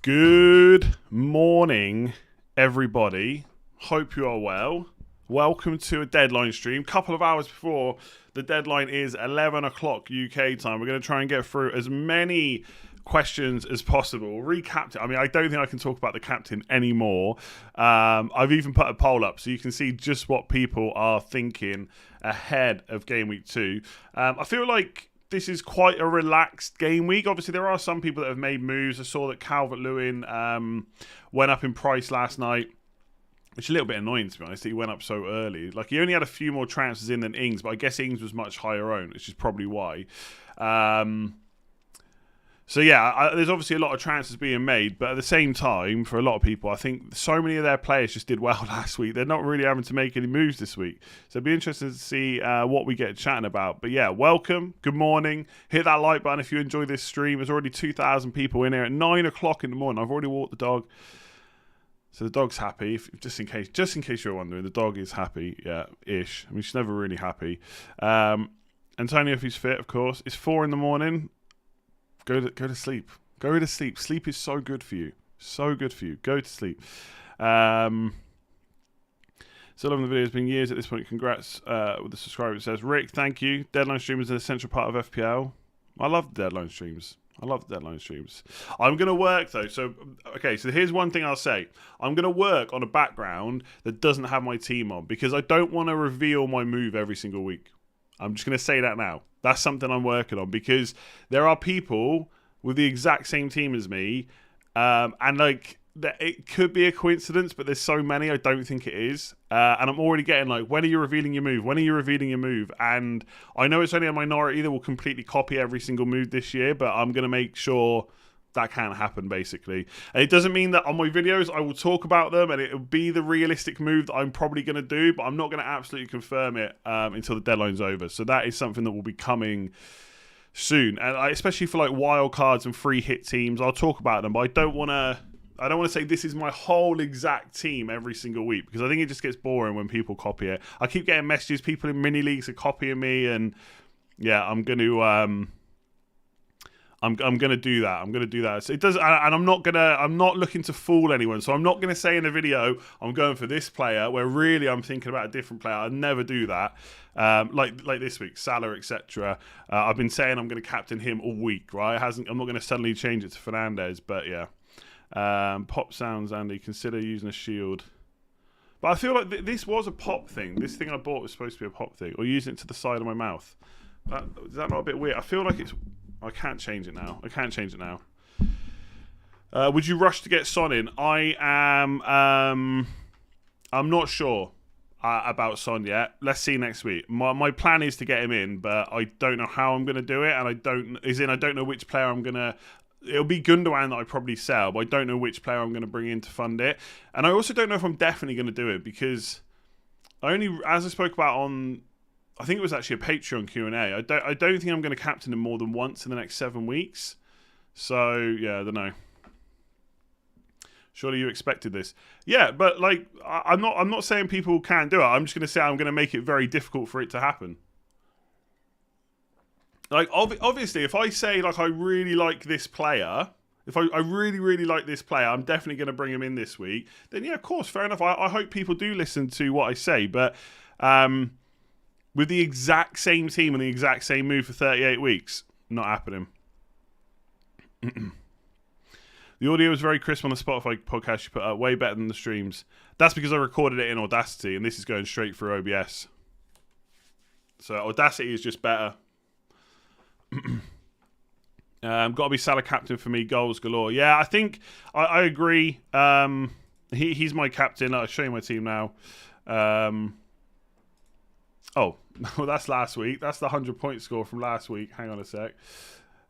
Good morning, everybody. Hope you are well. Welcome to a deadline stream. Couple of hours before the deadline is 11 o'clock UK time. We're going to try and get through as many questions as possible. Recap. I mean, I don't think I can talk about the captain anymore. I've even put a poll up so you can see just what people are thinking ahead of game week 2. I feel like this is quite a relaxed game week. Obviously, there are some people that have made moves. I saw that Calvert-Lewin went up in price last night, which is a little bit annoying, to be honest, that he went up so early. Like, he only had a few more transfers in than Ings, but I guess Ings was much higher owned, which is probably why. So, yeah, there's obviously a lot of transfers being made, but at the same time, for a lot of people, I think so many of their players just did well last week. They're not really having to make any moves this week. So it'd be interesting to see what we get chatting about. But yeah, welcome. Good morning. Hit that like button if you enjoy this stream. There's already 2,000 people in here at 9 o'clock in the morning. I've already walked the dog. So the dog's happy. Just in case you're wondering, the dog is happy. Yeah, ish. I mean, she's never really happy. Antonio, if he's fit, of course. It's 4 in the morning. Go to sleep. Go to sleep. Sleep is so good for you. So good for you. Go to sleep. Still loving the video. It's been years at this point. Congrats with the subscriber. It says, Rick, thank you. Deadline stream is an essential part of FPL. I love the deadline streams. I'm going to work, though. So here's one thing I'll say. I'm going to work on a background that doesn't have my team on because I don't want to reveal my move every single week. I'm just going to say that now. That's something I'm working on because there are people with the exact same team as me, and like it could be a coincidence, but there's so many I don't think it is. And I'm already getting like, when are you revealing your move? When are you revealing your move? And I know it's only a minority that will completely copy every single move this year, but I'm going to make sure that can't happen, basically. And it doesn't mean that on my videos I will talk about them and it'll be the realistic move that I'm probably going to do, but I'm not going to absolutely confirm it until the deadline's over. So that is something that will be coming soon. And especially for like wild cards and free hit teams, I'll talk about them, but I don't want to say this is my whole exact team every single week because I think it just gets boring when people copy it. I keep getting messages, people in mini leagues are copying me, and yeah, I'm going to do that. I'm gonna do that. So it does, and I'm not looking to fool anyone. So I'm not gonna say in a video I'm going for this player where really I'm thinking about a different player. I'd never do that. Like this week, Salah, etc. I've been saying I'm gonna captain him all week, right? I'm not gonna suddenly change it to Fernandez, but yeah. Pop sounds, Andy. Consider using a shield. But I feel like this was a pop thing. This thing I bought was supposed to be a pop thing, or using it to the side of my mouth. Is that not a bit weird? I feel like it's. I can't change it now. Would you rush to get Son in? I am. I'm not sure about Son yet. Let's see next week. My plan is to get him in, but I don't know how I'm going to do it, and I don't know which player I'm going to. It'll be Gundogan that I probably sell, but I don't know which player I'm going to bring in to fund it, and I also don't know if I'm definitely going to do it because as I spoke about on. I think it was actually a Patreon Q&A. I don't think I'm going to captain him more than once in the next 7 weeks. So, yeah, I don't know. Surely you expected this. Yeah, but like I'm not saying people can't do it. I'm just going to say I'm going to make it very difficult for it to happen. Like obviously if I say like I really like this player, if I really, really like this player, I'm definitely going to bring him in this week. Then yeah, of course, fair enough. I hope people do listen to what I say, but with the exact same team and the exact same move for 38 weeks, not happening. The audio was very crisp on the Spotify podcast you put up, way better than the streams. That's because I recorded it in Audacity, and this is going straight through OBS. So Audacity is just better. Got to be Salah captain for me, goals galore. Yeah, I think I agree. He's my captain. I'll show you my team now. Oh, well, that's last week. That's the 100-point score from last week. Hang on a sec.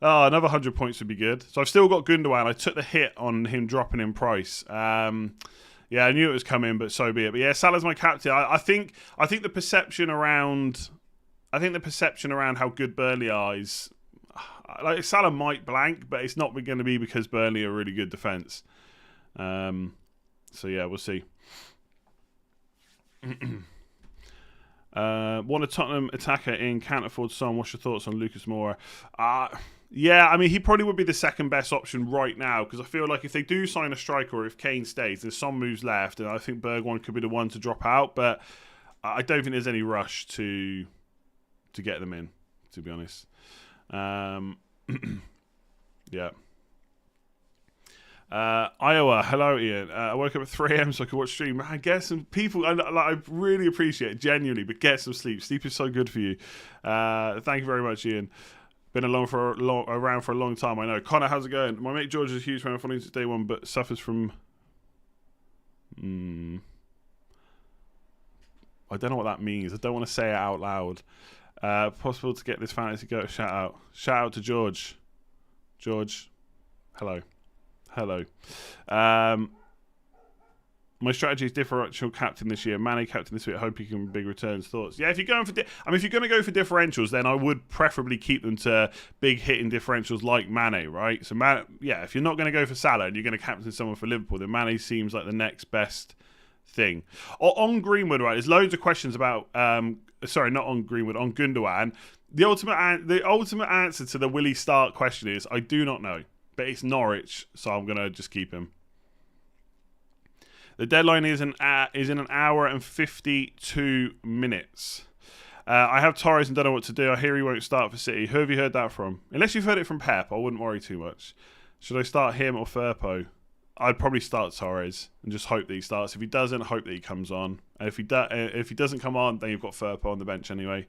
Oh, another 100 points would be good. So I've still got Gundogan. I took the hit on him dropping in price. Yeah, I knew it was coming, but so be it. But yeah, Salah's my captain. I think the perception around how good Burnley are is like Salah might blank, but it's not going to be because Burnley are really good defense. So yeah, we'll see. Want a Tottenham attacker in, can't afford Son. What's your thoughts on Lucas Moura? Yeah, I mean, he probably would be the second best option right now, because I feel like if they do sign a striker, or if Kane stays, there's some moves left, and I think Bergwijn could be the one to drop out, but I don't think there's any rush to get them in, to be honest. Yeah. Iowa, hello Ian. I woke up at 3 a.m. so I could watch stream. Man, get some people. I really appreciate it, genuinely, but get some sleep. Sleep is so good for you. Thank you very much, Ian. Been around for a long time, I know. Connor, how's it going? My mate George is a huge fan of following since day one, but suffers from. I don't know what that means. I don't want to say it out loud. Possible to get this fantasy go. Shout out. Shout out to George. George, hello. My strategy is differential captain this year. Mane captain this week. I hope he can big returns. Thoughts? Yeah, if you're going for, if you're going to go for differentials, then I would preferably keep them to big hitting differentials like Mane, right? So yeah, if you're not going to go for Salah and you're going to captain someone for Liverpool, then Mane seems like the next best thing. Or on Greenwood, right? There's loads of questions about. Sorry, not on Greenwood. On Gundogan. The ultimate answer to the will he start question is I do not know, but it's Norwich, so I'm gonna just keep him. The deadline is in an hour and 52 minutes. I have Torres and don't know what to do. I hear he won't start for City. Who have you heard that from? Unless you've heard it from Pep, I wouldn't worry too much. Should I start him or Firpo? I'd probably start Torres and just hope that he starts. If he doesn't, hope that he comes on. And if he doesn't come on, then you've got Firpo on the bench anyway.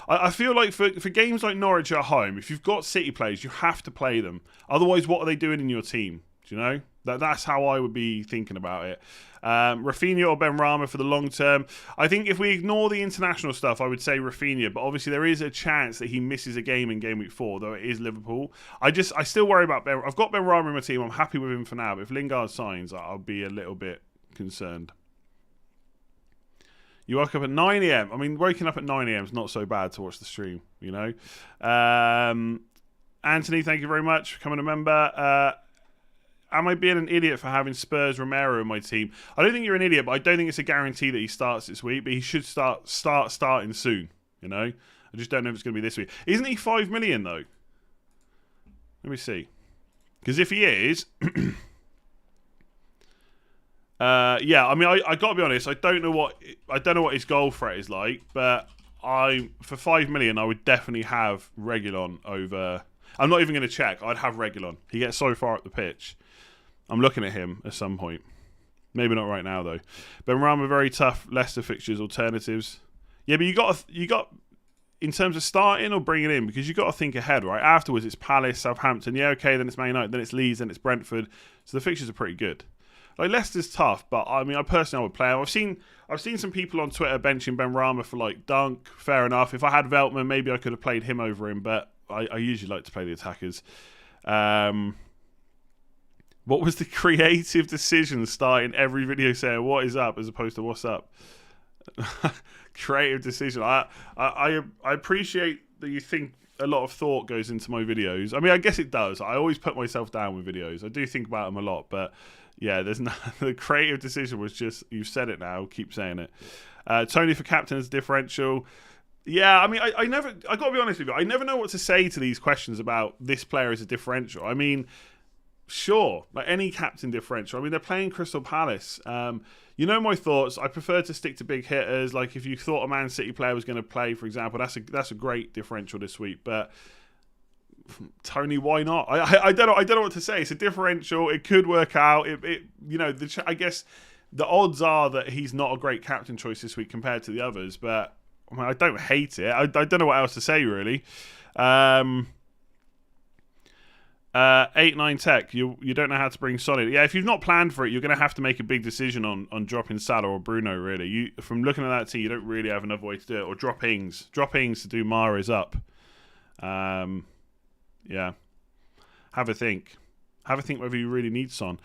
I feel like for games like Norwich at home, if you've got City players, you have to play them. Otherwise, what are they doing in your team? Do you know? That's how I would be thinking about it. Rafinha or Benrahma for the long term. I think if we ignore the international stuff, I would say Rafinha. But obviously, there is a chance that he misses a game in game week 4, though it is Liverpool. I still worry about Ben. I've got Benrahma in my team. I'm happy with him for now. But if Lingard signs, I'll be a little bit concerned. You woke up at 9 a.m. I mean, waking up at 9 a.m. is not so bad to watch the stream, you know. Anthony, thank you very much for becoming a member. Am I being an idiot for having Spurs Romero in my team? I don't think you're an idiot, but I don't think it's a guarantee that he starts this week. But he should starting soon, you know. I just don't know if it's going to be this week. Isn't he 5 million though? Let me see. Because if he is. Yeah, I mean, I got to be honest. I don't know what his goal threat is like, but for 5 million, I would definitely have Reguilon over. I'm not even going to check. I'd have Reguilon. He gets so far up the pitch. I'm looking at him at some point. Maybe not right now though. Benrahma very tough. Leicester fixtures alternatives. Yeah, but you got in terms of starting or bringing in, because you got to think ahead, right? Afterwards, it's Palace, Southampton. Yeah, okay. Then it's Man United. Then it's Leeds. Then it's Brentford. So the fixtures are pretty good. Like Leicester's tough, but I mean, I personally would play him. I've seen some people on Twitter benching Benrahma for like Dunk. Fair enough. If I had Veltman, maybe I could have played him over him, but I usually like to play the attackers. What was the creative decision starting every video saying "What is up" as opposed to "What's up"? Creative decision. I appreciate that you think a lot of thought goes into my videos. I mean, I guess it does. I always put myself down with videos. I do think about them a lot, but yeah, the creative decision was just, you've said it now, keep saying it. Tony for captain as differential. Yeah, I mean, I got to be honest with you, I never know what to say to these questions about this player as a differential. I mean, sure, like any captain differential. I mean, they're playing Crystal Palace. You know my thoughts. I prefer to stick to big hitters. Like if you thought a Man City player was going to play, for example, that's a great differential this week. But Tony, why not? I don't know what to say. It's a differential. It could work out. I guess the odds are that he's not a great captain choice this week compared to the others. But I mean, I don't hate it. I don't know what else to say really. 8-9 Tech, you don't know how to bring Son in. Yeah, if you've not planned for it, you're going to have to make a big decision on dropping Salah or Bruno, really. From looking at that team, you don't really have another way to do it. Or drop Ings. Drop Ings to do Mahrez up. Yeah. Have a think. Have a think whether you really need Son.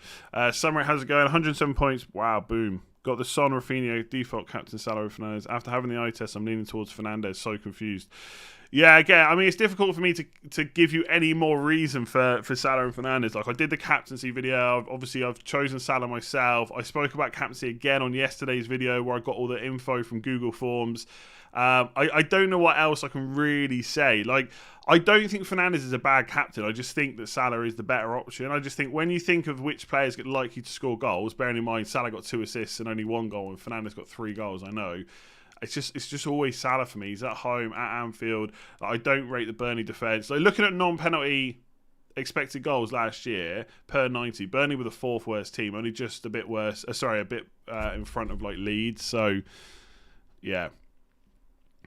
Summer, how's it going? 107 points. Wow, boom. Got the Son, Rafinha, default captain Salah, Fernandes. After having the eye test, I'm leaning towards Fernandes. So confused. Yeah, again, I mean, it's difficult for me to give you any more reason for Salah and Fernandes. Like, I did the captaincy video. Obviously, I've chosen Salah myself. I spoke about captaincy again on yesterday's video where I got all the info from Google Forms. I don't know what else I can really say. Like, I don't think Fernandes is a bad captain. I just think that Salah is the better option. I just think when you think of which players get likely to score goals, bearing in mind Salah got 2 assists and only 1 goal, and Fernandes got 3 goals, I know. It's just always Salah for me. He's at home, at Anfield. I don't rate the Burnley defence. Like, looking at non-penalty expected goals last year, per 90, Burnley were the 4th worst team, only just a bit worse. A bit in front of, like, Leeds. So, yeah.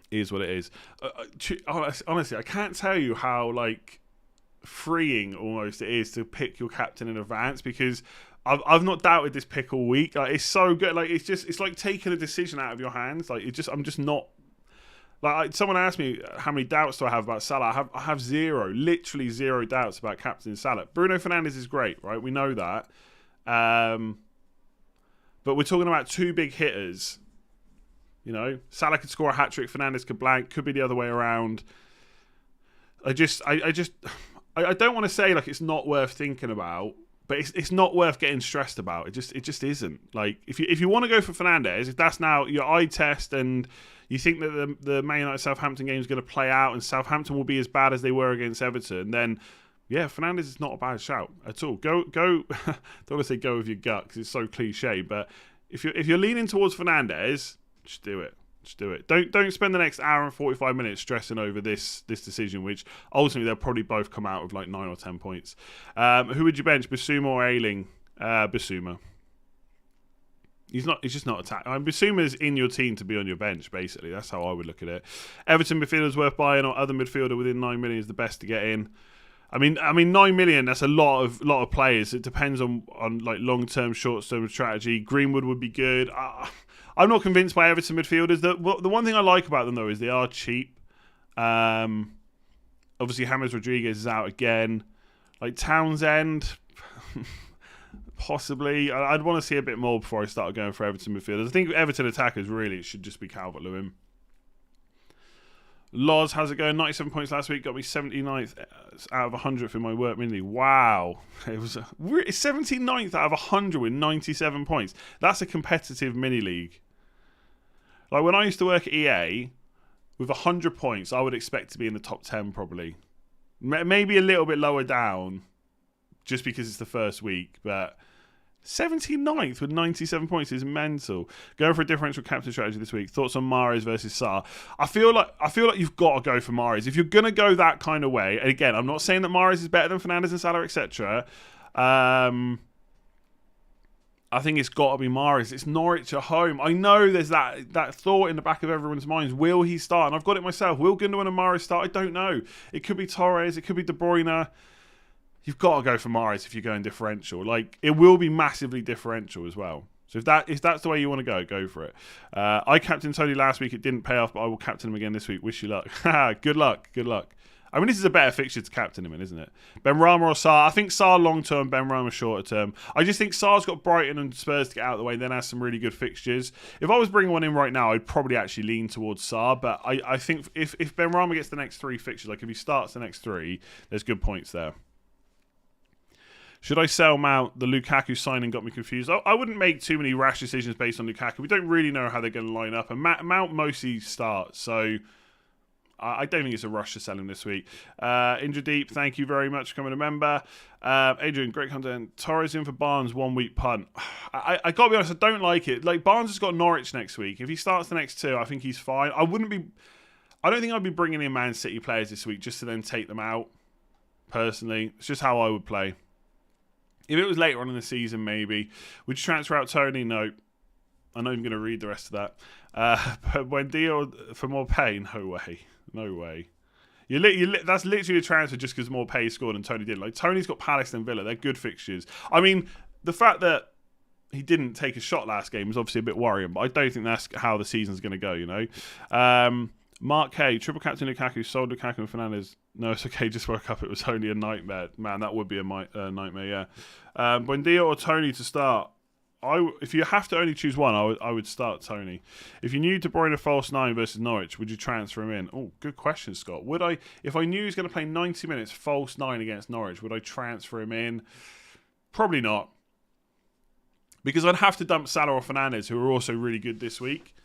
Is what it is. Honestly, I can't tell you how, like, freeing almost it is to pick your captain in advance, because I've not doubted this pick all week. Like, it's so good. Like, it's like taking a decision out of your hands. Like, I'm just not. Like, someone asked me how many doubts do I have about Salah. I have zero, literally 0 doubts about captain Salah. Bruno Fernandes is great, right? We know that. But we're talking about 2 big hitters. You know, Salah could score a hat-trick, Fernandes could blank, could be the other way around. I don't want to say, like, it's not worth thinking about, but it's not worth getting stressed about. It just isn't. Like, if you want to go for Fernandes, if that's now your eye test and you think that the Man United Southampton game is going to play out and Southampton will be as bad as they were against Everton, then yeah, Fernandes is not a bad shout at all. Go. Don't want to say go with your gut because it's so cliche, but if you're leaning towards Fernandes, just do it. Just do it. Don't spend the next hour and 45 minutes stressing over this decision, which ultimately they'll probably both come out with like 9 or 10 points. Who would you bench, Bissouma or Ayling? Bissouma. He's just not attacked. Bissouma's in your team to be on your bench, basically. That's how I would look at it. Everton midfielder's worth buying, or other midfielder within 9 million is the best to get in. I mean, 9 million. That's a lot of players. It depends on like long-term, short-term strategy. Greenwood would be good. I'm not convinced by Everton midfielders. The one thing I like about them, though, is they are cheap. Obviously, James Rodriguez is out again. Like, Townsend, possibly. I'd want to see a bit more before I start going for Everton midfielders. I think Everton attackers, really, it should just be Calvert-Lewin. Loz, how's it going? 97 points last week. Got me 79th out of 100th in my work mini. Wow. It's 79th out of 100 with 97 points. That's a competitive mini league. Like, when I used to work at EA, with 100 points, I would expect to be in the top 10 probably. Maybe a little bit lower down, just because it's the first week, but 79th with 97 points is mental. Going for a differential captain strategy this week. Thoughts on Mahrez versus Sarr? I feel like you've got to go for Mahrez. If you're going to go that kind of way, and again, I'm not saying that Mahrez is better than Fernandes and Salah, etc. I think it's got to be Mahrez. It's Norwich at home. I know there's that thought in the back of everyone's minds. Will he start? And I've got it myself. Will Gundogan and Mahrez start? I don't know. It could be Torres. It could be De Bruyne. You've got to go for Mahrez if you're going differential. Like, it will be massively differential as well. So if that's the way you want to go for it. I captained Tony last week. It didn't pay off, but I will captain him again this week. Wish you luck. Good luck. I mean, this is a better fixture to captain him in, isn't it? Benrahma or Sarr? I think Sarr long-term, Benrahma shorter-term. I just think Sarr's got Brighton and Spurs to get out of the way and then has some really good fixtures. If I was bringing one in right now, I'd probably actually lean towards Sarr. But I think if Benrahma gets the next 3 fixtures, like if he starts the next 3, there's good points there. Should I sell Mount? The Lukaku signing got me confused. I wouldn't make too many rash decisions based on Lukaku. We don't really know how they're going to line up. And Mount mostly starts, so I don't think it's a rush to sell him this week. Indradeep, thank you very much for coming a member. Adrian, great content. Torres in for Barnes, 1 week punt. I got to be honest, I don't like it. Like, Barnes has got Norwich next week. If he starts the next 2, I think he's fine. I don't think I'd be bringing in Man City players this week just to then take them out, personally. It's just how I would play. If it was later on in the season, maybe. Would you transfer out Tony? No. I'm not even going to read the rest of that. But Buendia for more pay? No way. That's literally a transfer just because more pay scored and Tony didn't. Like, Tony's got Palace and Villa. They're good fixtures. I mean, the fact that he didn't take a shot last game was obviously a bit worrying, but I don't think that's how the season's going to go, you know. Mark K, triple captain Lukaku, sold Lukaku and Fernandes. No, it's okay, just woke up. It was only a nightmare. Man, that would be a nightmare, yeah. Buendia or Tony to start? if you have to only choose one, I would start Tony. If you knew De Bruyne a false 9 versus Norwich, would you transfer him in? Oh, good question, Scott. Would I, if I knew he was going to play 90 minutes false 9 against Norwich, would I transfer him in? Probably not. Because I'd have to dump Salah or Fernandes, who are also really good this week.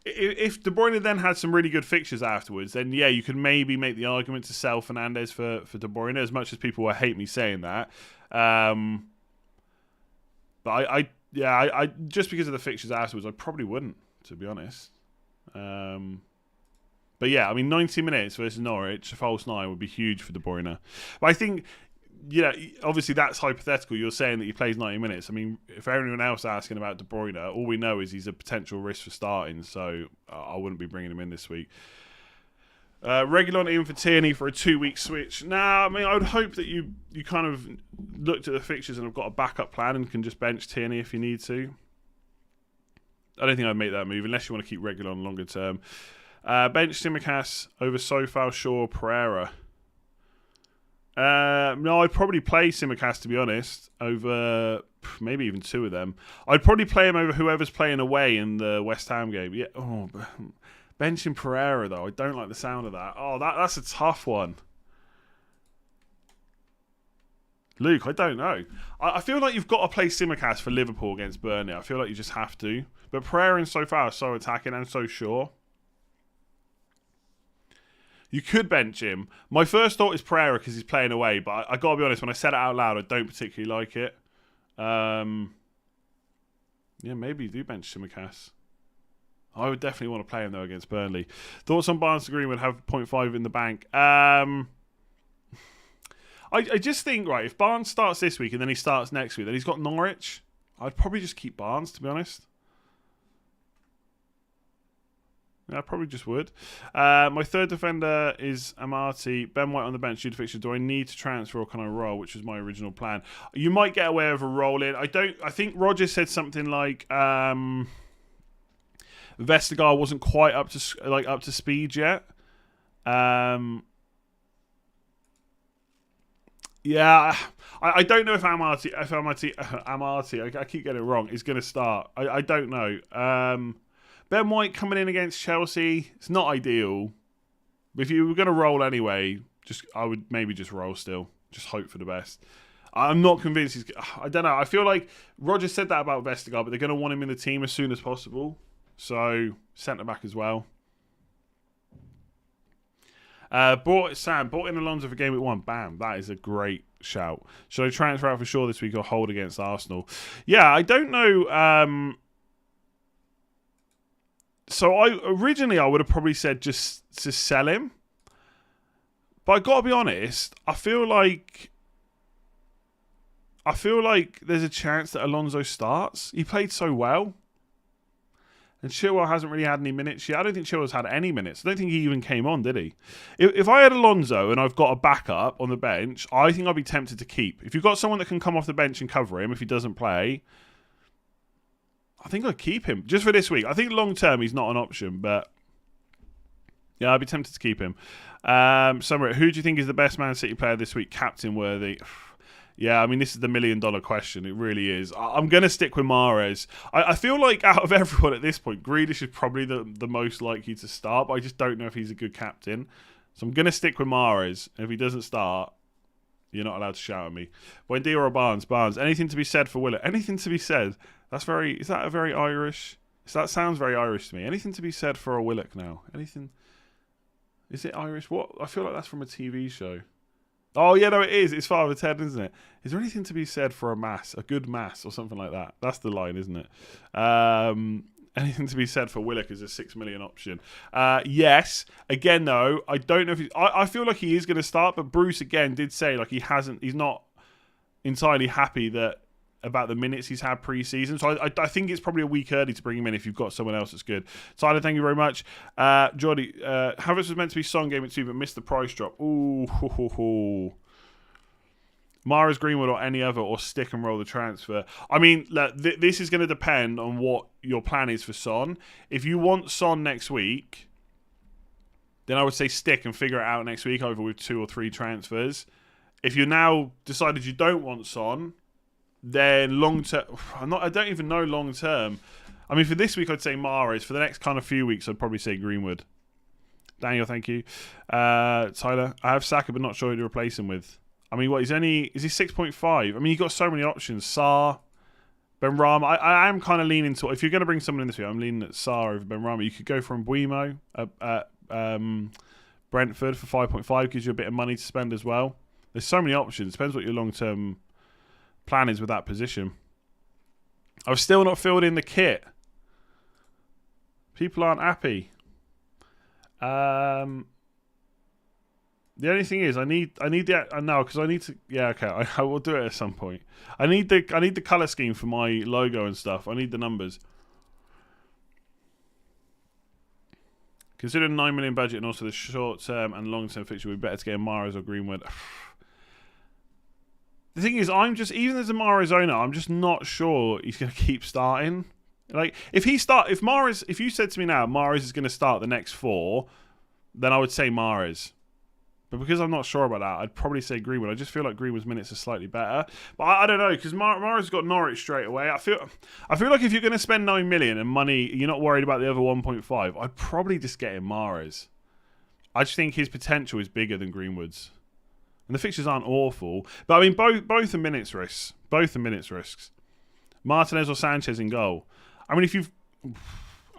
If De Bruyne then had some really good fixtures afterwards, then yeah, you could maybe make the argument to sell Fernandes for De Bruyne, as much as people will hate me saying that. But I just because of the fixtures afterwards, I probably wouldn't, to be honest. But yeah, I mean, 90 minutes versus Norwich, a false 9 would be huge for De Bruyne. But I think, obviously that's hypothetical. You're saying that he plays 90 minutes. I mean, if anyone else asking about De Bruyne, all we know is he's a potential risk for starting, so I wouldn't be bringing him in this week. Reguilon in for Tierney for a 2-week switch. Nah, I mean, I would hope that you kind of looked at the fixtures and have got a backup plan and can just bench Tierney if you need to. I don't think I'd make that move unless you want to keep Reguilon longer term. Bench Tsimikas over Sofal, Shaw, Pereira. No, I'd probably play Tsimikas, to be honest, over maybe even 2 of them. I'd probably play him over whoever's playing away in the West Ham game. Yeah. Oh, benching Pereira, though. I don't like the sound of that. Oh, that's a tough one. Luke, I don't know. I feel like you've got to play Tsimikas for Liverpool against Burnley. I feel like you just have to. But Pereira and so far are so attacking and so sure. You could bench him. My first thought is Pereira because he's playing away, but I got to be honest, when I said it out loud, I don't particularly like it. Yeah, maybe you do bench Tsimikas. I would definitely want to play him, though, against Burnley. Thoughts on Barnes to Greenwood have 0.5 in the bank? I just think, right, if Barnes starts this week and then he starts next week, then he's got Norwich. I'd probably just keep Barnes, to be honest. Yeah, I probably just would. My third defender is Amati. Ben White on the bench due to fixture. Do I need to transfer or can I roll? Which was my original plan. You might get away with a roll in. I think Roger said something like Vestergaard wasn't quite up to speed yet. Yeah, I don't know if Amati, I keep getting it wrong, is going to start. I don't know. Ben White coming in against Chelsea, it's not ideal. But if you were going to roll anyway, I would maybe just roll still. Just hope for the best. I'm not convinced I don't know. I feel like Roger said that about Vestergaard, but they're going to want him in the team as soon as possible. So, centre-back as well. Brought in Alonso for Gameweek 1. Bam, that is a great shout. Should I transfer out for sure this week or hold against Arsenal? Yeah, I don't know. So originally I would have probably said just to sell him. But I got to be honest, I feel like there's a chance that Alonso starts. He played so well. And Chilwell hasn't really had any minutes yet. I don't think Chilwell's had any minutes. I don't think he even came on, did he? If I had Alonso and I've got a backup on the bench, I think I'd be tempted to keep. If you've got someone that can come off the bench and cover him if he doesn't play, I think I'd keep him just for this week. I think long term he's not an option, but yeah, I'd be tempted to keep him. Summer, who do you think is the best Man City player this week? Captain worthy. Yeah, I mean, this is the $1 million question. It really is. I'm going to stick with Mahrez. I feel like out of everyone at this point, Grealish is probably the most likely to start, but I just don't know if he's a good captain. So I'm going to stick with Mahrez. And if he doesn't start, you're not allowed to shout at me. Buendia or Barnes? Barnes. Anything to be said for Willock? Anything to be said? Is that a very Irish? That sounds very Irish to me. Anything to be said for a Willock now? Anything? Is it Irish? What? I feel like that's from a TV show. Oh, yeah, no, it is. It's Father Ted, isn't it? Is there anything to be said for a good mass or something like that? That's the line, isn't it? Anything to be said for Willock as a 6 million option? Yes. Again, though, I don't know if I feel like he is going to start, but Bruce, again, did say like he's not entirely happy about the minutes he's had pre-season. So I think it's probably a week early to bring him in if you've got someone else that's good. Tyler, thank you very much. Jordy, Havertz was meant to be Son Game Week 2, but missed the price drop. Ooh, ho, ho, ho. Mahrez, Greenwood, or any other, or stick and roll the transfer. I mean, look, this is going to depend on what your plan is for Son. If you want Son next week, then I would say stick and figure it out next week, over with 2 or 3 transfers. If you now decided you don't want Son, Then long term, I don't even know long term. I mean, for this week, I'd say Mahrez. For the next kind of few weeks, I'd probably say Greenwood. Daniel, thank you. Tyler, I have Saka, but not sure who to replace him with. I mean, is he 6.5? I mean, you've got so many options. Sarr, Benrahma. I am kind of leaning to, if you're going to bring someone in this week, I'm leaning at Sarr over Benrahma. You could go from Buemo at Brentford for 5.5, gives you a bit of money to spend as well. There's so many options. Depends what your long-term plan is with that position. I've still not filled in the kit. People aren't happy. The only thing is, I need the no, because I need to. Yeah, okay, I will do it at some point. I need the color scheme for my logo and stuff. I need the numbers. Considering 9 million budget and also the short term and long term fixture, we'd better to get Mahrez or Greenwood. The thing is, even as a Mahrez owner, I'm just not sure he's going to keep starting. Like, if you said to me now, Mahrez is going to start the next 4, then I would say Mahrez. But because I'm not sure about that, I'd probably say Greenwood. I just feel like Greenwood's minutes are slightly better. But I don't know, because Mahrez's got Norwich straight away. I feel like if you're going to spend 9 million and money, you're not worried about the other 1.5, I'd probably just get him Mahrez. I just think his potential is bigger than Greenwood's. And the fixtures aren't awful. But I mean, both are minutes risks. Both are minutes risks. Martinez or Sanchez in goal. I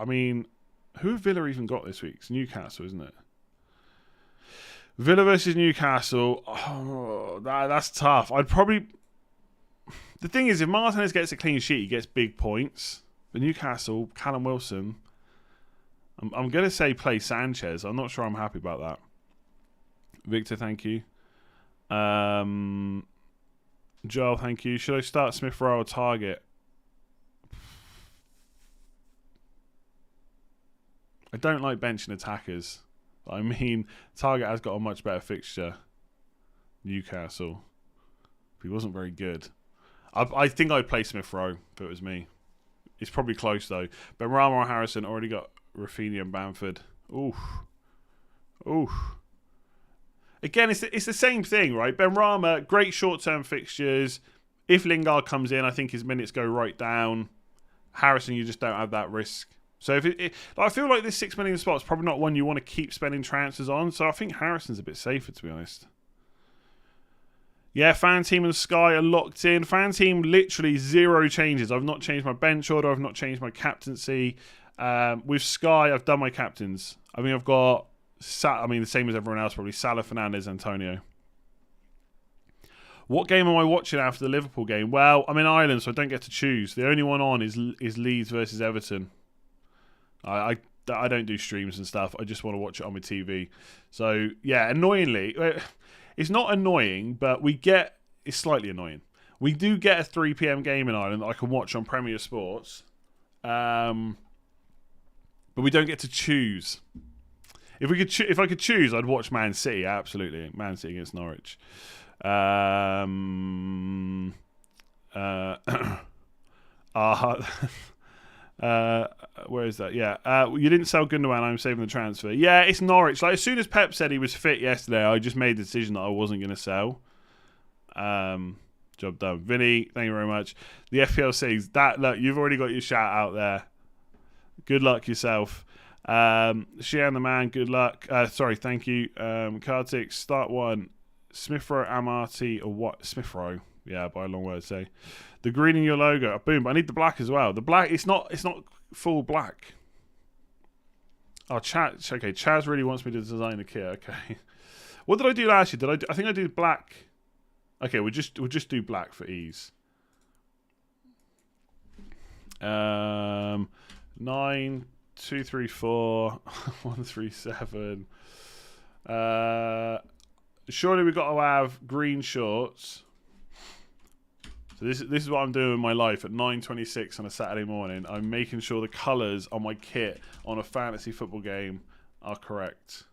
mean, who have Villa even got this week? It's Newcastle, isn't it? Villa versus Newcastle. Oh, that's tough. The thing is, if Martinez gets a clean sheet, he gets big points. But Newcastle, Callum Wilson, I'm going to say play Sanchez. I'm not sure I'm happy about that. Victor, thank you. Joel, thank you. Should I start Smith Rowe or Target? I don't like benching attackers. I mean, Target has got a much better fixture. Newcastle. He wasn't very good. I think I'd play Smith Rowe if it was me. It's probably close though. Benrahma or Harrison, already got Rafinha and Bamford. Oof. Again, it's the same thing, right? Benrahma, great short-term fixtures. If Lingard comes in, I think his minutes go right down. Harrison, you just don't have that risk. So I feel like this 6 million spot is probably not one you want to keep spending transfers on. So I think Harrison's a bit safer, to be honest. Yeah, Fan Team and Sky are locked in. Fan Team, literally 0 changes. I've not changed my bench order. I've not changed my captaincy. With Sky, I've done my captains. I mean, I've got the same as everyone else, probably Salah, Fernandes, Antonio. What game am I watching after the Liverpool game? Well, I'm in Ireland, so I don't get to choose. The only one on is Leeds versus Everton. I don't do streams and stuff. I just want to watch it on my TV. So, yeah, annoyingly, it's not annoying, but it's slightly annoying. We do get a 3 p.m. game in Ireland that I can watch on Premier Sports. But we don't get to choose. If I could choose, I'd watch Man City, absolutely. Man City against Norwich. Where is that? Yeah. You didn't sell Gundogan. I'm saving the transfer. Yeah, it's Norwich. Like, as soon as Pep said he was fit yesterday, I just made the decision that I wasn't going to sell. Job done. Vinny, thank you very much. The FPL says that. Look, you've already got your shout out there. Good luck yourself. Sheehan the man, good luck. Thank you. Kartik, start one. Smith Rowe, Amarty, or what? Smith Rowe. Yeah, by a long word, say. The green in your logo. Boom, but I need the black as well. The black, it's not full black. Oh, Chaz really wants me to design a kit. Okay. What did I do last year? I think I did black. Okay, we'll just do black for ease. 9, 2, 3, 4, 1, 3, 7. Surely we've got to have green shorts. So this is what I'm doing in my life at 9:26 on a Saturday morning. I'm making sure the colours on my kit on a fantasy football game are correct.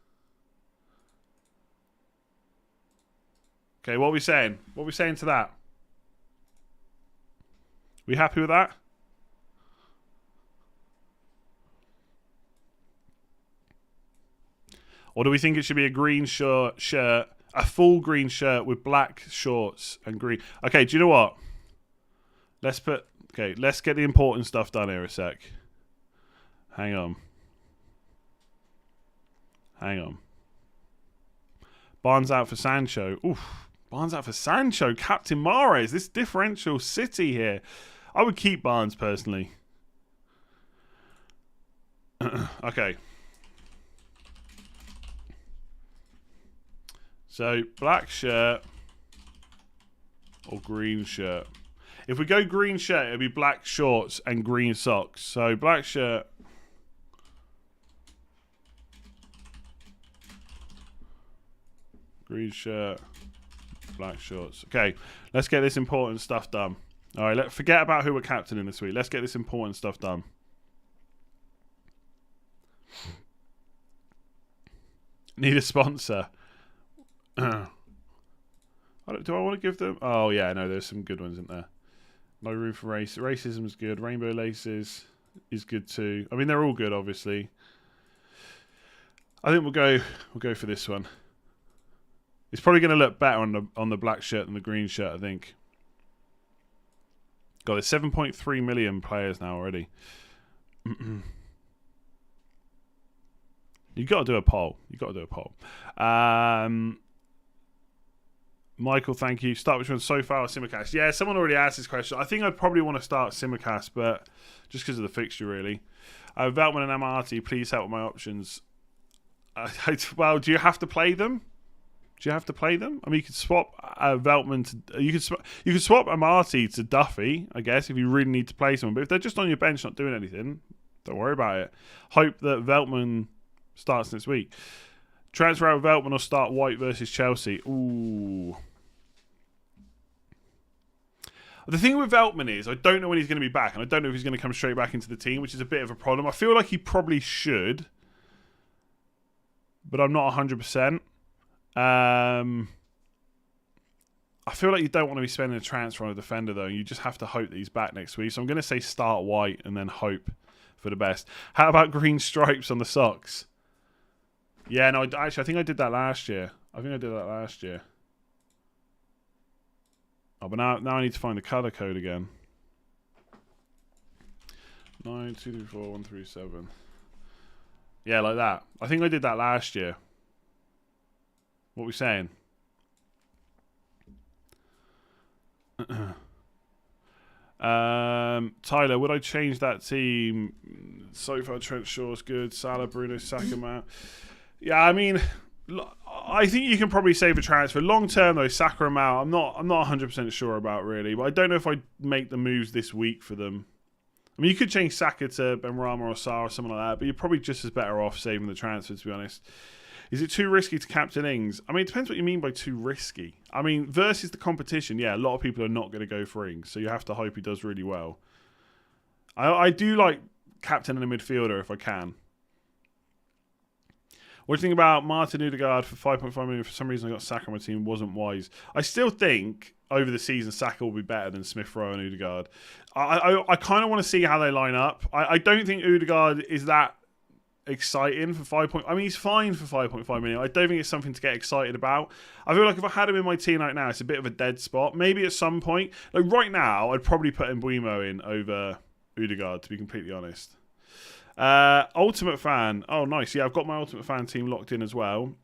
Okay, what are we saying? What are we saying to that? We happy with that? Or do we think it should be a green shirt, a full green shirt with black shorts and green? Okay, do you know what? Let's get the important stuff done here a sec. Hang on. Barnes out for Sancho. Oof. Barnes out for Sancho. Captain Mahrez. This differential City here. I would keep Barnes personally. Okay. So, black shirt or green shirt. If we go green shirt, it'll be black shorts and green socks. So, black shirt. Green shirt, black shorts. Okay, let's get this important stuff done. All right, let's forget about who we're captaining this week. Let's get this important stuff done. Need a sponsor. Do I want to give them? Oh, yeah, no, there's some good ones in there. No room for race. Racism's good. Rainbow laces is good too. I mean, they're all good, obviously. I think we'll go for this one. It's probably going to look better on the black shirt than the green shirt, I think. God, there's 7.3 million players now already. You've got to do a poll. Michael, thank you. Start which one? So far or Simicast? Yeah, someone already asked this question. I think I'd probably want to start Simicast, but just because of the fixture, really. Veltman and MRT, please help with my options. Well, do you have to play them? I mean, you could swap Veltman to you could swap Amati to Duffy, I guess, if you really need to play someone. But if they're just on your bench not doing anything, don't worry about it. Hope that Veltman starts next week. Transfer out Veltman or start White versus Chelsea. Ooh. The thing with Veltman is I don't know when he's going to be back, and I don't know if he's going to come straight back into the team, which is a bit of a problem. I feel like he probably should, but I'm not 100%. I feel like you don't want to be spending a transfer on a defender, though. You just have to hope that he's back next week. So I'm going to say start White and then hope for the best. How about green stripes on the socks? Yeah, no, actually, I think I did that last year. Oh, but now I need to find the colour code again. 9234137. Yeah, like that. I think I did that last year. What are we saying? Tyler, would I change that team? So far, Trent Shaw's good. Salah, Bruno, Saka, Mount. Yeah, I mean, I think you can probably save a transfer. Long term, though, Saka and Mount, I'm not 100% sure about, really. But I don't know if I'd make the moves this week for them. I mean, you could change Saka to Benrahma or Sarr or something like that, but you're probably just as better off saving the transfer, to be honest. Is it too risky to captain Ings? I mean, it depends what you mean by too risky. I mean, versus the competition, yeah, a lot of people are not going to go for Ings, so you have to hope he does really well. I do like captaining a midfielder if I can. What do you think about Martin Odegaard for 5.5 million? For some reason, I got Saka on my team. Wasn't wise. I still think over the season, Saka will be better than Smith Rowe and Odegaard. I kind of want to see how they line up. I don't think Odegaard is that exciting for 5. I mean, he's fine for 5.5 million. I don't think it's something to get excited about. I feel like if I had him in my team right now, it's a bit of a dead spot. Maybe at some point, like right now, I'd probably put Mbuimo in over Odegaard, to be completely honest. Ultimate Fan. Oh, nice. Yeah, I've got my Ultimate Fan team locked in as well.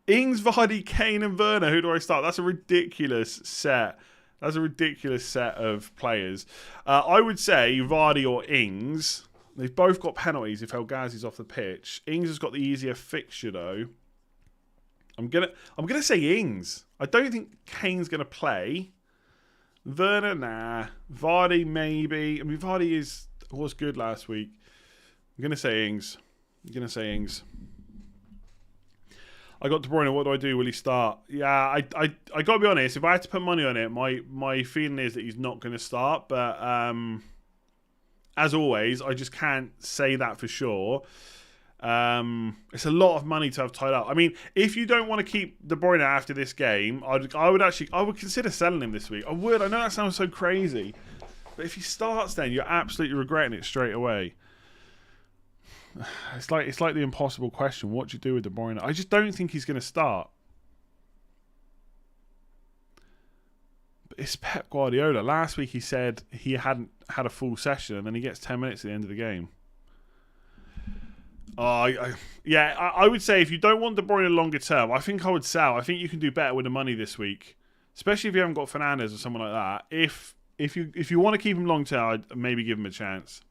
Ings, Vardy, Kane, and Werner. Who do I start? That's a ridiculous set. Of players. I would say Vardy or Ings. They've both got penalties if El Ghazi's off the pitch. Ings has got the easier fixture, though. I'm gonna say Ings. I don't think Kane's gonna play. Werner, nah. Vardy, maybe. I mean, Vardy was good last week. I'm gonna say Ings. I got De Bruyne. What do I do? Will he start? Yeah, I got to be honest. If I had to put money on it, my feeling is that he's not going to start. But as always, I just can't say that for sure. It's a lot of money to have tied up. I mean, if you don't want to keep De Bruyne after this game, I would consider selling him this week. I would. I know that sounds so crazy, but if he starts, then you're absolutely regretting it straight away. It's like the impossible question. What do you do with De Bruyne? I just don't think he's going to start. It's Pep Guardiola. Last week he said he hadn't had a full session, and then he gets 10 minutes at the end of the game. I would say if you don't want De Bruyne longer term, I think I would sell. I think you can do better with the money this week, especially if you haven't got Fernandes or someone like that. If you want to keep him long term, I'd maybe give him a chance.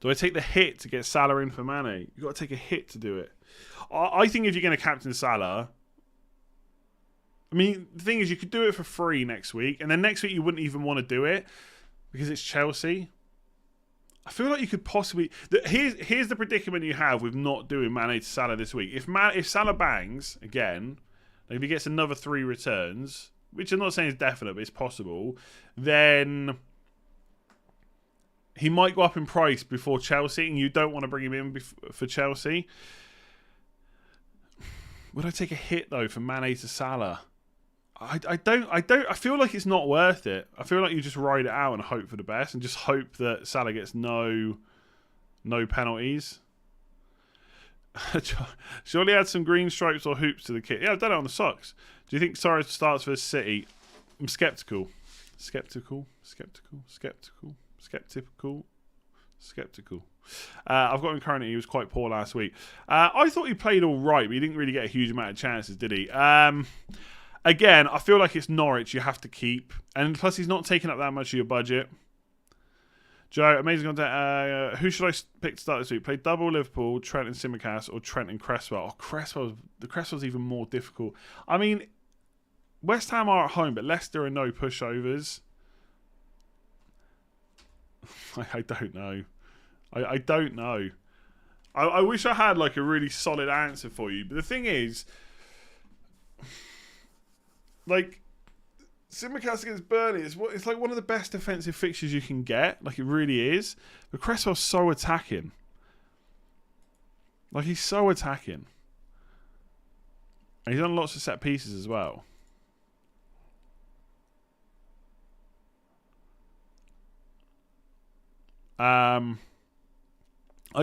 Do I take the hit to get Salah in for Mane? You've got to take a hit to do it. I think if you're going to captain Salah, I mean, the thing is, you could do it for free next week, and then next week you wouldn't even want to do it because it's Chelsea. I feel like you could possibly... Here's the predicament you have with not doing Mane to Salah this week. If Salah bangs again, like if he gets another 3 returns, which I'm not saying is definite, but it's possible, then he might go up in price before Chelsea, and you don't want to bring him in for Chelsea. Would I take a hit though for Mane to Salah? I don't. I feel like it's not worth it. I feel like you just ride it out and hope for the best, and just hope that Salah gets no penalties. Surely add some green stripes or hoops to the kit. Yeah, I've done it on the socks. Do you think Suarez starts for City? I'm skeptical. I've got him currently. He was quite poor last week. I thought he played all right, but he didn't really get a huge amount of chances, did he? Again, I feel like it's Norwich you have to keep. And plus, he's not taking up that much of your budget. Joe, amazing content. Who should I pick to start this week? Play double Liverpool, Trent and Tsimikas, or Trent and Cresswell? Oh, Cresswell's even more difficult. I mean, West Ham are at home, but Leicester are no pushovers. I don't know. I don't know. I wish I had like a really solid answer for you. But the thing is, like, Tsimikas against Burnley it's like one of the best defensive fixtures you can get. Like, it really is. But Cresswell's so attacking. Like, he's so attacking. And he's done lots of set pieces as well. I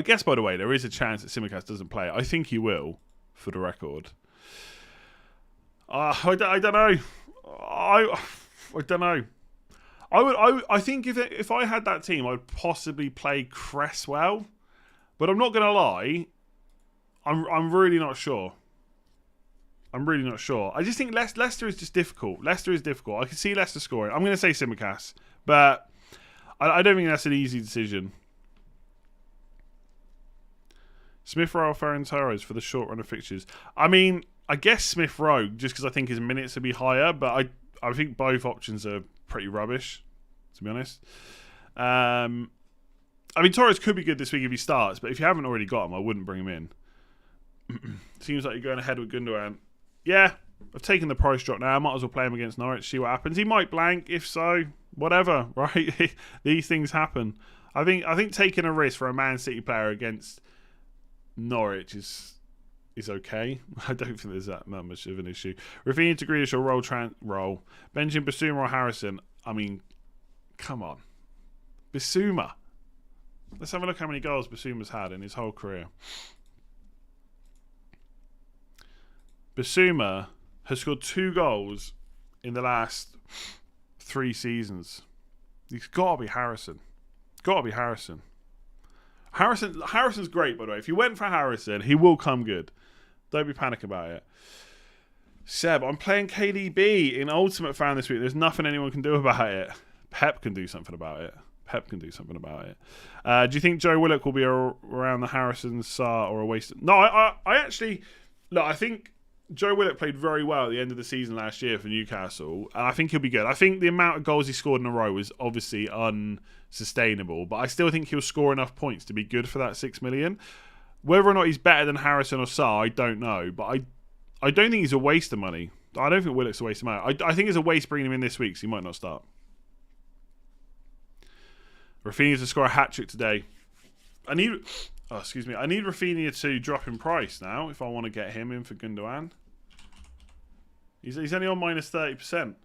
guess, by the way, there is a chance that Tsimikas doesn't play. I think he will, for the record. I don't know. I don't know. I think if I had that team, I'd possibly play Cresswell, but I'm not gonna lie. I'm really not sure. I just think Leicester is just difficult. Leicester is difficult. I can see Leicester scoring. I'm gonna say Tsimikas, but I don't think that's an easy decision. Smith Rowe or Ferran Torres for the short run of fixtures. I mean, I guess Smith Rowe, just because I think his minutes would be higher, but I think both options are pretty rubbish, to be honest. I mean, Torres could be good this week if he starts, but if you haven't already got him, I wouldn't bring him in. Seems like you're going ahead with Gundogan. Yeah, I've taken the price drop now. I might as well play him against Norwich, see what happens. He might blank. If so, whatever, right? These things happen. I think taking a risk for a Man City player against Norwich is okay. I don't think there's that much of an issue. Rafinha to Grealish or roll. Benjamin Bissouma or Harrison. I mean, come on. Bissouma. Let's have a look how many goals Bissouma's had in his whole career. Bissouma has scored 2 goals in the last 3 seasons. It's got to be Harrison. Harrison's great, by the way. If you went for Harrison, he will come good. Don't be panicking about it. Seb, I'm playing KDB in Ultimate Fan this week. There's nothing anyone can do about it. Pep can do something about it. Do you think Joe Willock will be around the Harrison, Sarr, or a waste? No, I actually... Look, I think Joe Willock played very well at the end of the season last year for Newcastle, and I think he'll be good. I think the amount of goals he scored in a row was obviously unsustainable, but I still think he'll score enough points to be good for that 6 million. Whether or not he's better than Harrison or Sarr, I don't know, but I don't think he's a waste of money. I don't think Willock's a waste of money. I think it's a waste bringing him in this week, so he might not start. Rafinha to score a hat-trick today. I need Rafinha to drop in price now if I want to get him in for Gundogan. He's only on minus 30%.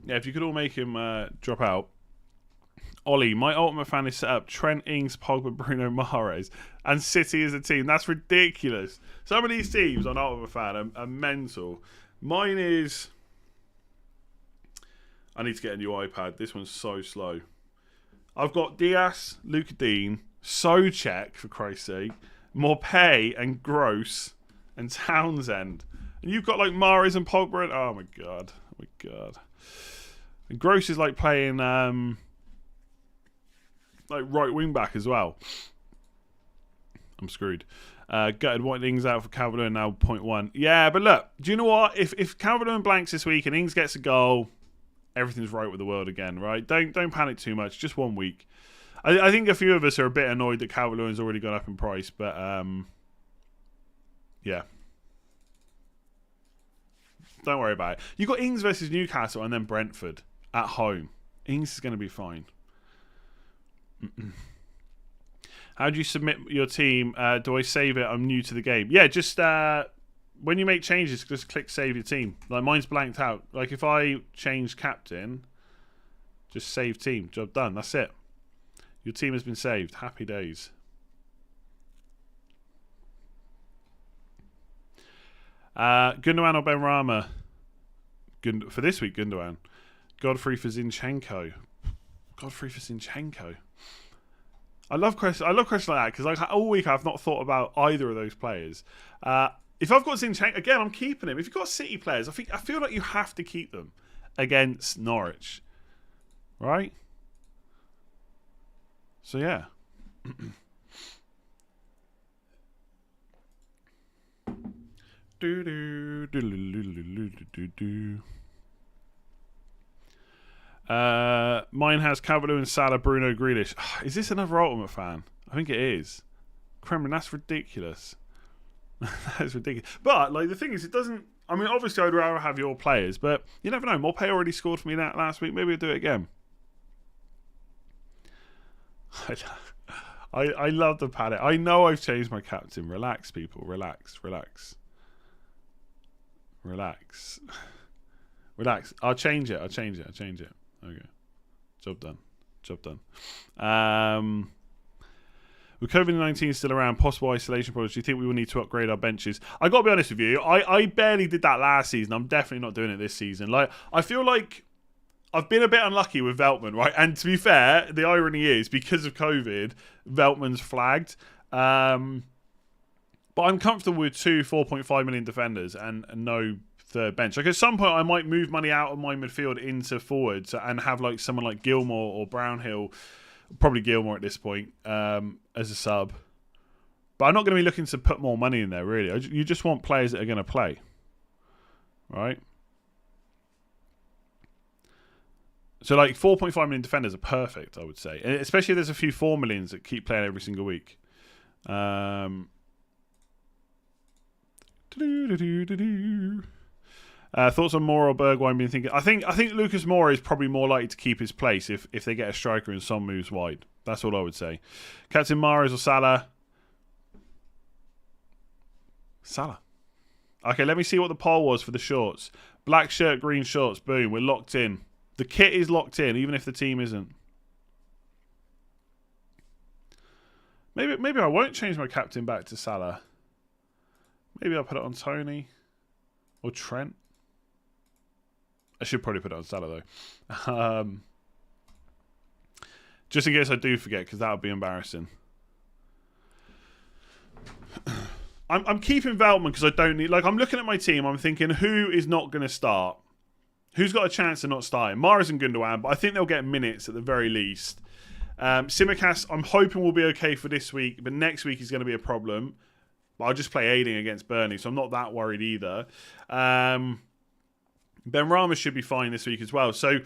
Yeah, if you could all make him drop out. Ollie, my Ultimate Fan is set up Trent, Ings, Pogba, Bruno, Mahrez, and City as a team. That's ridiculous. Some of these teams on Ultimate Fan are mental. Mine is... I need to get a new iPad. This one's so slow. I've got Diaz, Luca Dean, Socek, for Christ's sake, Morpay and Gross and Townsend. And you've got like Mahrez and Pogba. And, oh my god. Oh my god. And Gross is like playing like right wing back as well. I'm screwed. Gutted White Ings out for Calvert-Lewin now 0.1. Yeah, but look, do you know what? If Calvert-Lewin blanks this week and Ings gets a goal, everything's right with the world again, right? Don't panic too much. Just 1 week. I think a few of us are a bit annoyed that Calvert-Lewin's already gone up in price, but yeah. Don't worry about it. You got Ings versus Newcastle and then Brentford at home. Ings is going to be fine. How do you submit your team? Do I save it? I'm new to the game. Yeah, just when you make changes, just click save your team. Like mine's blanked out. Like if I change captain, just save team. Job done. That's it. Your team has been saved. Happy days. Gundogan or Benrahma? For this week, Gundogan. Godfrey for Zinchenko. Godfrey for Zinchenko. I love questions like that because like all week I've not thought about either of those players. If I've got Zinchenko again, I'm keeping him. If you've got City players, I feel like you have to keep them against Norwich, right? So yeah. Mine has Calvert-Lewin, Salah, Bruno, Grealish. Is this another Ultimate fan? I think it is. Kremlin, that's ridiculous. That's ridiculous. But like the thing is, it doesn't. I mean, obviously, I'd rather have your players, but you never know. Morpay already scored for me that last week. Maybe I'll do it again. I love the panic. I know I've changed my captain. Relax, people. Relax. I'll change it. Okay. Job done. With COVID-19 still around, possible isolation products, do you think we will need to upgrade our benches? I got to be honest with you. I barely did that last season. I'm definitely not doing it this season. Like I feel like I've been a bit unlucky with Veltman, right? And to be fair, the irony is because of COVID, Veltman's flagged. But I'm comfortable with 2 4.5 million defenders and no third bench. Like at some point, I might move money out of my midfield into forwards and have like someone like Gilmore or Brownhill, probably Gilmore at this point, as a sub. But I'm not going to be looking to put more money in there, really. You just want players that are going to play, right? So like 4.5 million defenders are perfect, I would say. And especially if there's a few 4 millions that keep playing every single week. Thoughts on Moore or Bergwijn? Been thinking. I think Lucas Moore is probably more likely to keep his place if they get a striker and Son moves wide. That's all I would say. Captain Mahrez or Salah? Salah. Okay, let me see what the poll was for the shorts. Black shirt, green shorts. Boom, we're locked in. The kit is locked in, even if the team isn't. Maybe I won't change my captain back to Salah. Maybe I'll put it on Tony or Trent. I should probably put it on Salah though. Just in case I do forget, because that would be embarrassing. I'm keeping Veltman because I don't need. Like I'm looking at my team. I'm thinking who is not going to start. Who's got a chance of not starting? Mahrez and Gundogan, but I think they'll get minutes at the very least. Simicast, I'm hoping will be okay for this week, but next week is going to be a problem. But I'll just play Ayling against Burnley, so I'm not that worried either. Benrahma should be fine this week as well. So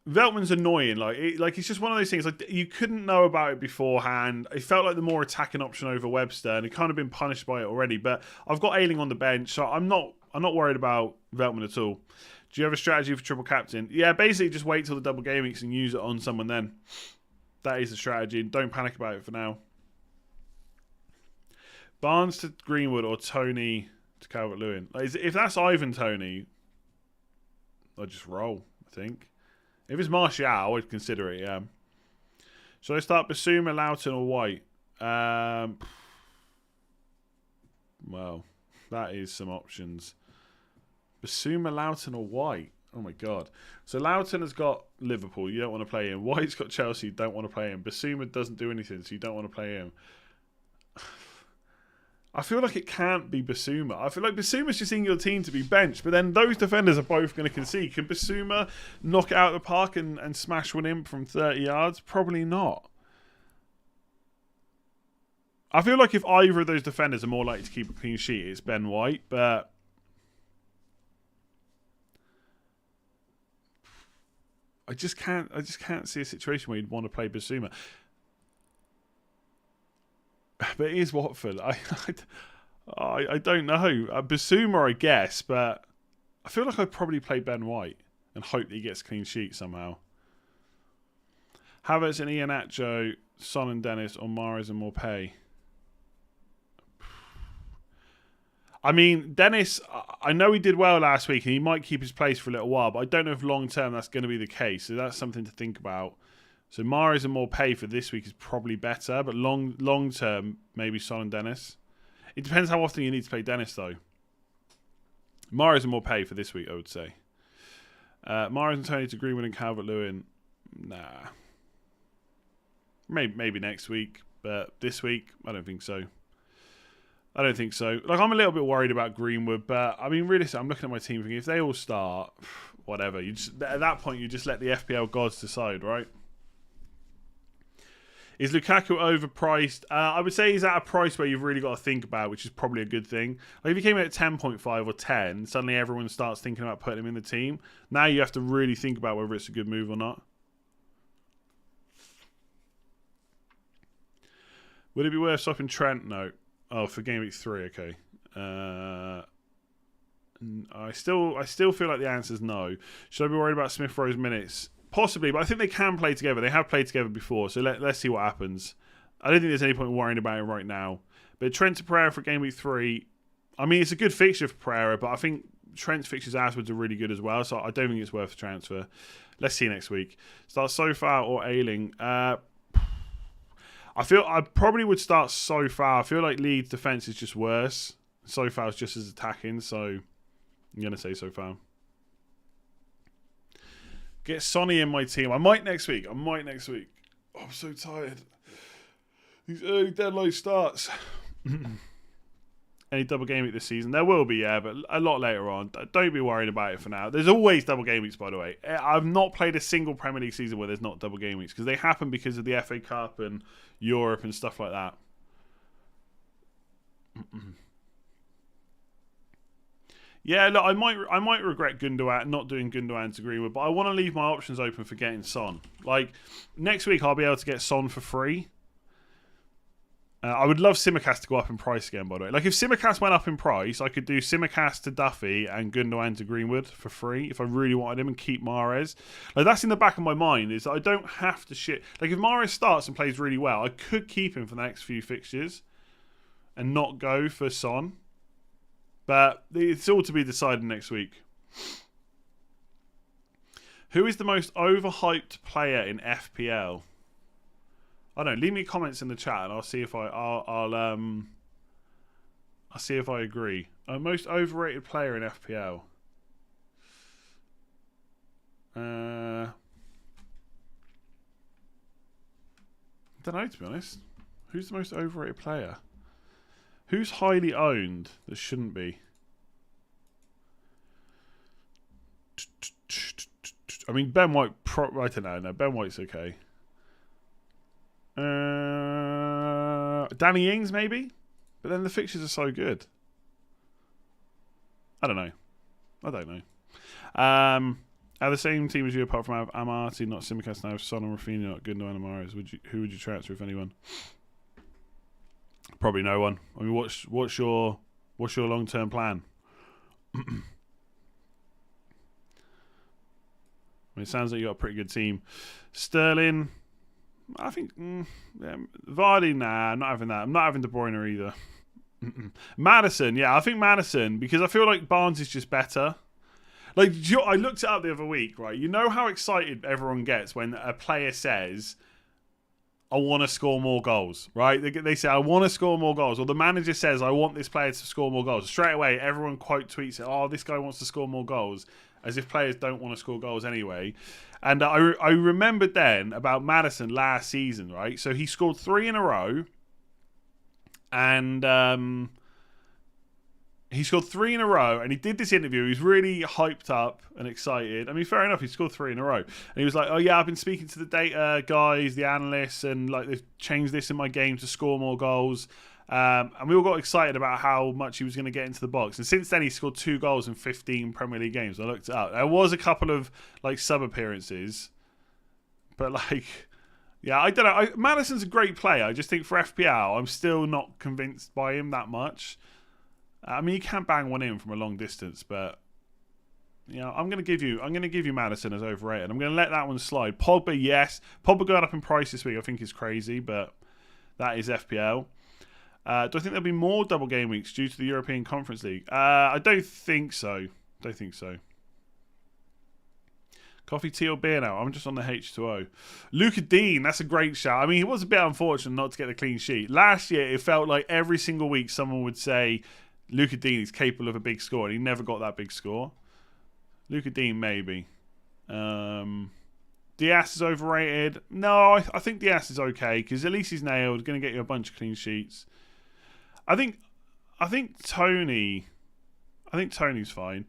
Veltman's annoying. Like it's just one of those things. Like you couldn't know about it beforehand. It felt like the more attacking option over Webster, and it kind of been punished by it already. But I've got Ayling on the bench, so I'm not worried about Veltman at all. Do you have a strategy for triple captain? Yeah, basically just wait till the double game weeks and use it on someone then. That is the strategy. Don't panic about it for now. Barnes to Greenwood or Tony to Calvert-Lewin. Like, if that's Ivan Tony, I'll just roll, I think. If it's Martial, I'd consider it, yeah. Shall I start Basuma, Loughton or White? Well, that is some options. Basuma, Loughton or White? Oh my God. So Loughton has got Liverpool. You don't want to play him. White's got Chelsea. You don't want to play him. Basuma doesn't do anything, so you don't want to play him. I feel like it can't be Basuma. I feel like Basuma's just in your team to be benched, but then those defenders are both going to concede. Can Basuma knock it out of the park and smash one in from 30 yards? Probably not. I feel like if either of those defenders are more likely to keep a clean sheet, it's Ben White, but I just can't see a situation where you'd want to play Basuma. But it is Watford. I don't know. Basuma, I guess, but I feel like I'd probably play Ben White and hope that he gets a clean sheet somehow. Havertz and Iheanacho, Son and Dennis, or Mahrez and Morpay. I mean, Dennis, I know he did well last week and he might keep his place for a little while, but I don't know if long term that's going to be the case. So that's something to think about. So Mahrez and Morpay for this week is probably better, but long term, maybe Son and Dennis. It depends how often you need to play Dennis, though. Mahrez and Morpay for this week, I would say. Mahrez and Tony to Greenwood and Calvert-Lewin. Nah. Maybe next week, but this week, I don't think so. Like, I'm a little bit worried about Greenwood, but I mean, really, I'm looking at my team thinking if they all start, whatever. At that point, you just let the FPL gods decide, right? Is Lukaku overpriced? I would say he's at a price where you've really got to think about, which is probably a good thing. Like if he came in at 10.5 or 10, suddenly everyone starts thinking about putting him in the team. Now you have to really think about whether it's a good move or not. Would it be worth swapping Trent? No. Oh, for Game Week 3, okay. I still feel like the answer is no. Should I be worried about Smith Rowe's minutes? Possibly, but I think they can play together. They have played together before, so let's see what happens. I don't think there's any point worrying about it right now. But Trent to Pereira for Game Week 3, I mean, it's a good fixture for Pereira, but I think Trent's fixtures afterwards are really good as well, so I don't think it's worth a transfer. Let's see next week. Start Sofar or Ayling. I feel I probably would start Sofar. I feel like Leeds' defence is just worse. Sofar is just as attacking, so I'm going to say Sofar. Get Sonny in my team. I might next week. Oh, I'm so tired. These early deadline starts. Any double game week this season? There will be, yeah, but a lot later on. Don't be worried about it for now. There's always double game weeks, by the way. I've not played a single Premier League season where there's not double game weeks because they happen because of the FA Cup and Europe and stuff like that. Yeah, look, I might regret Gundogan not doing Gundogan to Greenwood, but I want to leave my options open for getting Son. Like next week, I'll be able to get Son for free. I would love Simicast to go up in price again, by the way. Like if Simicast went up in price, I could do Simicast to Duffy and Gundogan to Greenwood for free if I really wanted him and keep Mahrez. Like that's in the back of my mind is that I don't have to shit. Like if Mahrez starts and plays really well, I could keep him for the next few fixtures and not go for Son. But it's all to be decided next week. Who is the most overhyped player in FPL? I don't know. Leave me comments in the chat, and I'll see if I'll see if I agree. Most overrated player in FPL. I don't know, to be honest. Who's the most overrated player? Who's highly owned that shouldn't be? I mean, Ben White. I don't know. No, Ben White's okay. Danny Ings maybe, but then the fixtures are so good. I don't know. Are the same team as you apart from Amarty, not Simicast now, Son and Rafinha, not Gundogan and Mahrez? Who would you transfer if anyone? Probably no one. I mean, what's your long-term plan? I mean, it sounds like you got a pretty good team. Sterling, I think Vardy. Nah, I'm not having that. I'm not having De Bruyne either. Maddison, yeah, I think Maddison because I feel like Barnes is just better. Like I looked it up the other week, right? You know how excited everyone gets when a player says, I want to score more goals, right? They say, I want to score more goals. Or the manager says, I want this player to score more goals. Straight away, everyone quote tweets it, oh, this guy wants to score more goals, as if players don't want to score goals anyway. And I remembered then about Maddison last season, right? So he scored 3 in a row. And he scored 3 in a row, and he did this interview. He was really hyped up and excited. I mean, fair enough, he scored 3 in a row. And he was like, oh yeah, I've been speaking to the data guys, the analysts, and like they've changed this in my game to score more goals. And we all got excited about how much he was going to get into the box. And since then, he scored 2 goals in 15 Premier League games. I looked it up. There was a couple of like sub appearances, but like, yeah, I don't know. Maddison's a great player. I just think for FPL, I'm still not convinced by him that much. I mean, you can bang one in from a long distance, but you know, I'm going to give you Maddison as overrated. I'm going to let that one slide. Pogba, yes, Pogba going up in price this week, I think is crazy, but that is FPL. Do I think there'll be more double game weeks due to the European Conference League? I don't think so. Coffee, tea, or beer now? I'm just on the H2O. Luca Dean, that's a great shout. I mean, he was a bit unfortunate not to get the clean sheet. Last year, it felt like every single week someone would say Luca Dean is capable of a big score, and he never got that big score. Luca Dean, maybe. Diaz is overrated. No, I think Diaz is okay, because at least he's nailed. Going to get you a bunch of clean sheets. I think Tony's fine.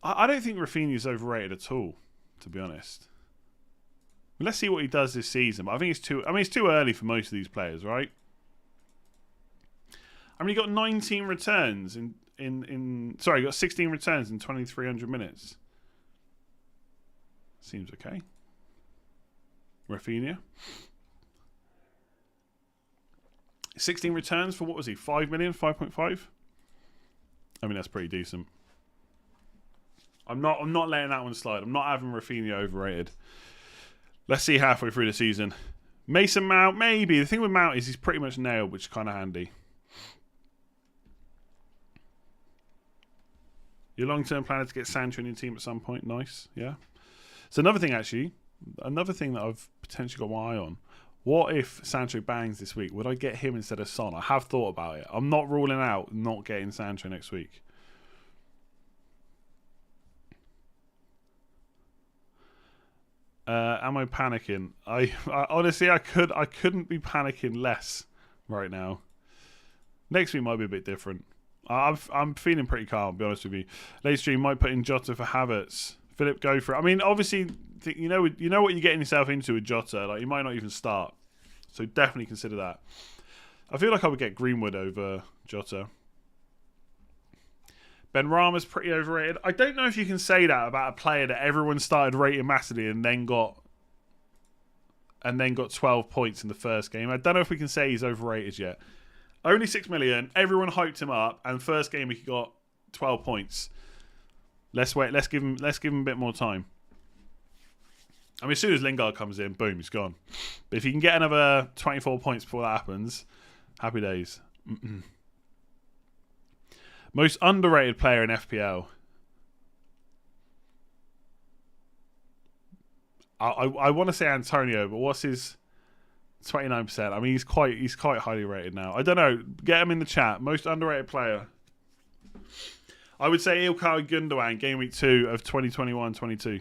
I don't think Rafinha is overrated at all, to be honest. Let's see what he does this season. But I think it's too early for most of these players, right? I mean, he got 19 returns he got 16 returns in 2,300 minutes. Seems okay. Rafinha. 16 returns for what was he? 5 million? 5.5? I mean, that's pretty decent. I'm not letting that one slide. I'm not having Rafinha overrated. Let's see halfway through the season. Mason Mount, maybe. The thing with Mount is he's pretty much nailed, which is kind of handy. Your long-term plan is to get Sancho in your team at some point. Nice, yeah. So another thing that I've potentially got my eye on. What if Sancho bangs this week? Would I get him instead of Son? I have thought about it. I'm not ruling out not getting Sancho next week. Am I panicking? I honestly, I couldn't be panicking less right now. Next week might be a bit different. I'm feeling pretty calm, to be honest with you. Late stream might put in Jota for Havertz. Philip, go for it. I mean, obviously, you know what you're getting yourself into with Jota. Like, you might not even start, so definitely consider that. I feel like I would get Greenwood over Jota. Ben Rama's pretty overrated. I don't know if you can say that about a player that everyone started rating massively and then got 12 points in the first game. I don't know if we can say he's overrated yet. Only 6 million. Everyone hyped him up, and first game he got 12 points. Let's wait. Let's give him a bit more time. I mean, as soon as Lingard comes in, boom, he's gone. But if he can get another 24 points before that happens, happy days. Most underrated player in FPL. I want to say Antonio, but what's his 29%? I mean, he's quite highly rated now. I don't know. Get him in the chat. Most underrated player. I would say Ilkay Gundogan, game week 2 of 2021-22.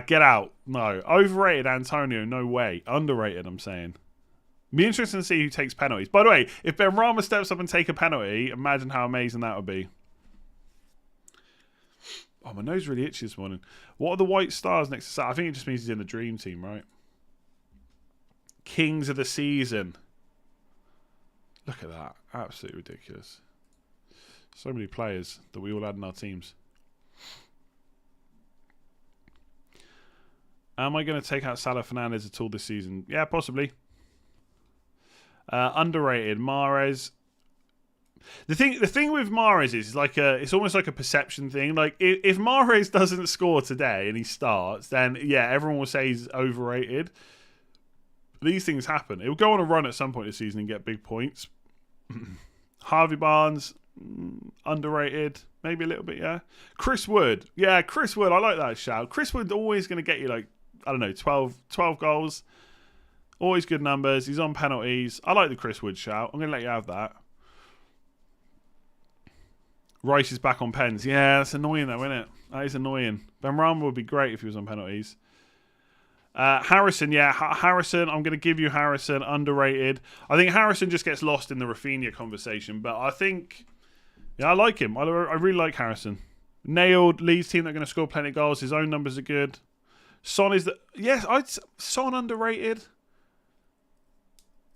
Get out. No. Overrated Antonio, no way. Underrated, I'm saying. Be interesting to see who takes penalties. By the way, if Ben Rama steps up and take a penalty, imagine how amazing that would be. Oh, my nose really itchy this morning. What are the white stars next to Salah? I think it just means he's in the dream team, right? Kings of the season. Look at that. Absolutely ridiculous. So many players that we all had in our teams. Am I going to take out Salah Fernandez at all this season? Yeah, possibly. Underrated. Mahrez. The thing with Mahrez is like it's almost like a perception thing. Like if Mahrez doesn't score today and he starts, then yeah, everyone will say he's overrated. These things happen. He'll go on a run at some point this season and get big points. Harvey Barnes, underrated, maybe a little bit, yeah. Chris Wood, I like that shout. Chris Wood always going to get you like, I don't know, 12 goals. Always good numbers. He's on penalties. I like the Chris Wood shout. I'm going to let you have that. Rice is back on pens. Yeah, that's annoying though, isn't it? That is annoying. Benrahma would be great if he was on penalties. Harrison, yeah. Harrison, I'm going to give you Harrison. Underrated. I think Harrison just gets lost in the Rafinha conversation. But I think, yeah, I like him. I really like Harrison. Nailed. Leeds team that are going to score plenty of goals. His own numbers are good. Son is the... Yes, Son underrated.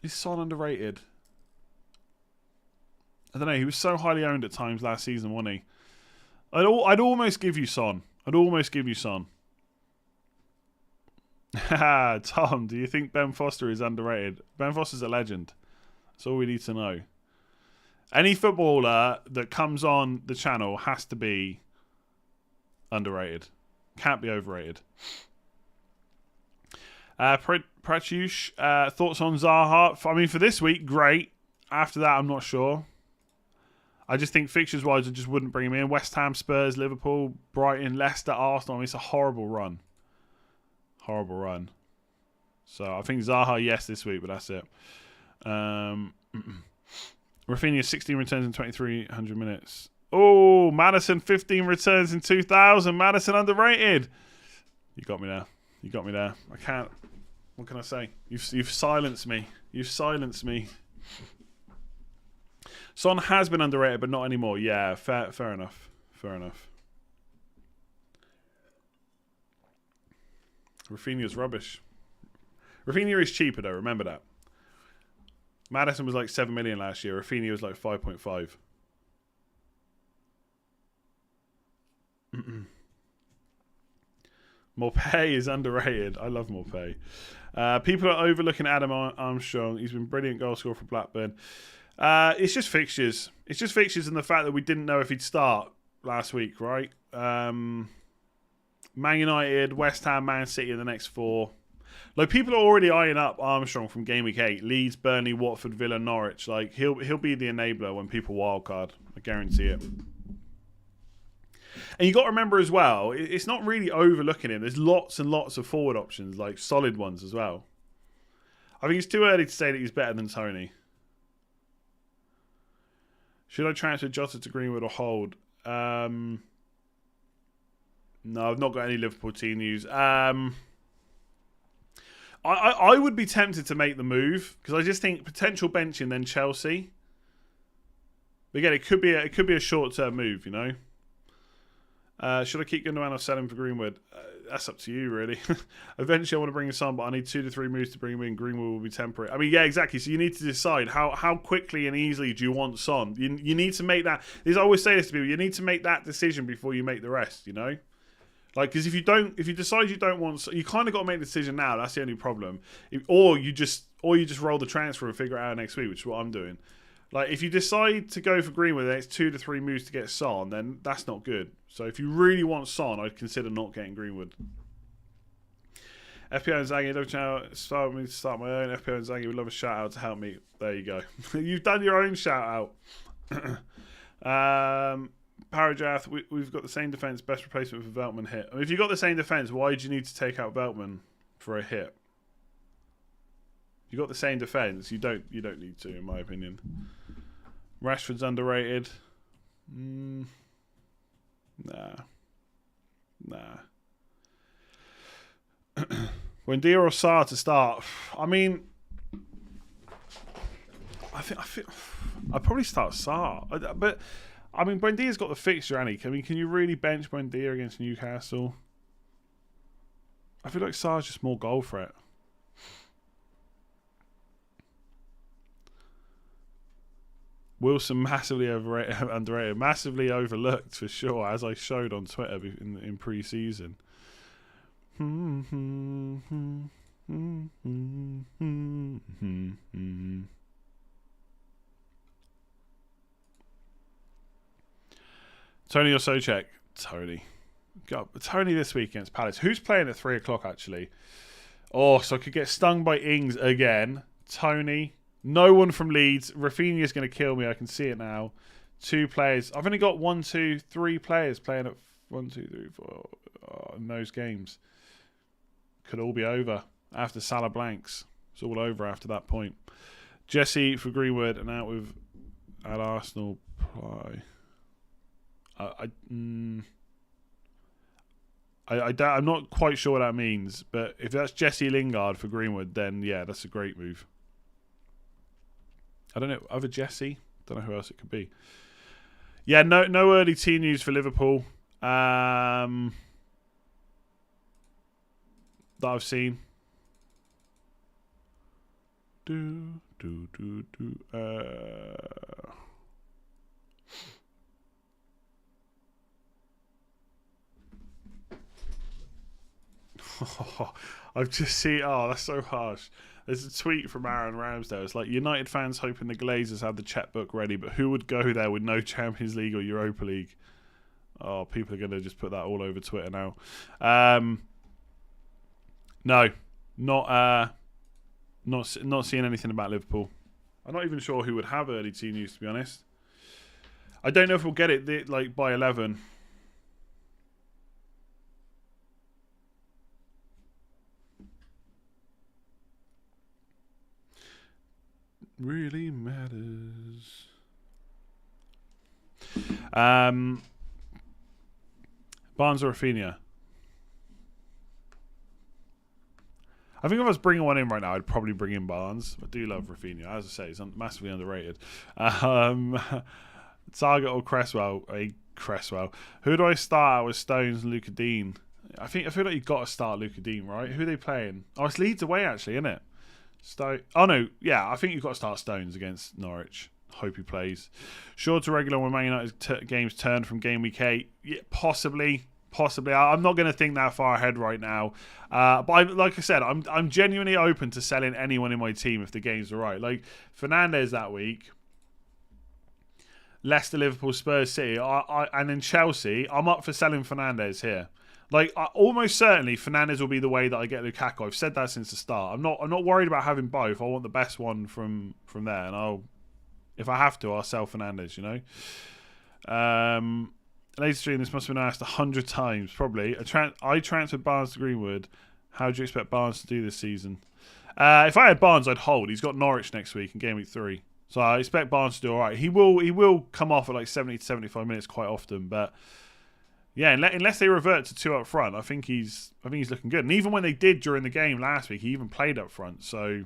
Is Son underrated? I don't know. He was so highly owned at times last season, wasn't he? I'd almost give you Son. Tom, do you think Ben Foster is underrated? Ben Foster's a legend. That's all we need to know. Any footballer that comes on the channel has to be underrated. Can't be overrated. Pratyush, thoughts on Zaha? I mean, for this week, great. After that, I'm not sure. I just think fixtures-wise, I just wouldn't bring him in. West Ham, Spurs, Liverpool, Brighton, Leicester, Arsenal. I mean, it's a horrible run. Horrible run. So I think Zaha, yes, this week, but that's it. Rafinha, 16 returns in 2,300 minutes. Oh, Maddison, 15 returns in 2,000. Maddison underrated. You got me there. I can't. What can I say? You've silenced me. Son has been underrated, but not anymore. Yeah, fair enough. Rafinha's rubbish. Rafinha is cheaper though. Remember that. Maddison was like 7 million last year. Rafinha was like 5.5. Morpay is underrated. I love Morpay. People are overlooking Adam Armstrong. He's been brilliant goal scorer for Blackburn. It's just fixtures. It's just fixtures and the fact that we didn't know if he'd start last week, right? Man United, West Ham, Man City in the next 4. Like, people are already eyeing up Armstrong from Game Week 8. Leeds, Burnley, Watford, Villa, Norwich. Like, he'll be the enabler when people wildcard. I guarantee it. And you got to remember as well, it's not really overlooking him. There's lots and lots of forward options, like solid ones as well. I think it's too early to say that he's better than Tony. Should I transfer Jota to Greenwood or hold? No, I've not got any Liverpool team news. I would be tempted to make the move because I just think potential benching then Chelsea. But again, it could be a short-term move, you know. Should I keep Gundogan or sell him for Greenwood? That's up to you, really. Eventually, I want to bring in Son, but I need 2 to 3 moves to bring him in. Greenwood will be temporary. I mean, yeah, exactly. So you need to decide how quickly and easily do you want Son. You need to make that. I always say this to people. You need to make that decision before you make the rest. You know, like, because if you decide you don't want, you kind of got to make the decision now. That's the only problem. Or you just roll the transfer and figure it out next week, which is what I'm doing. Like, if you decide to go for Greenwood and it's 2 to 3 moves to get Son, then that's not good. So if you really want Son, I'd consider not getting Greenwood. FPL Inzaghi, love to start my own. FPL Inzaghi would love a shout out to help me. There you go. You've done your own shout out. Parajath, we've got the same defence, best replacement for Veltman hit. I mean, if you've got the same defence, why do you need to take out Veltman for a hit? If you've got the same defence, you don't need to, in my opinion. Rashford's underrated. Nah. Buendia or Sarr to start? I mean, I think I'd probably start Sarr. But I mean, Buendia's got the fixture, Annie. I mean, can you really bench Buendia against Newcastle? I feel like Sarr's just more goal threat. Wilson massively underrated, massively overlooked for sure, as I showed on Twitter in pre-season. Tony or Socek? Tony. Tony this week against Palace. Who's playing at 3 o'clock actually? Oh, so I could get stung by Ings again. Tony. No one from Leeds. Rafinha is going to kill me. I can see it now. 2 players. I've only got 1, 2, 3 players playing at 1, 2, 3, 4 in those games. Could all be over after Salah blanks. It's all over after that point. Jesse for Greenwood and out with at Arsenal play. I'm not quite sure what that means, but if that's Jesse Lingard for Greenwood, then yeah, that's a great move. I don't know, other Jesse? Don't know who else it could be. Yeah, no early team news for Liverpool that I've seen. I've just seen. Oh, that's so harsh. There's a tweet from Aaron Ramsdale. It's like, United fans hoping the Glazers have the checkbook ready, but who would go there with no Champions League or Europa League? Oh, people are going to just put that all over Twitter now. No, not seeing anything about Liverpool. I'm not even sure who would have early team news, to be honest. I don't know if we'll get it like by 11. Really matters. Barnes or Rafinha? I think if I was bringing one in right now, I'd probably bring in Barnes. I do love Rafinha. As I say, he's massively underrated. Target or Cresswell? Cresswell. Who do I start out with, Stones and Luka Dean? I feel like you've got to start Luka Dean, right? Who are they playing? Oh, it's Leeds away, actually, isn't it? Oh, no. Yeah, I think you've got to start Stones against Norwich. Hope he plays. Short to regular when Man United games turn from game week 8. Yeah, possibly. I'm not going to think that far ahead right now. But like I said, I'm genuinely open to selling anyone in my team if the games are right. Like Fernandes that week. Leicester, Liverpool, Spurs, City. And in Chelsea, I'm up for selling Fernandes here. Like, almost certainly, Fernandes will be the way that I get Lukaku. I've said that since the start. I'm not worried about having both. I want the best one from there, and if I have to, I'll sell Fernandes. You know. Later stream, this must have been asked 100 times, probably. I transferred Barnes to Greenwood. How do you expect Barnes to do this season? If I had Barnes, I'd hold. He's got Norwich next week in game week 3, so I expect Barnes to do all right. He will come off at like 70 to 75 minutes quite often, but. Yeah, unless they revert to 2 up front, I think he's looking good. And even when they did during the game last week, he even played up front. So,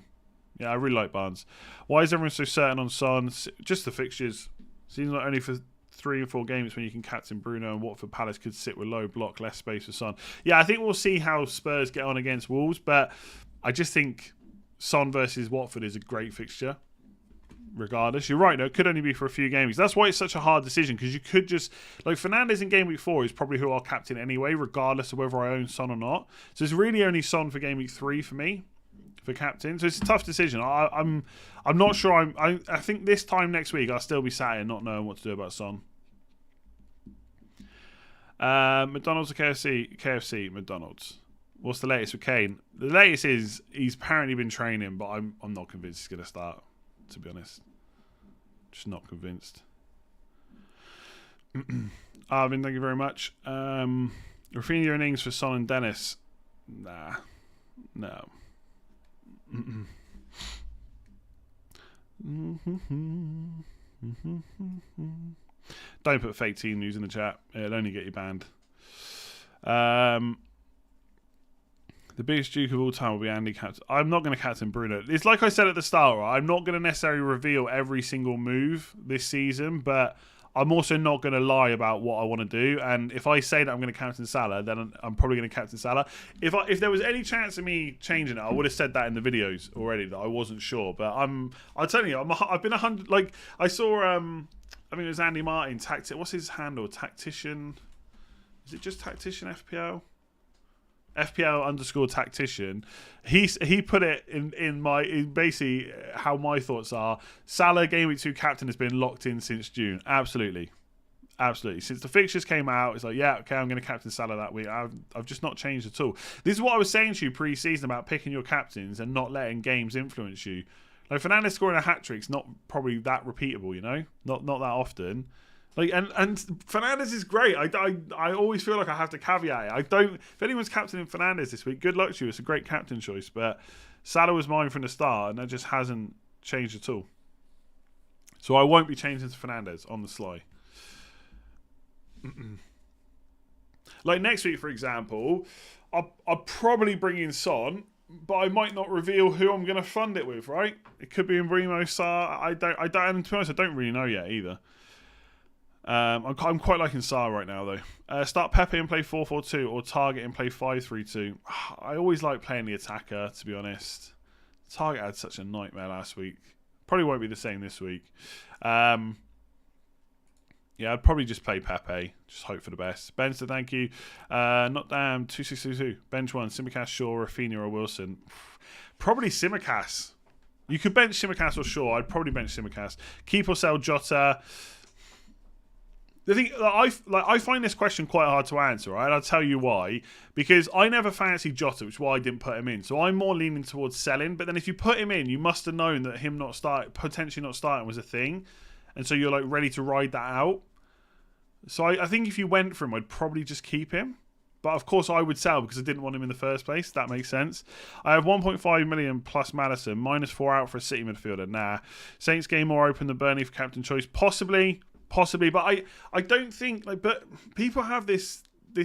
yeah, I really like Barnes. Why is everyone so certain on Son? Just the fixtures. Seems like only for 3 or 4 games when you can captain Bruno and Watford Palace could sit with low block, less space for Son. Yeah, I think we'll see how Spurs get on against Wolves, but I just think Son versus Watford is a great fixture. Regardless, you're right. No, it could only be for a few games. That's why it's such a hard decision, because you could just like Fernandes in game week 4 is probably who I'll captain anyway, regardless of whether I own Son or not. So it's really only Son for game week 3 for me for captain. So it's a tough decision. I'm not sure. I think this time next week I'll still be sat here not knowing what to do about Son. McDonald's or KFC? KFC. McDonald's. What's the latest with Kane? The latest is he's apparently been training, but I'm not convinced he's going to start. To be honest, just not convinced. Arvin, thank you very much. Rafinha and Ings for Son and Dennis. Nah, no. Don't put fake team news in the chat. It'll only get you banned. The biggest Duke of all time will be Andy Captain. I'm not going to captain Bruno. It's like I said at the start, right? I'm not going to necessarily reveal every single move this season, but I'm also not going to lie about what I want to do. And if I say that I'm going to captain Salah, then I'm probably going to captain Salah. If there was any chance of me changing it, I would have said that in the videos already that I wasn't sure. But I'll tell you, I've been 100. Like I saw, I mean, it was Andy Martin. What's his handle? Tactician. Is it just Tactician FPL? FPL_tactician. He put it in basically how my thoughts are. Salah game week 2 captain has been locked in since June. Absolutely. Since the fixtures came out, it's like, yeah, okay, I'm going to captain Salah that week. I've just not changed at all. This is what I was saying to you pre-season about picking your captains and not letting games influence you. Like Fernandes scoring a hat-trick's not probably that repeatable, you know? Not that often. Like and Fernandes is great. I always feel like I have to caveat it. I don't. If anyone's captaining Fernandes this week, good luck to you. It's a great captain choice, but Salah was mine from the start, and that just hasn't changed at all. So I won't be changing to Fernandes on the sly. Like next week, for example, I'll probably bring in Son, but I might not reveal who I'm going to fund it with. Right? It could be in Bremo, Sarr. I don't. And to be honest, I don't really know yet either. I'm quite liking Sarr right now, though. Start Pepe and play 4-4-2 or target and play 5-3-2. I always like playing the attacker, to be honest. Target had such a nightmare last week. Probably won't be the same this week. Yeah, I'd probably just play Pepe. Just hope for the best. Ben said thank you. Not damn 2622. Bench 1. Simicast, Shaw, Rafinha or Wilson. Probably Simicast. You could bench Simicast or Shaw. I'd probably bench Simicast. Keep or sell Jota. The thing, I find this question quite hard to answer, right? And I'll tell you why. Because I never fancied Jota, which is why I didn't put him in. So I'm more leaning towards selling. But then if you put him in, you must have known that him potentially not starting was a thing. And so you're like ready to ride that out. So I think if you went for him, I'd probably just keep him. But of course I would sell because I didn't want him in the first place. That makes sense. I have 1.5 million plus Maddison. -4 out for a City midfielder. Nah. Saints game more open than Burnley for captain choice. Possibly, but I don't think but people have this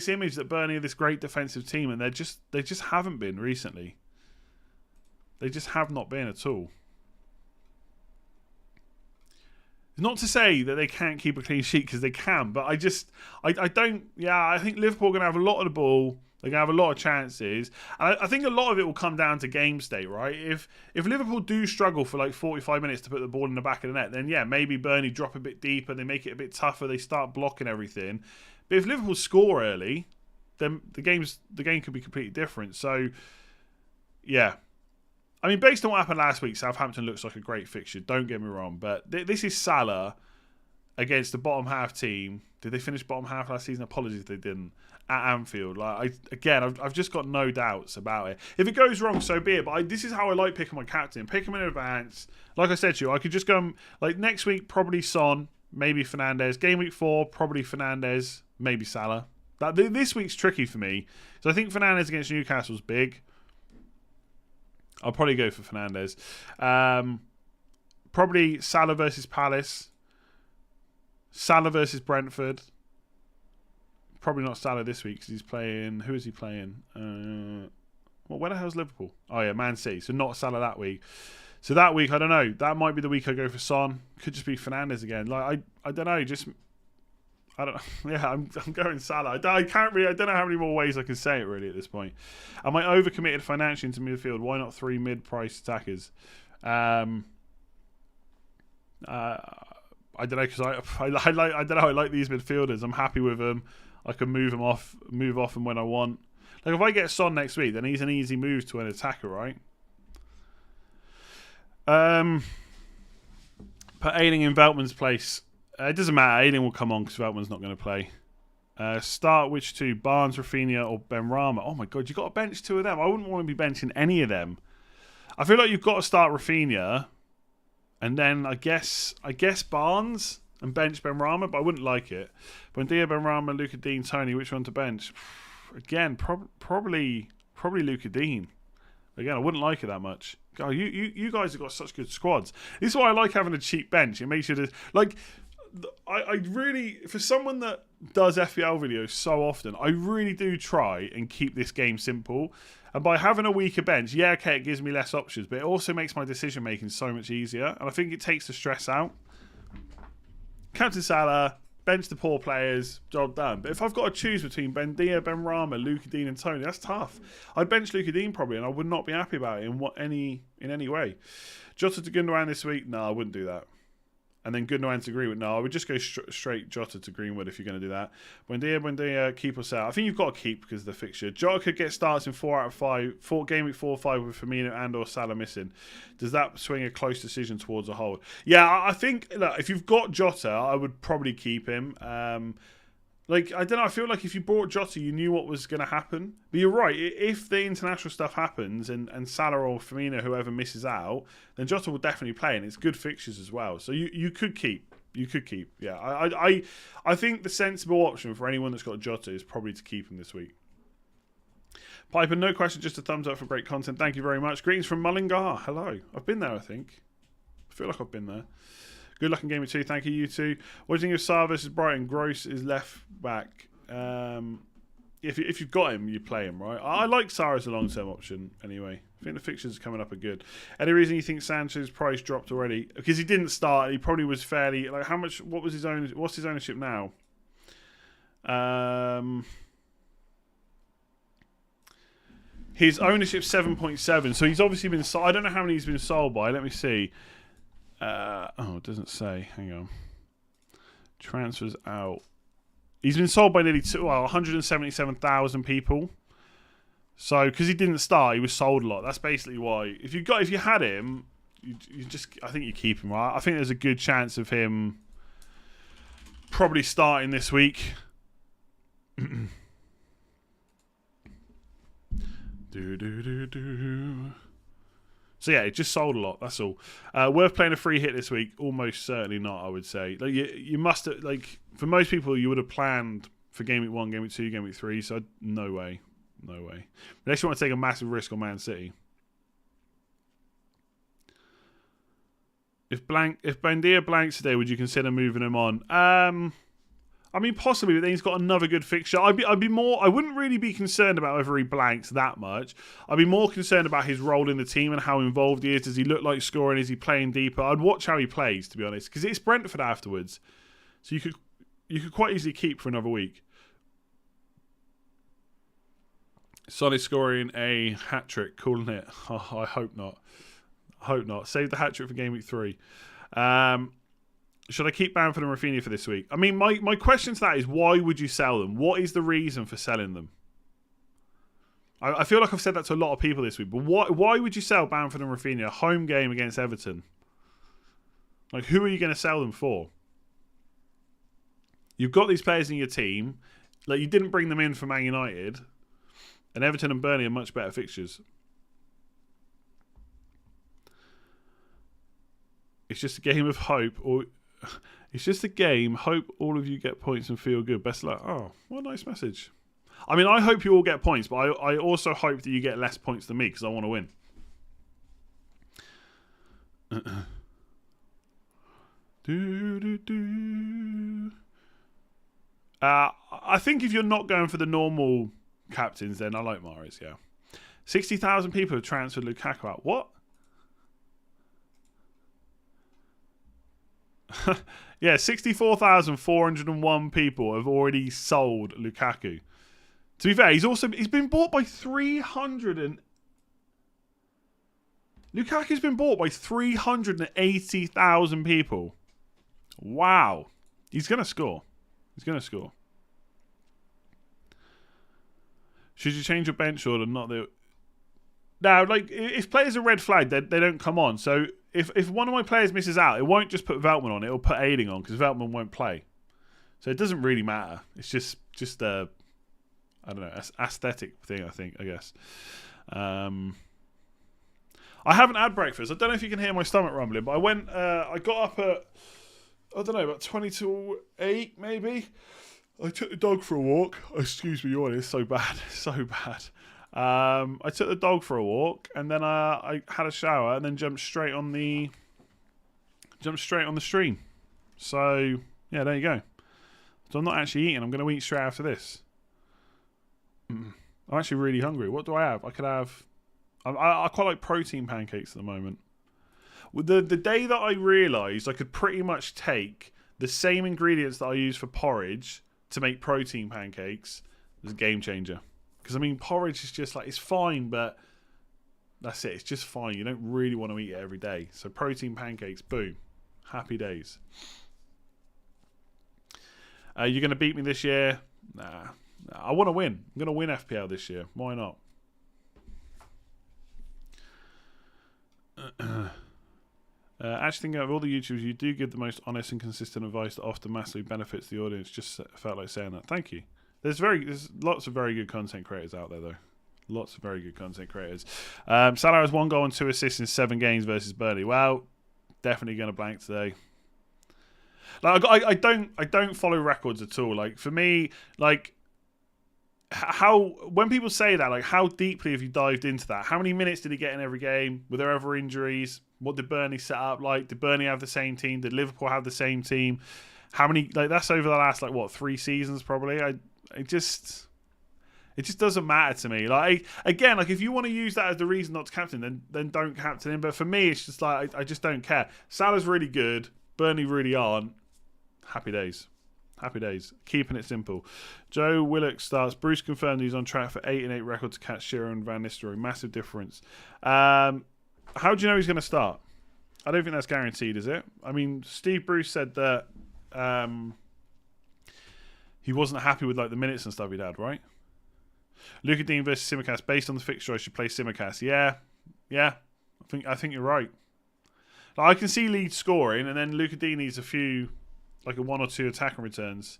image that Burnley are this great defensive team, and they just haven't been recently. They just have not been at all. Not to say that they can't keep a clean sheet, because they can, but I don't. Yeah, I think Liverpool are going to have a lot of the ball. They're going to have a lot of chances. And I think a lot of it will come down to game state, right? If Liverpool do struggle for like 45 minutes to put the ball in the back of the net, then yeah, maybe Burnley drop a bit deeper, they make it a bit tougher, they start blocking everything. But if Liverpool score early, then the game could be completely different. So, yeah. I mean, based on what happened last week, Southampton looks like a great fixture. Don't get me wrong. But this is Salah against the bottom half team. Did they finish bottom half last season? Apologies if they didn't. At Anfield. I've just got no doubts about it. If it goes wrong, so be it. But this is how I like picking my captain. Pick him in advance. Like I said to you, I could just go, like next week, probably Son, maybe Fernandes. Game week 4, probably Fernandes, maybe Salah. This week's tricky for me. So I think Fernandes against Newcastle's big. I'll probably go for Fernandes. Probably Salah versus Palace. Salah versus Brentford. Probably not Salah this week because he's playing... Who is he playing? Where the hell's Liverpool? Oh, yeah, Man City. So not Salah that week. So that week, I don't know. That might be the week I go for Son. Could just be Fernandes again. Like I don't know. I'm going Salah. I can't really... I don't know how many more ways I can say it, really, at this point. Am I overcommitted financially into midfield? Why not 3 mid-price attackers? I don't know, because I like these midfielders. I'm happy with them. I can move off them when I want. Like if I get Son next week, then he's an easy move to an attacker, right? Put Ayling in Veltman's place. It doesn't matter. Ayling will come on because Veltman's not going to play. Start which two? Barnes, Rafinha, or Benrahma? Oh my god, you got to bench 2 of them. I wouldn't want to be benching any of them. I feel like you've got to start Rafinha, and then I guess Barnes and bench Benrahma, but I wouldn't like it. Buendia, Benrahma, Luka Dean, Tony. Which one to bench? Again, probably Luka Dean. Again, I wouldn't like it that much. God, you guys have got such good squads. This is why I like having a cheap bench. It makes you just like. I really, for someone that does FPL videos so often, I really do try and keep this game simple. And by having a weaker bench, yeah, okay, it gives me less options, but it also makes my decision making so much easier. And I think it takes the stress out. Captain Salah, bench the poor players, job done. But if I've got to choose between Buendia, Benrahma, Luka Dean, and Tony, that's tough. I'd bench Luka Dean probably, and I would not be happy about it in any way. Jota to Gundogan this week? No, I wouldn't do that. And then Gundogan to Greenwood? No, I would just go straight Jota to Greenwood if you're going to do that. Buendia, keep or sell? I think you've got to keep because of the fixture. Jota could get starts in 4 out of 5, game week 4 or 5 with Firmino and or Salah missing. Does that swing a close decision towards a hold? Yeah, I think look, if you've got Jota, I would probably keep him. I don't know, I feel like if you bought Jota, you knew what was going to happen. But you're right, if the international stuff happens and Salah or Firmino, whoever misses out, then Jota will definitely play, and it's good fixtures as well. So you could keep. You could keep. Yeah, I think the sensible option for anyone that's got Jota is probably to keep him this week. Piper, no question, just a thumbs up for great content. Thank you very much. Greetings from Mullingar. Hello. I've been there, I think. I feel like I've been there. Good luck in Game 2. Thank you, you two. What do you think of Sarr versus Brighton? Gross is left back. If you've got him, you play him, right? I like Sarr as a long-term option anyway. I think the fixtures coming up are good. Any reason you think Sancho's price dropped already? Because he didn't start. He probably was fairly... Like, how much... What's his ownership now? His ownership 7.7. So he's obviously been sold. I don't know how many he's been sold by. Let me see. It doesn't say. Hang on. Transfers out. He's been sold by nearly 177,000 people. So because he didn't start, he was sold a lot. That's basically why. If you had him, I think you keep him, right? I think there's a good chance of him probably starting this week. So yeah, it just sold a lot. That's all. Worth playing a free hit this week? Almost certainly not. I would say. Like you must have, like, for most people, you would have planned for Game Week 1, Game Week 2, Game Week 3. So no way. Unless you want to take a massive risk on Man City. If Bandia blanks today, would you consider moving him on? I mean, possibly, but then he's got another good fixture. I wouldn't really be concerned about whether he blanks that much. I'd be more concerned about his role in the team and how involved he is. Does he look like scoring? Is he playing deeper? I'd watch how he plays, to be honest, because it's Brentford afterwards. So you could quite easily keep for another week. Son is scoring a hat-trick, calling it. Oh, I hope not. Save the hat-trick for Game Week 3. Should I keep Bamford and Rafinha for this week? I mean, my question to that is, why would you sell them? What is the reason for selling them? I feel like I've said that to a lot of people this week, but why would you sell Bamford and Rafinha? A home game against Everton. Like, who are you going to sell them for? You've got these players in your team. Like, you didn't bring them in for Man United. And Everton and Burnley are much better fixtures. It's just a game of hope, or it's just a game. Hope all of you get points and feel good. Best of luck. Oh, what a nice message. I mean, I hope you all get points, but I also hope that you get less points than me because I want to win. I think if you're not going for the normal captains, then I like Mahrez, yeah. 60,000 people have transferred Lukaku out. What? Yeah, 64,401 people have already sold Lukaku. To be fair, he's been bought by 300 and... Lukaku's been bought by 380,000 people. Wow. He's going to score. Should you change your bench order? Not the... Now, like, if players are red flagged, they don't come on. So if one of my players misses out, it won't just put Veltman on. It'll put Ayling on because Veltman won't play. So it doesn't really matter. It's just a, I don't know, aesthetic thing, I guess. I haven't had breakfast. I don't know if you can hear my stomach rumbling, but I got up at, I don't know, about 20 to 8 maybe. I took the dog for a walk. Excuse me, it's so bad. I took the dog for a walk, and then I had a shower, and then jumped straight on the stream. So yeah, there you go. So I'm not actually eating. I'm going to eat straight after this. I'm actually really hungry. What do I have? I could have. I quite like protein pancakes at the moment. The day that I realised I could pretty much take the same ingredients that I use for porridge to make protein pancakes was a game changer. Because, I mean, porridge is just like, it's fine, but that's it. It's just fine. You don't really want to eat it every day. So protein pancakes, boom. Happy days. You're going to beat me this year? Nah. I want to win. I'm going to win FPL this year. Why not? Actually, think out of all the YouTubers, you do give the most honest and consistent advice that often massively benefits the audience. Just felt like saying that. Thank you. There's lots of very good content creators out there, though. Lots of very good content creators. Salah has 1 goal and 2 assists in 7 games versus Burnley. Well, definitely going to blank today. Like I don't follow records at all. Like for me, like how when people say that, like how deeply have you dived into that? How many minutes did he get in every game? Were there ever injuries? What did Burnley set up like? Did Burnley have the same team? Did Liverpool have the same team? How many, like that's over the last like what 3 seasons probably. It just doesn't matter to me. Like again, like if you want to use that as the reason not to captain, then don't captain him. But for me, it's just like I just don't care. Salah's really good. Burnley really aren't. Happy days. Happy days. Keeping it simple. Joe Willock starts. Bruce confirmed he's on track for 8-8 record to catch Shearer and Van Nistelrooy. Massive difference. How do you know he's going to start? I don't think that's guaranteed, is it? I mean, Steve Bruce said that he wasn't happy with like the minutes and stuff he'd had, right? Luka Dean versus Simicast. Based on the fixture, I should play Simicast. Yeah. I think you're right. Like, I can see Leeds scoring, and then Luka Dean needs a few, like a 1 or 2 attacking returns.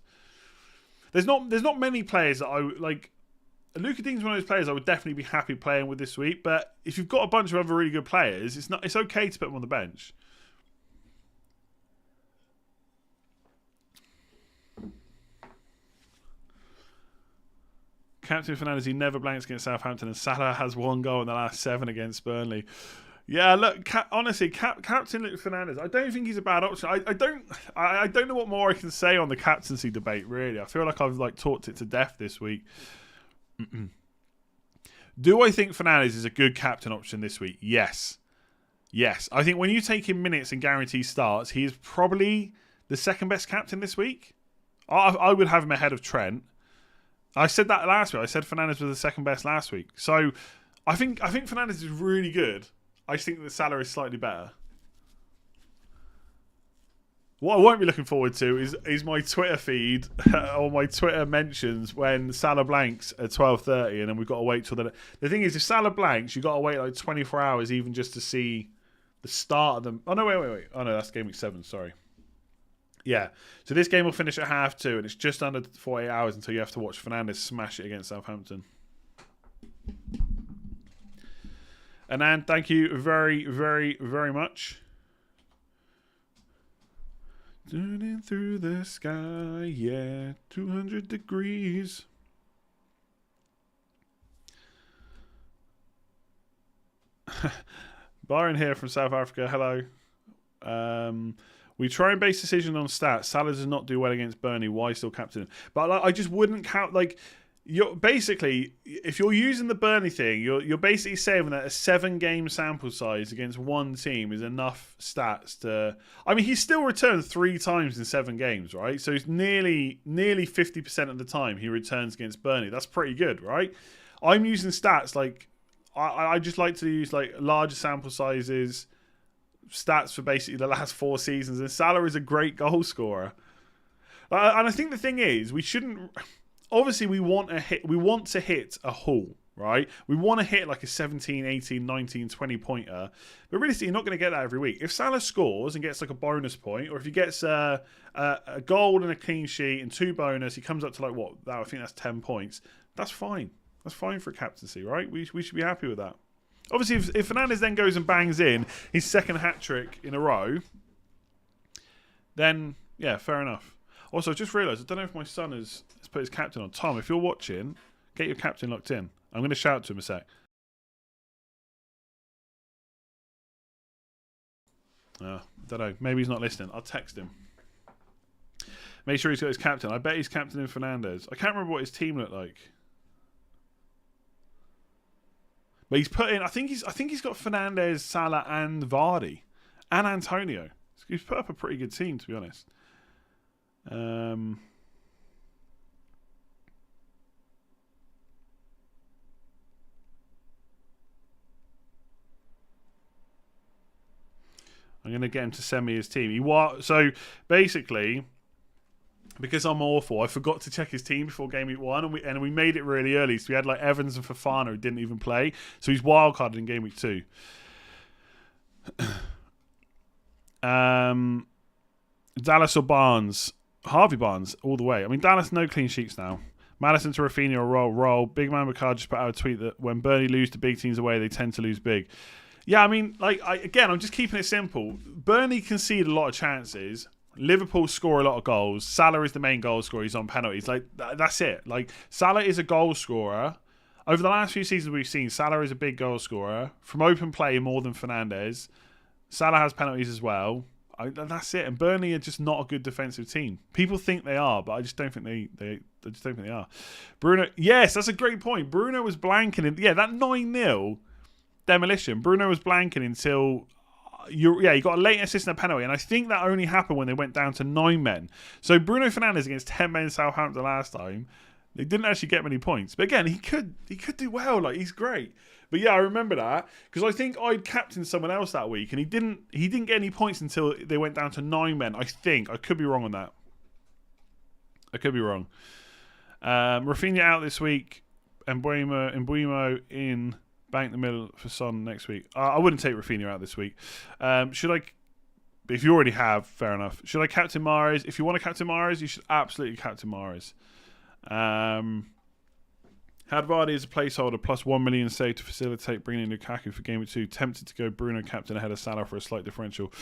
There's not many players that I like. Luka Dean's one of those players I would definitely be happy playing with this week. But if you've got a bunch of other really good players, it's okay to put them on the bench. Captain Fernandes, he never blanks against Southampton, and Salah has 1 goal in the last 7 against Burnley. Yeah, look, honestly, Captain Fernandes, I don't think he's a bad option. I don't know what more I can say on the captaincy debate, really. I feel like I've like talked it to death this week. Do I think Fernandes is a good captain option this week? Yes. I think when you take him minutes and guarantee starts, he is probably the second best captain this week. I would have him ahead of Trent. I said that last week. I said Fernandes was the second best last week. So I think Fernandes is really good. I just think that Salah is slightly better. What I won't be looking forward to is my Twitter feed or my Twitter mentions when Salah blanks at 12:30, and then we've got to wait till the thing is, if Salah blanks, you've got to wait like 24 hours even just to see the start of them. Oh no, wait. Oh no, that's game week 7. Sorry. Yeah. So this game will finish at 2:30, and it's just under 48 hours until you have to watch Fernandes smash it against Southampton. Anand, thank you very, very, very much. Turning through the sky, yeah, 200 degrees. Byron here from South Africa, hello. We try and base decision on stats. Salah does not do well against Burnley. Why still captain him? But like, I just wouldn't count, like, you're basically, if you're using the Burnley thing, you're basically saying that a 7-game sample size against one team is enough stats to. I mean, he's still returned 3 times in 7 games, right? So it's nearly 50% of the time he returns against Burnley. That's pretty good, right? I'm using stats like I just like to use like larger sample sizes, stats for basically the last 4 seasons, and Salah is a great goal scorer. And I think the thing is, we shouldn't. Obviously, we want to hit a haul, right? We want to hit like a 17, 18, 19, 20 pointer. But realistically, you're not going to get that every week. If Salah scores and gets like a bonus point, or if he gets a goal and a clean sheet and 2 bonus, he comes up to like what? I think that's 10 points. That's fine. That's fine for captaincy, right? We should be happy with that. Obviously, if Fernandes then goes and bangs in his second hat-trick in a row, then, yeah, fair enough. Also, I just realised, I don't know if my son has put his captain on. Tom, if you're watching, get your captain locked in. I'm going to shout to him a sec. I don't know. Maybe he's not listening. I'll text him. Make sure he's got his captain. I bet he's captaining Fernandes. I can't remember what his team looked like. But he's put in, I think he's got Fernandes, Salah and Vardy. And Antonio. He's put up a pretty good team, to be honest. I'm going to get him to send me his team. So basically, because I'm awful, I forgot to check his team before game week 1, and we made it really early. So we had like Evans and Fofana who didn't even play. So he's wildcarded in game week 2. Dallas or Barnes? Harvey Barnes all the way. I mean, Dallas no clean sheets now. Madison to Rafinha roll. Big Man McCard just put out a tweet that when Burnley lose to big teams away, they tend to lose big. Yeah, I mean, like I'm just keeping it simple. Burnley concede a lot of chances. Liverpool score a lot of goals. Salah is the main goal scorer. He's on penalties. Like that's it. Like Salah is a goal scorer. Over the last few seasons we've seen Salah is a big goal scorer from open play more than Fernandes. Salah has penalties as well. That's it. And Burnley are just not a good defensive team. People think they are, but I just don't think they just don't think they are. Bruno, yes, that's a great point. Bruno was blanking that 9-0 demolition. Bruno was blanking until he got a late assist and a penalty, and I think that only happened when they went down to 9 men. So Bruno Fernandes against 10 men Southampton last time, they didn't actually get many points. But again, he could do well. Like, he's great. But yeah, I remember that because I think I'd captained someone else that week, and he didn't get any points until they went down to 9 men. I think I could be wrong on that. I could be wrong. Rafinha out this week, and Mbuimo in bank the middle for Son next week. I wouldn't take Rafinha out this week. Should I? If you already have, fair enough. Should I captain Mahrez? If you want to captain Mahrez, you should absolutely captain Mahrez. Had Vardy as a placeholder plus 1 million save to facilitate bringing in Lukaku for game week 2. Tempted to go Bruno captain ahead of Salah for a slight differential.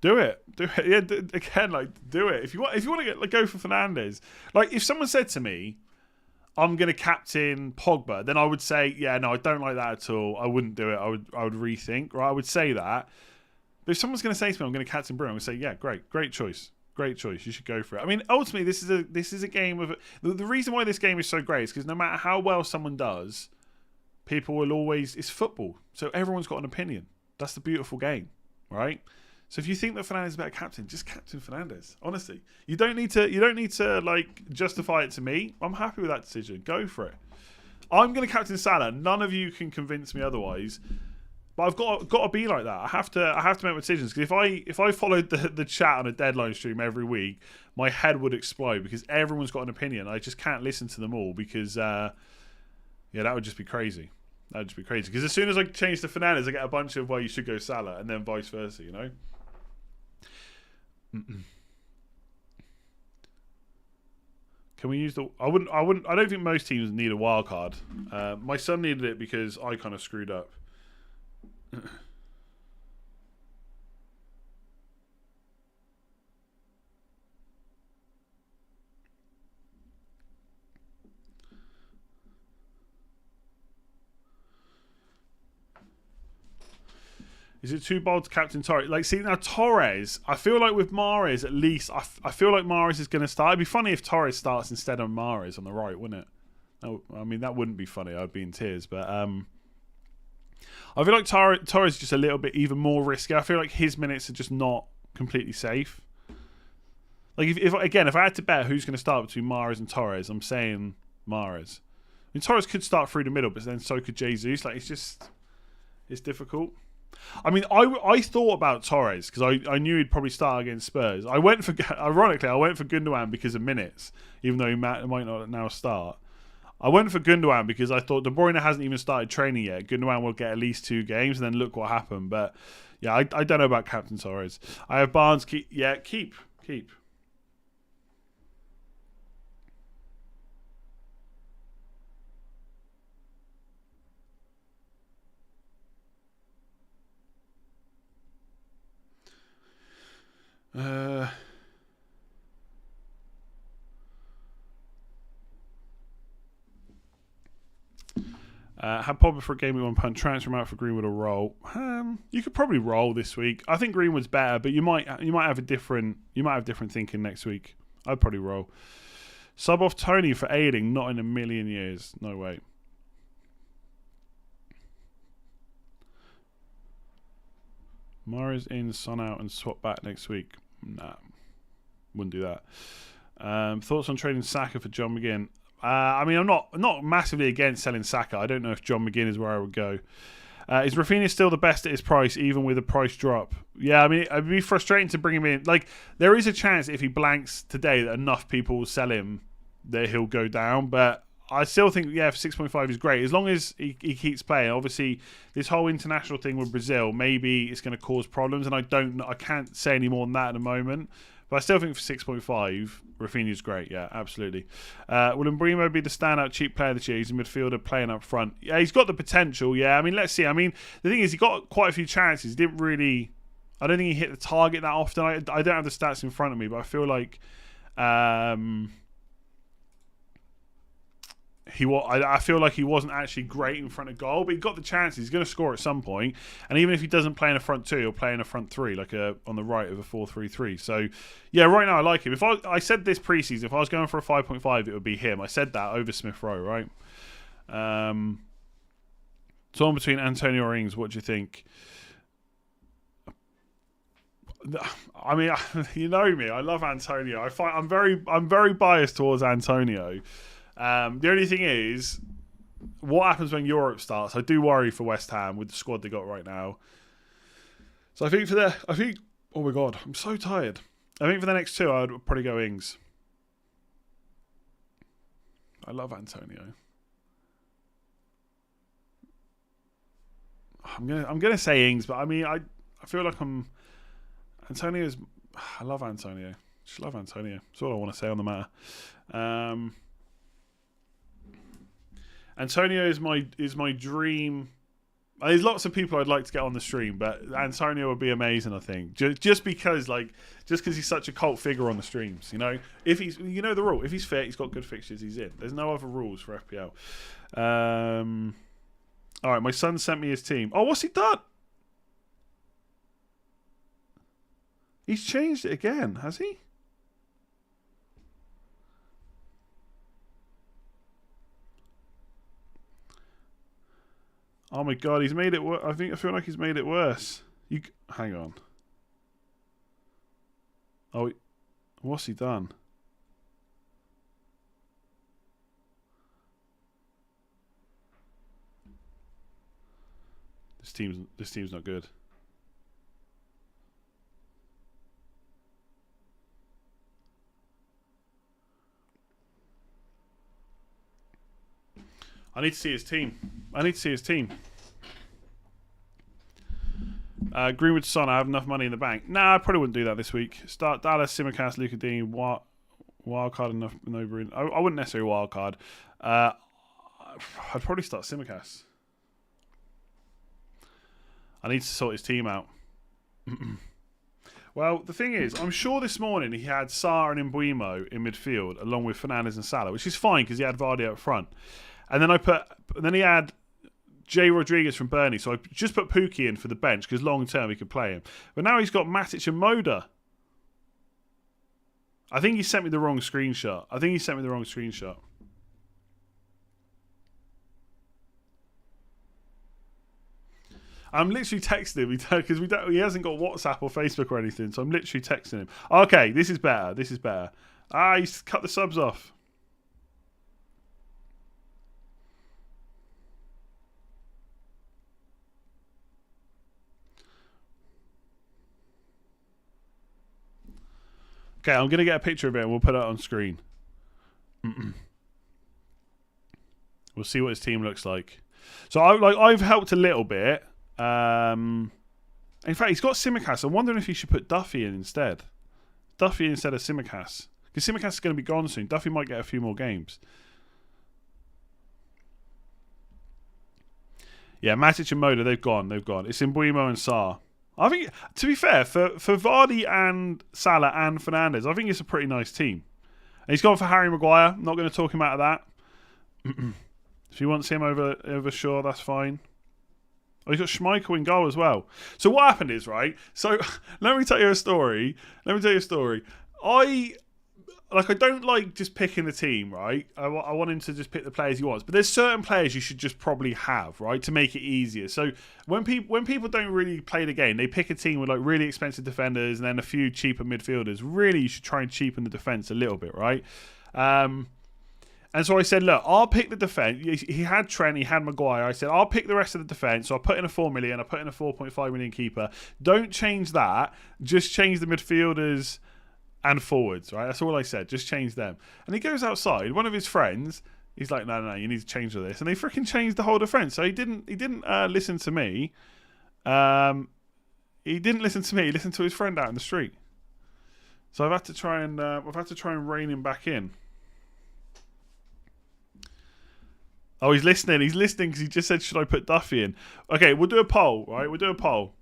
Do it. Yeah, again, do it. If you want to go for Fernandes. Like, if someone said to me, I'm going to captain Pogba, then I would say, yeah, no, I don't like that at all. I wouldn't do it. I would rethink, right? I would say that. But if someone's going to say to me, I'm going to captain Bruno, I'm going to say, yeah, great choice. Great choice. You should go for it. I mean, ultimately, this is a game of... The reason why this game is so great is because no matter how well someone does, people will always... It's football. So everyone's got an opinion. That's the beautiful game, right? So if you think that Fernandes is a better captain, just captain Fernandes. Honestly. You don't need to like justify it to me. I'm happy with that decision. Go for it. I'm going to captain Salah. None of you can convince me otherwise. But I've got to be like that. I have to make my decisions, because if I followed the chat on a deadline stream every week, my head would explode because everyone's got an opinion. I just can't listen to them all because that would just be crazy. That would just be crazy. Because as soon as I change to Fernandes, I get a bunch of, well, you should go Salah, and then vice versa. You know. Can we use the? I wouldn't. I don't think most teams need a wild card. My son needed it because I kind of screwed up. Is it too bold to captain Torres? Like, see, now Torres, I feel like with Mahrez, at least, I feel like Mahrez is going to start. It'd be funny if Torres starts instead of Mahrez on the right, wouldn't it? No, I mean, that wouldn't be funny. I'd be in tears. But I feel like Torres is just a little bit even more risky. I feel like his minutes are just not completely safe. Like, if I had to bet who's going to start between Mahrez and Torres, I'm saying Mahrez. I mean, Torres could start through the middle, but then so could Jesus. Like, it's difficult. I mean, I thought about Torres because I knew he'd probably start against Spurs. Ironically, I went for Gundogan because of minutes, even though he might not now start. I went for Gundogan because I thought De Bruyne hasn't even started training yet. Gundogan will get at least 2 games, and then look what happened. But yeah, I don't know about Captain Torres. I have Barnes. Keep. Had Pogba for a game with 1 punt, transfer him out for Greenwood or roll. You could probably roll this week. I think Greenwood's better, but you might have different thinking next week. I'd probably roll. Sub off Tony for aiding, not in a million years. No way. Mahrez in, Son out, and swap back next week. Nah, wouldn't do that. Thoughts on trading Saka for John McGinn? I mean, I'm not massively against selling Saka. I don't know if John McGinn is where I would go. Is Rafinha still the best at his price, even with a price drop? Yeah, I mean, it'd be frustrating to bring him in. Like, there is a chance if he blanks today that enough people will sell him that he'll go down. But I still think, yeah, for 6.5 is great. As long as he keeps playing. Obviously, this whole international thing with Brazil, maybe it's going to cause problems. And I can't say any more than that at the moment. But I still think for 6.5, Rafinha's great. Yeah, absolutely. Will Mbuimo be the standout cheap player this year? He's a midfielder playing up front. Yeah, he's got the potential. Yeah, I mean, let's see. I mean, the thing is, he got quite a few chances. He didn't really... I don't think he hit the target that often. I don't have the stats in front of me, but I feel like I feel like he wasn't actually great in front of goal, but he got the chances. He's going to score at some point, and even if he doesn't play in a front two, he'll play in a front three, like on the right of a 4-3-3. So, yeah, right now I like him. If I said this preseason, if I was going for a 5.5, it would be him. I said that over Smith Rowe, right? Torn between Antonio or Ings. What do you think? I mean, you know me. I love Antonio. I'm very biased towards Antonio. The only thing is, what happens when Europe starts? I do worry for West Ham with the squad they got right now. So I think oh my god, I'm so tired. I think for the next two, I'd probably go Ings. I love Antonio. I'm gonna say Ings, but I mean, I feel like Antonio's. I love Antonio. Just love Antonio. That's all I want to say on the matter. Antonio is my dream. There's lots of people I'd like to get on the stream, but Antonio would be amazing. I think just because he's such a cult figure on the streams. You know, if he's the rule. If he's fit, he's got good fixtures. He's in. There's no other rules for FPL. All right, my son sent me his team. Oh, what's he done? He's changed it again, has he? Oh my god, he's made it worse. I feel like he's made it worse. Hang on. Oh, what's he done? This team's not good. I need to see his team. Greenwood Son, I have enough money in the bank. Nah, I probably wouldn't do that this week. Start Dallas, Simicast, Luka Dean, wildcard enough over in. I wouldn't necessarily wildcard. I'd probably start Simicast. I need to sort his team out. Well, the thing is, I'm sure this morning he had Sarr and Mbuimo in midfield along with Fernandes and Salah, which is fine because he had Vardy up front. And then he had Jay Rodriguez from Burnley, so I just put Pookie in for the bench because long term he could play him. But now he's got Matic and Moda. I think he sent me the wrong screenshot. I'm literally texting him because he hasn't got WhatsApp or Facebook or anything, so I'm literally texting him. Okay, this is better. He's cut the subs off. Okay, I'm going to get a picture of it and we'll put it on screen. We'll see what his team looks like. So I've helped a little bit. In fact, he's got Simicast. I'm wondering if he should put Duffy in instead. Duffy instead of Simicast. Because Simicast is going to be gone soon. Duffy might get a few more games. Yeah, Matic and Moda, they've gone. It's Mbuimo and Sarr. I think, to be fair, for Vardy and Salah and Fernandes, I think it's a pretty nice team. And he's gone for Harry Maguire. Not going to talk him out of that. If he wants him over Shaw, that's fine. Oh, he's got Schmeichel in goal as well. So what happened is, right? So let me tell you a story. I don't like just picking the team, right? I want him to just pick the players he wants. But there's certain players you should just probably have, right, to make it easier. So when people don't really play the game, they pick a team with like really expensive defenders and then a few cheaper midfielders. Really, you should try and cheapen the defense a little bit, right? And so I said, look, I'll pick the defence. He had Trent, he had Maguire. I said, I'll pick the rest of the defence. So I put in a 4 million, I put in a 4.5 million keeper. Don't change that. Just change the midfielders and forwards, right? That's all I said. Just change them. And he goes outside. One of his friends, he's like, no, you need to change all this. And they freaking changed the whole defence. So he didn't listen to me. He didn't listen to me. He listened to his friend out in the street. So I've had to try and rein him back in. Oh, he's listening. He's listening because he just said, should I put Duffy in? Okay, we'll do a poll, right? We'll do a poll.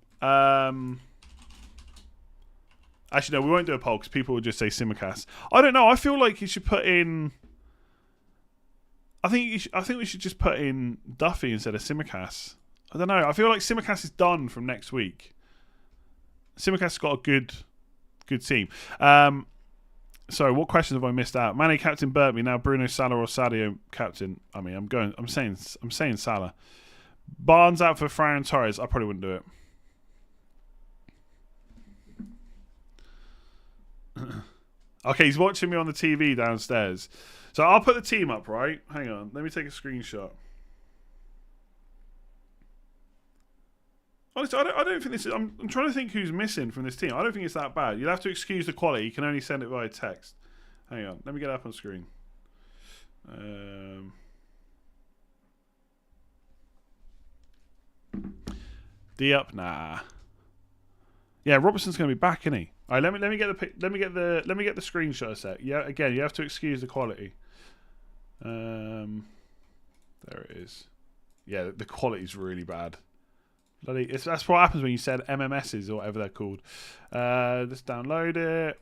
Actually, no, we won't do a poll because people will just say Simicast. I don't know. I feel like you should put in. I think we should just put in Duffy instead of Simicast. I don't know. I feel like Simicast is done from next week. Simicast's got a good team. So what questions have I missed out? Mane captain Burtby, now Bruno, Salah or Sadio captain. I mean, I'm saying Salah. Barnes out for Ferran Torres. I probably wouldn't do it. Okay, he's watching me on the TV downstairs. So I'll put the team up, right? Hang on. Let me take a screenshot. Honestly, I don't think this is... I'm trying to think who's missing from this team. I don't think it's that bad. You'll have to excuse the quality. You can only send it via text. Hang on. Let me get it up on screen. D up? Nah. Yeah, Robertson's going to be back, isn't he? All right, let me get the screenshot a sec. Yeah, again, you have to excuse the quality. There it is. Yeah, the quality's really bad. That's what happens when you send MMSs or whatever they're called. Let's download it.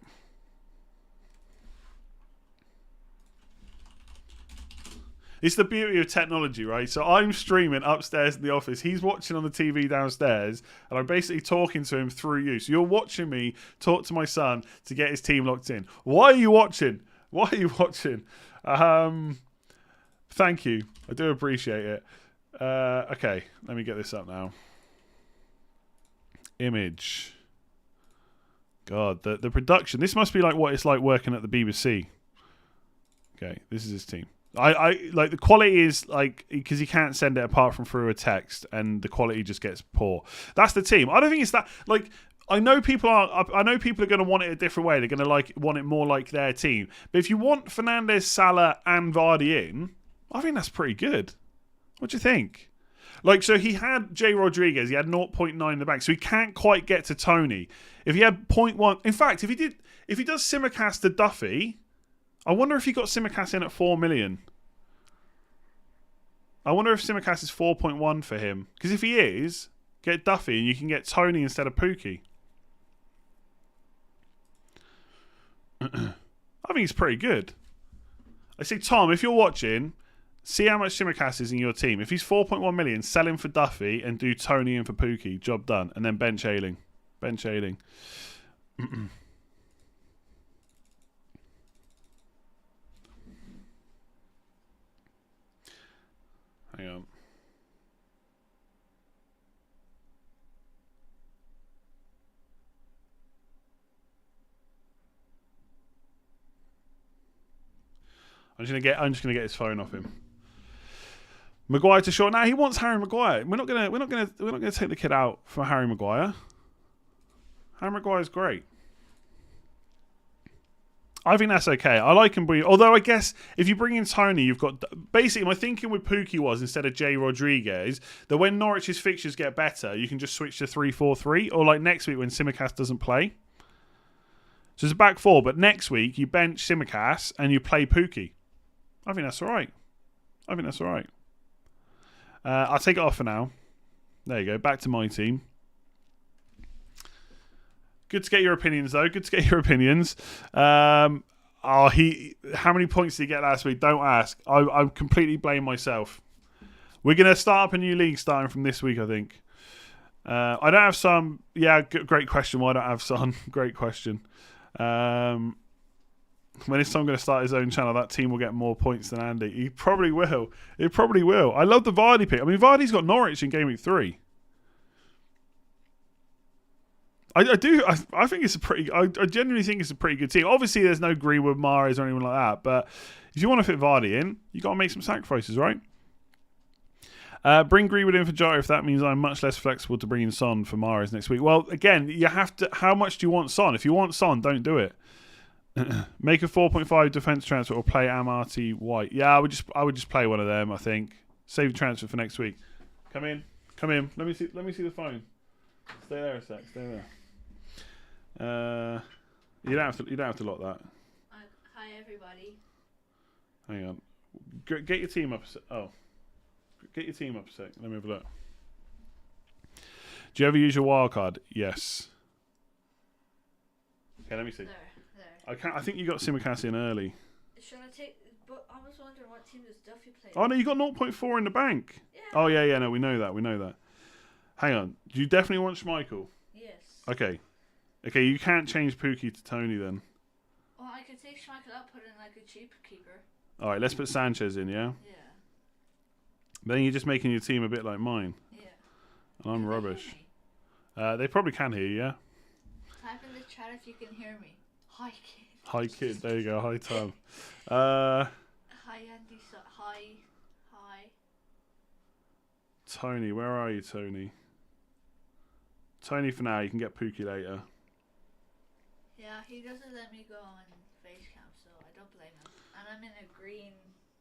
It's the beauty of technology, right? So I'm streaming upstairs in the office. He's watching on the TV downstairs, and I'm basically talking to him through you. So you're watching me talk to my son to get his team locked in. Why are you watching? Why are you watching? Thank you. I do appreciate it. Okay, let me get this up now. Image. God, the production. This must be like what it's like working at the BBC. Okay, this is his team. I like the quality is like because you can't send it apart from through a text, and the quality just gets poor. That's the team. I don't think it's that like. I know people are going to want it a different way. They're going to want it more like their team. But if you want Fernandes, Salah, and Vardy in, I think that's pretty good. What do you think? Like, so he had J. Rodriguez. He had 0.9 in the bank, so he can't quite get to Tony. If he had 0.1, in fact, if he does Simicast to Duffy. I wonder if he got Simicast in at 4 million. I wonder if Simicast is 4.1 for him. Because if he is, get Duffy and you can get Tony instead of Pookie. I think he's pretty good. I say, Tom, if you're watching, see how much Simicast is in your team. If he's 4.1 million, sell him for Duffy and do Tony in for Pookie. Job done. And then bench Ayling. Bench Ayling. Hang on. I'm just gonna get his phone off him. Maguire to short. Now he wants Harry Maguire. We're not gonna take the kid out for Harry Maguire. Harry Maguire's great. I think that's okay. I like him bringing... Although I guess if you bring in Tony, you've got... Basically, my thinking with Pookie was, instead of J. Rodriguez, that when Norwich's fixtures get better, you can just switch to 3-4-3. Or like next week when Simicast doesn't play. So it's a back four. But next week, you bench Simicast and you play Pookie. I think that's all right. I'll take it off for now. There you go. Back to my team. Good to get your opinions, though. How many points did he get last week? Don't ask. I completely blame myself. We're going to start up a new league starting from this week, I think. I don't have Son. Yeah, great question. Why don't I have Son? Great question. When is Son going to start his own channel? That team will get more points than Andy. He probably will. I love the Vardy pick. I mean, Vardy's got Norwich in Game Week 3. I do. I think it's a pretty... I genuinely think it's a pretty good team. Obviously, there's no Greenwood, Mahrez, or anyone like that. But if you want to fit Vardy in, you got to make some sacrifices, right? Bring Greenwood in for Jota if that means I'm much less flexible to bring in Son for Mahrez next week. Well, again, you have to... How much do you want Son? If you want Son, don't do it. Make a 4.5 defence transfer or play Amarty White. Yeah, I would just play one of them, I think. Save the transfer for next week. Come in. Let me see the phone. Stay there a sec. Stay there. You don't have to lock that. Hi everybody. Hang on. Get your team up. Get your team up a sec. Let me have a look. Do you ever use your wild card? Yes. Okay, let me see. There. I think you got Simicast in early. Should I take? But I was wondering what team does Duffy play? Oh no, you got 0.4 in the bank. Yeah. Oh yeah. No, we know that. Hang on. Do you definitely want Schmeichel? Yes. Okay. You can't change Pookie to Tony then. Well, I could take Schmeichel out, put in like a cheap keeper. All right, let's put Sanchez in, yeah? Yeah. Then you're just making your team a bit like mine. Yeah. And I'm rubbish. They probably can hear you, yeah? Type in the chat if you can hear me. Hi, kid. Hi, kid. There you go. Hi, Tom. Hi, Andy. Hi. Tony, where are you, Tony? Tony for now. You can get Pookie later. Yeah, he doesn't let me go on face cam, so I don't blame him. And I'm in a green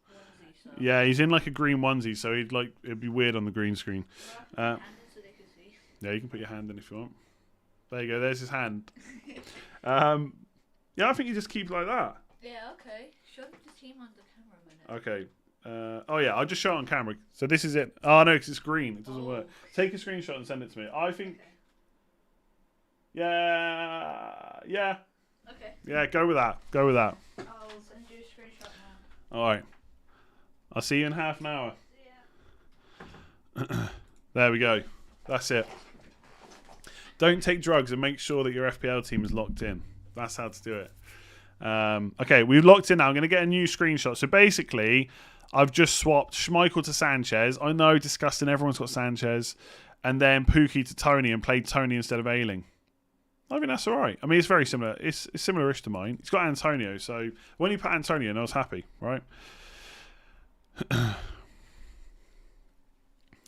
onesie, so... Yeah, he's in like a green onesie, so it'd be weird on the green screen. So they can see. Yeah, you can put your hand in if you want. There you go. There's his hand. Yeah, I think you just keep like that. Yeah, okay. Show the team on the camera a minute. Okay. Oh yeah, I'll just show it on camera. So this is it. Oh no, because it's green. It doesn't work. Take a screenshot and send it to me. I think. Okay. Yeah. Okay. Yeah, go with that. I'll send you a screenshot now. All right. I'll see you in half an hour. Yeah. There we go. That's it. Don't take drugs and make sure that your FPL team is locked in. That's how to do it. Okay, we've locked in now. I'm going to get a new screenshot. So basically, I've just swapped Schmeichel to Sanchez. I know, disgusting. Everyone's got Sanchez. And then Pookie to Tony and played Tony instead of Ayling. I think that's all right. I mean, it's very similar. It's similar-ish to mine. He's got Antonio. So when you put Antonio in, I was happy, right?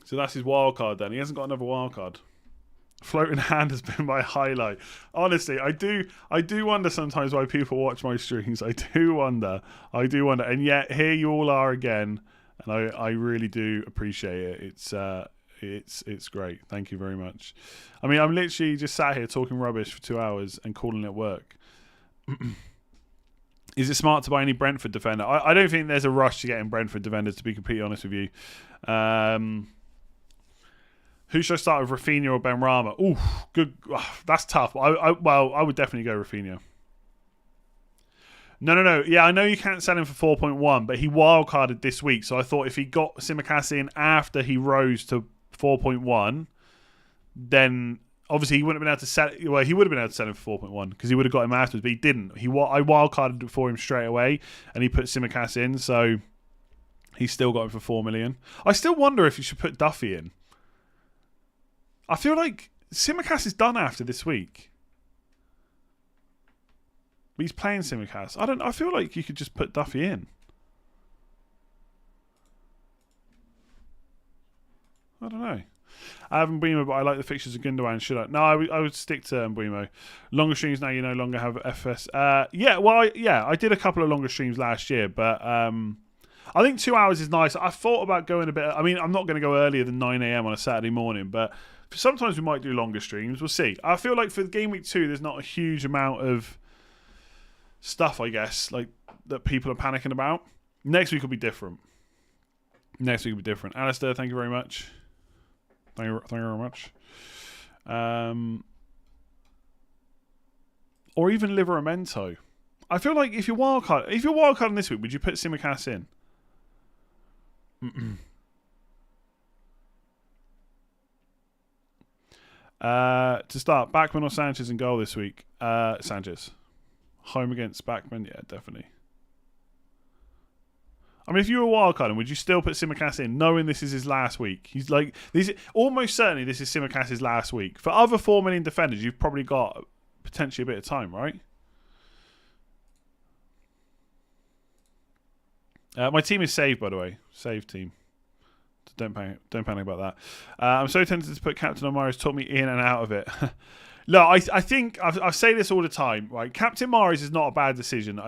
So that's his wild card then. He hasn't got another wild card. Floating hand has been my highlight. Honestly, I do wonder sometimes why people watch my streams. I do wonder. And yet here you all are again, and I really do appreciate it. It's great. Thank you very much. I mean, I'm literally just sat here talking rubbish for 2 hours and calling it work. Is it smart to buy any Brentford defender? I don't think there's a rush to getting Brentford defenders, to be completely honest with you. Who should I start with, Rafinha or Benrahma? Ooh, good. That's tough. I would definitely go Rafinha. No. Yeah, I know you can't sell him for 4.1, but he wildcarded this week. So I thought if he got Simicast in after he rose to 4.1, then obviously he wouldn't have been able to sell. Well, he would have been able to sell him for 4.1 because he would have got him afterwards, but he didn't. I wildcarded for him straight away, and he put Simicast in, so he's still got him for 4 million. I still wonder if you should put Duffy in. I feel like Simicast is done after this week. But he's playing Simicast. I feel like you could just put Duffy in. I don't know. I have Mbeumo, but I like the fixtures of Gundogan. Should I? No, I would stick to Mbeumo. Longer streams now, you no longer have FS. I did a couple of longer streams last year, but I think 2 hours is nice. I thought about going a bit. I mean, I'm not going to go earlier than 9 a.m. on a Saturday morning, but sometimes we might do longer streams. We'll see. I feel like for Game Week 2, there's not a huge amount of stuff, I guess, like that people are panicking about. Next week will be different. Alistair, thank you very much. Thank you very much. Or even Liveramento. I feel like if you're wildcarding this week, would you put Simicast in? To start, Backman or Sanchez in goal this week? Sanchez. Home against Backman? Yeah, definitely. I mean, if you were wildcarding, would you still put Simicast in, knowing this is his last week? He's like, almost certainly this is Simicast's last week. For other 4 million defenders, you've probably got potentially a bit of time, right? My team is saved, by the way. Saved team. Don't panic about that. I'm so tempted to put Captain Omari's taught me in and out of it. Look, I think I say this all the time, right? Captain Mahrez is not a bad decision.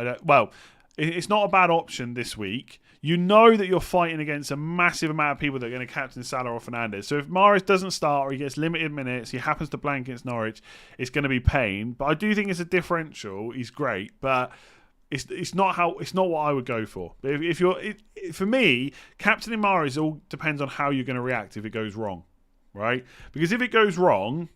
It's not a bad option this week. You know that you're fighting against a massive amount of people that are going to captain Salah or Fernandes. So if Mahrez doesn't start or he gets limited minutes, he happens to blank against Norwich, it's going to be pain. But I do think it's a differential. He's great, but it's not what I would go for. But for me, captaining Mahrez all depends on how you're going to react if it goes wrong, right? Because if it goes wrong,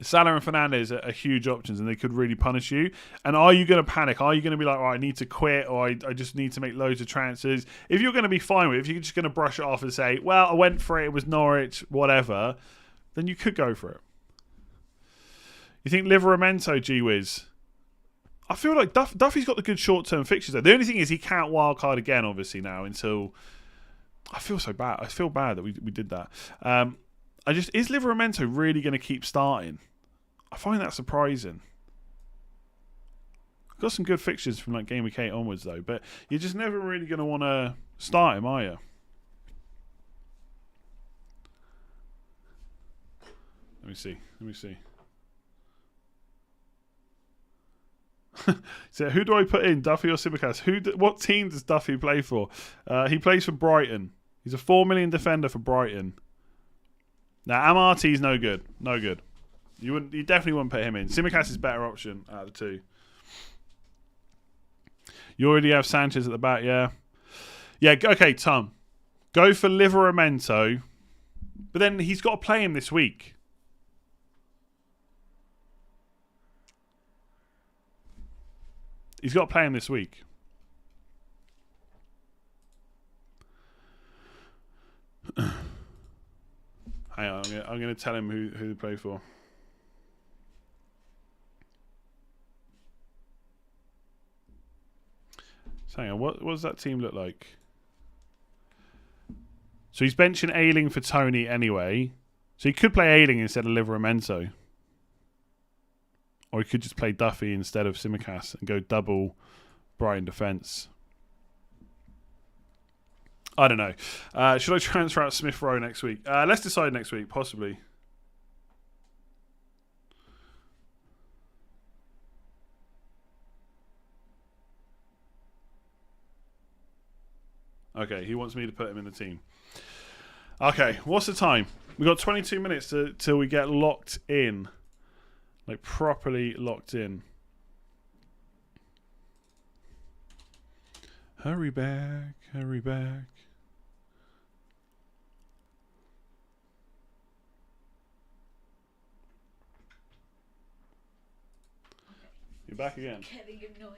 Salah and Fernandes are huge options, and they could really punish you. And are you going to panic? Are you going to be like, I need to quit, or I just need to make loads of transfers? If you're going to be fine with it, if you're just going to brush it off and say, well, I went for it, it was Norwich, whatever, then you could go for it. You think Liveramento, gee whiz? I feel like Duffy's got the good short-term fixtures, though. The only thing is he can't wildcard again, obviously, now, until... I feel so bad. I feel bad that we did that. Is Liveramento really going to keep starting? I find that surprising. Got some good fixtures from like Game Week 8 onwards, though, but you're just never really going to want to start him, are you? Let me see. So who do I put in, Duffy or Tsimikas? What team does Duffy play for? He plays for Brighton. He's a 4 million defender for Brighton. Now Amarty's no good. You definitely wouldn't put him in. Tsimikas is better option out of the two. You already have Sanchez at the back, yeah. Yeah, okay, Tom. Go for Liveramento. But then he's got to play him this week. He's got to play him this week. Hang on, I'm going to tell him who to play for. So hang on, what does that team look like? So he's benching Ayling for Tony anyway. So he could play Ayling instead of Liveramento. Or he could just play Duffy instead of Tsimikas and go double Brighton defence. I don't know. Should I transfer out Smith Rowe next week? Let's decide next week, possibly. Okay, he wants me to put him in the team. Okay, what's the time? We've got 22 minutes till we get locked in. Like, properly locked in. Hurry back, hurry back. You're back again. Getting annoying.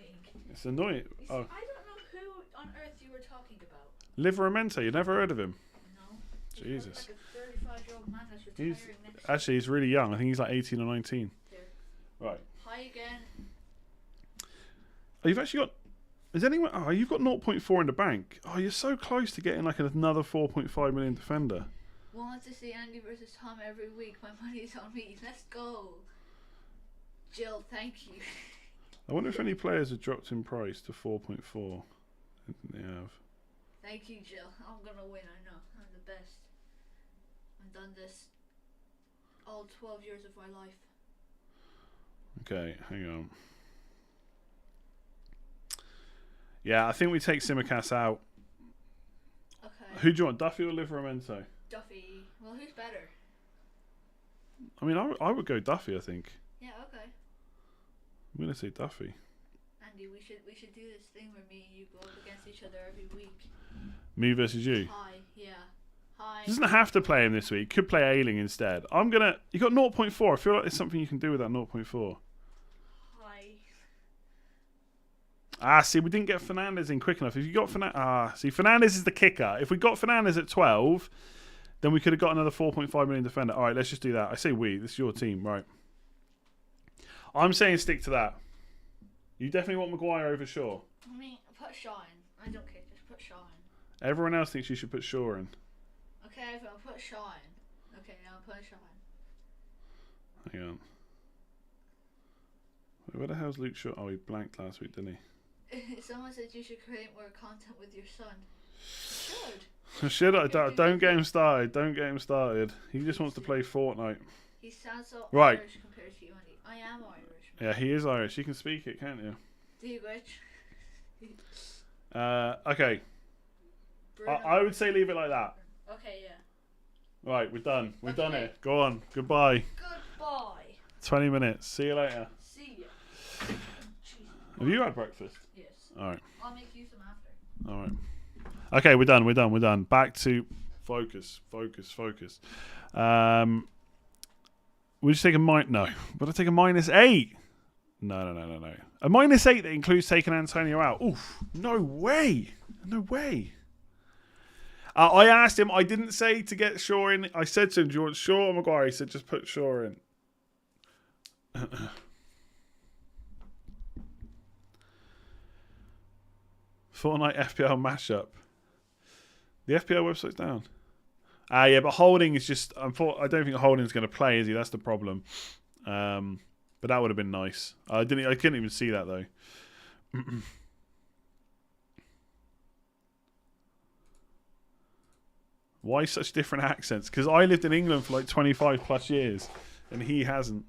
It's annoying. Oh. I don't know who on earth you were talking about. Liveramento, you never heard of him? No. Jesus. Like a 35-year-old man that's retiring next Actually, he's really young. I think he's like 18 or 19. Right. Hi again. Oh, you've actually got... Is anyone... Oh, you've got 0.4 in the bank. Oh, you're so close to getting like another 4.5 million defender. Want to see Andy versus Tom every week. My money's on me. Let's go. Jill, thank you. I wonder if any players have dropped in price to 4.4. I think they have. Thank you, Jill. I'm going to win, I know. I'm the best. I've done this all 12 years of my life. Okay, hang on. Yeah, I think we take Tsimikas out. Okay. Who do you want, Duffy or Liveramento? Duffy. Well, who's better? I mean, I would go Duffy, I think. Yeah, okay. I'm going to say Duffy. Andy, we should do this thing where me and you go up against each other every week. Me versus you? Hi, yeah. Hi. He doesn't have to play him this week. Could play Ayling instead. I'm going to... You got 0.4. I feel like there's something you can do with that 0.4. See, we didn't get Fernandes in quick enough. If you got Fernandes... see, Fernandes is the kicker. If we got Fernandes at 12, then we could have got another 4.5 million defender. All right, let's just do that. I say we. This is your team, right? I'm saying stick to that. You definitely want Maguire over Shaw. I mean, put Shaw in. I don't care. Just put Shaw in. Everyone else thinks you should put Shaw in. Okay, I'll put Shaw in. Okay, I'll put Shaw in. Hang on. Wait, where the hell's Luke Shaw? Oh, he blanked last week, didn't he? Someone said you should create more content with your son. You should. Should I? Don't get him started. Don't get him started. He just wants to play Fortnite. He sounds so right. Irish compared to you, Andy. I am Irish. Yeah, he is Irish. You can speak it, can't you? Do you, Rich? Okay. I would say leave it like that. Okay, yeah. Right, we're done. We've done it. Go on. Goodbye. Goodbye. 20 minutes. See you later. See ya. Have you had breakfast? Yes. All right. I'll make you some after. All right. Okay, we're done. Back to focus. Would you take a No. Would I take a -8? No. A -8 that includes taking Antonio out. Oof. No way. No way. I asked him. I didn't say to get Shaw in. I said to him, do you want Shaw or Maguire? He said, just put Shaw in. Fortnite FPL mashup. The FPL website's down. Yeah, but Holding is just... I don't think Holding's going to play, is he? That's the problem. But that would have been nice. I couldn't even see that, though. Why such different accents? Because I lived in England for like 25 plus years, and he hasn't.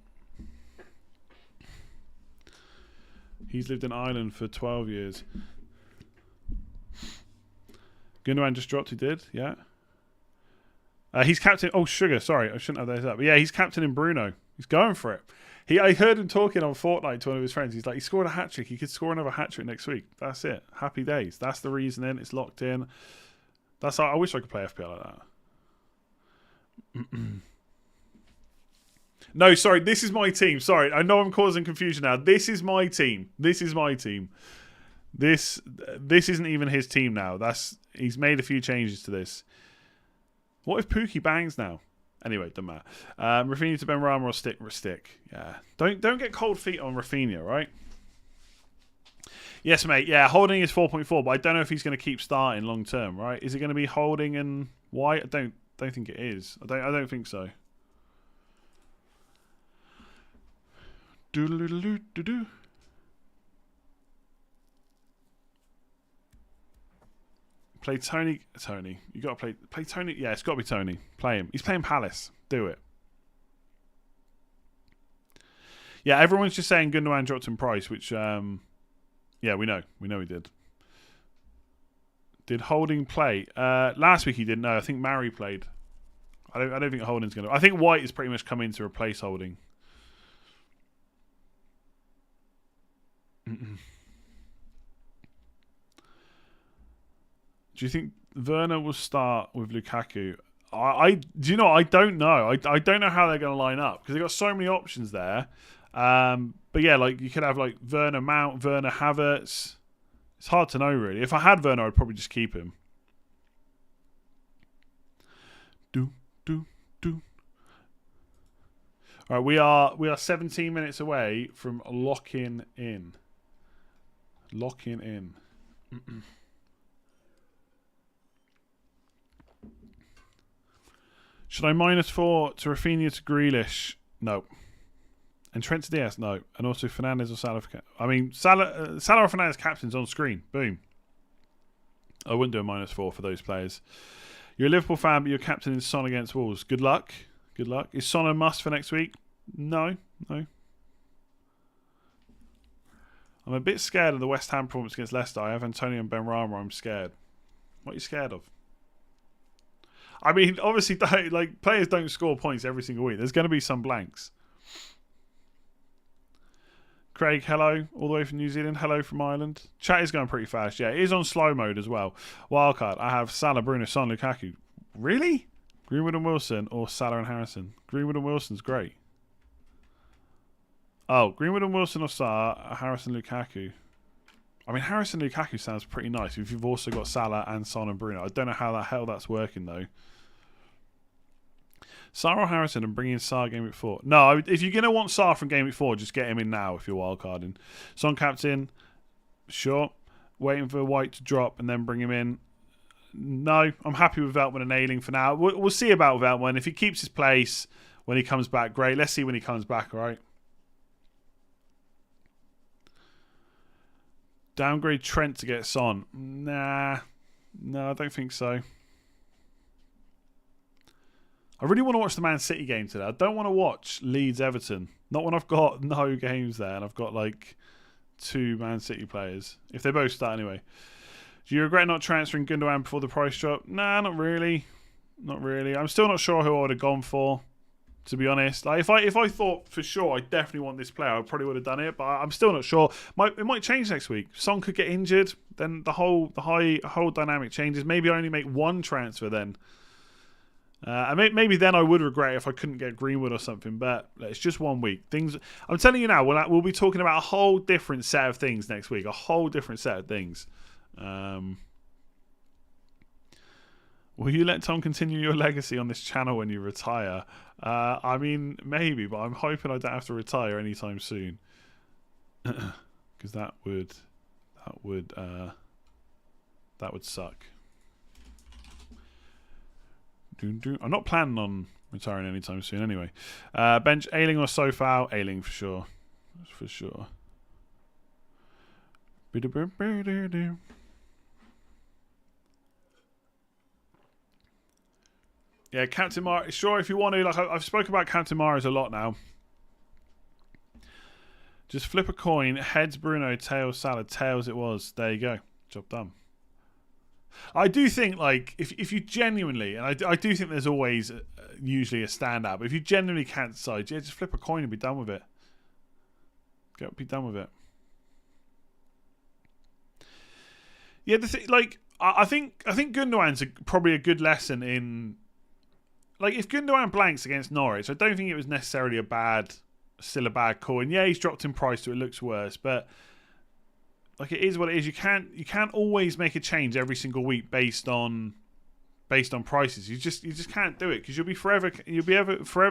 He's lived in Ireland for 12 years. Gundogan just dropped, he did, yeah. He's captain... Oh, sugar, sorry. I shouldn't have those up. But yeah, he's captain in Bruno. He's going for it. I heard him talking on Fortnite to one of his friends. He's like, he scored a hat-trick. He could score another hat-trick next week. That's it. Happy days. That's the reasoning. It's locked in. That's how, I wish I could play FPL like that. No, sorry. This is my team. Sorry. I know I'm causing confusion now. This is my team. This isn't even his team now. He's made a few changes to this. What if Pookie bangs now? Anyway, doesn't matter. Rafinha to Benrahma or stick. Yeah. Don't get cold feet on Rafinha, right? Yes, mate. Yeah, Holding is 4.4, but I don't know if he's going to keep starting long term, right? Is it going to be Holding and White? I don't think it is. I don't think so. Doodle-doodle-doo-doo-doo. Play Tony. You got to play Tony. Yeah, it's got to be Tony. Play him. He's playing Palace. Do it. Yeah, everyone's just saying Gundogan dropped in price, which, yeah, we know. We know he did. Did Holding play? Last week he didn't know. I think Mary played. I don't think Holding's going to. I think White has pretty much come in to replace Holding. Do you think Werner will start with Lukaku? Do you know? I don't know. I don't know how they're going to line up because they've got so many options there. But yeah, like you could have like Werner Mount, Werner Havertz. It's hard to know really. If I had Werner, I'd probably just keep him. All right, we are 17 minutes away from locking in. Locking in. Should I -4 to Rafinha to Grealish? No. And Trent to Diaz? No. And also Fernandes or Salah? I mean, Salah or Fernandes captains on screen. Boom. I wouldn't do a -4 for those players. You're a Liverpool fan, but you're captain in Son against Wolves. Good luck. Good luck. Is Son a must for next week? No. I'm a bit scared of the West Ham performance against Leicester. I have Antonio and Benrahma. I'm scared. What are you scared of? I mean, obviously, players don't score points every single week. There's going to be some blanks. Craig, hello, all the way from New Zealand. Hello from Ireland. Chat is going pretty fast. Yeah, it is on slow mode as well. Wildcard, I have Salah, Bruno, Son, Lukaku. Really? Greenwood and Wilson or Salah and Harrison? Greenwood and Wilson's great. Oh, Greenwood and Wilson or Salah, Harrison, Lukaku. I mean, Harrison Lukaku sounds pretty nice if you've also got Salah and Son and Bruno. I don't know how the hell that's working, though. Salah or Harrison and bring in Salah game week 4. No, if you're going to want Salah from game week 4, just get him in now if you're wildcarding. Son captain, sure. Waiting for White to drop and then bring him in. No, I'm happy with Veltman and Ailing for now. We'll see about Veltman. If he keeps his place when he comes back, great. Let's see when he comes back, all right? Downgrade Trent to get Son. Nah. No, I don't think so. I really want to watch the Man City game today. I don't want to watch Leeds Everton. Not when I've got no games there and I've got like 2 Man City players. If they both start anyway. Do you regret not transferring Gundogan before the price drop? Nah, not really. Not really. I'm still not sure who I would have gone for, to be honest. Like if I thought for sure I definitely want this player, I probably would have done it, but I'm still not sure. It might change next week. Son could get injured, then the whole dynamic changes. Maybe I only make one transfer then. And maybe then I would regret it if I couldn't get Greenwood or something. But it's just 1 week. I'm telling you now, we'll be talking about a whole different set of things next week. A whole different set of things. Will you let Tom continue your legacy on this channel when you retire? I mean, maybe, but I'm hoping I don't have to retire anytime soon. Because that would suck. I'm not planning on retiring anytime soon anyway. Bench Ailing or Sofal? Ailing for sure. For sure. Yeah, Captain Mars. Sure, if you want to. Like I've spoken about Captain Mars a lot now. Just flip a coin. Heads Bruno, tails Salah. Tails it was. There you go. Job done. I do think, like, if you genuinely, and I do think there's always usually a standout, but if you genuinely can't decide, yeah, just flip a coin and be done with it. Be done with it. Yeah, like, I think Gundogan's probably a good lesson in, like, if Gundogan blanks against Norwich, I don't think it was necessarily still a bad call. And yeah, he's dropped in price, so it looks worse, but like, it is what it is. You can't always make a change every single week based on prices. You just can't do it, because you'll be forever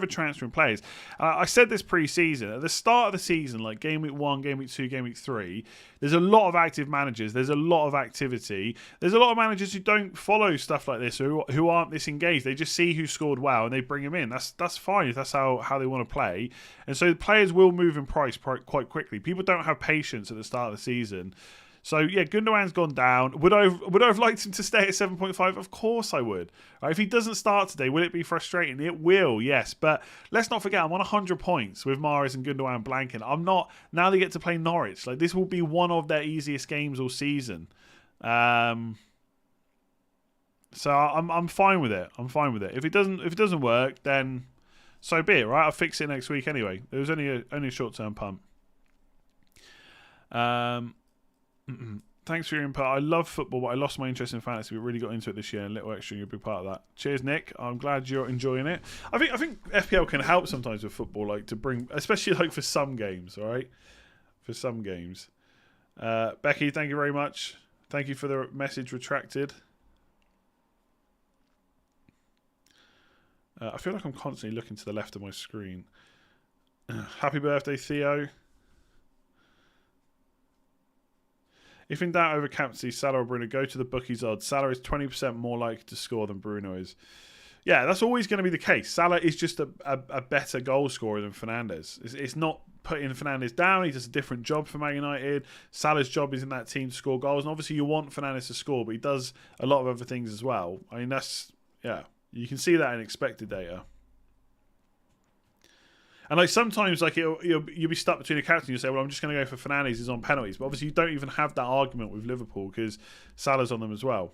transferring players. I said this pre-season at the start of the season, like game week 1, game week 2, game week 3. There's a lot of active managers. There's a lot of activity. There's a lot of managers who don't follow stuff like this, who aren't this engaged. They just see who scored well and they bring him in. That's fine if that's how they want to play. And so the players will move in price quite quickly. People don't have patience at the start of the season. So, yeah, Gundogan's gone down. Would I have liked him to stay at 7.5? Of course I would. Right, if he doesn't start today, will it be frustrating? It will, yes. But let's not forget, I'm on 100 points with Mahrez and Gundogan blanking. I'm not... Now they get to play Norwich. Like, this will be one of their easiest games all season. So I'm fine with it. I'm fine with it. If it doesn't work, then so be it, right? I'll fix it next week anyway. It was only a short-term pump. Thanks for your input. I love football, but I lost my interest in fantasy. We really got into it this year, and a little extra, you're a big part of that. Cheers, Nick. I'm glad you're enjoying it. I think FPL can help sometimes with football, like to bring, especially like for some games, all right? For some games. Becky, thank you very much. Thank you for the message retracted. I feel like I'm constantly looking to the left of my screen. Happy birthday, Theo. If in doubt over captaincy, Salah or Bruno, go to the bookies odds. Salah is 20% more likely to score than Bruno is. Yeah, that's always going to be the case. Salah is just a better goal scorer than Fernandes. It's not putting Fernandes down. He does a different job for Man United. Salah's job is in that team to score goals. And obviously you want Fernandes to score, but he does a lot of other things as well. I mean, you can see that in expected data. And like sometimes, like you'll be stuck between a captain. You say, "Well, I'm just going to go for Fernandes. He's on penalties." But obviously, you don't even have that argument with Liverpool because Salah's on them as well.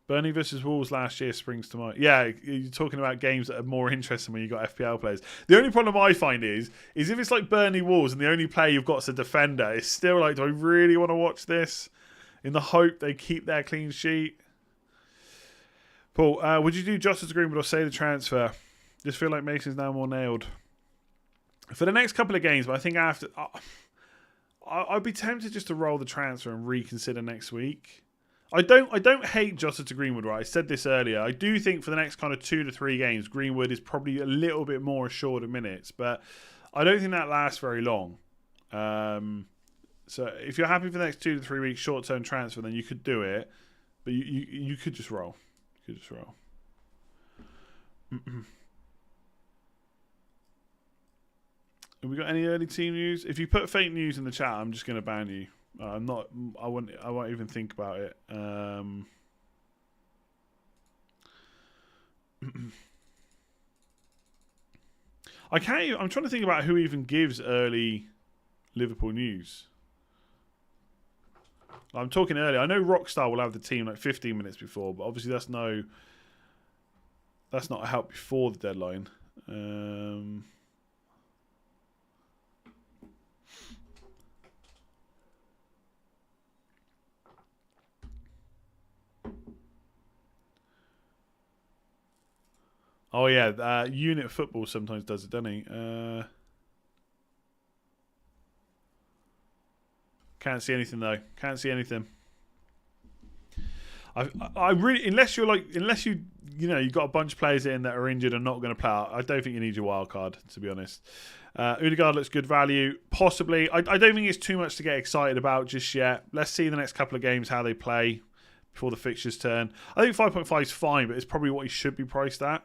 Burnley versus Wolves last year springs to mind. Yeah, you're talking about games that are more interesting when you've got FPL players. The only problem I find is if it's like Burnley Wolves and the only player you've got is a defender, it's still like, do I really want to watch this? In the hope they keep their clean sheet. Paul, would you do Jossa's agreement or say the transfer? Just feel like Mason's now more nailed. For the next couple of games, but I think after... I'd be tempted just to roll the transfer and reconsider next week. I don't hate Jossa to Greenwood, right? I said this earlier. I do think for the next kind of 2 to 3 games, Greenwood is probably a little bit more assured of minutes, but I don't think that lasts very long. So if you're happy for the next 2 to 3 weeks, short-term transfer, then you could do it, but you could just roll. You could just roll. Have we got any early team news? If you put fake news in the chat, I'm just going to ban you. I won't even think about it. I'm trying to think about who even gives early Liverpool news. I'm talking earlier. I know Rockstar will have the team like 15 minutes before, but obviously that's not a help before the deadline. Oh yeah, Unit Football sometimes does it, doesn't he? Can't see anything though. Can't see anything. I really, unless you you've got a bunch of players in that are injured and not going to play out, I don't think you need your wild card, to be honest. Odegaard looks good value, possibly. I don't think it's too much to get excited about just yet. Let's see the next couple of games how they play before the fixtures turn. I think 5.5 is fine, but it's probably what he should be priced at.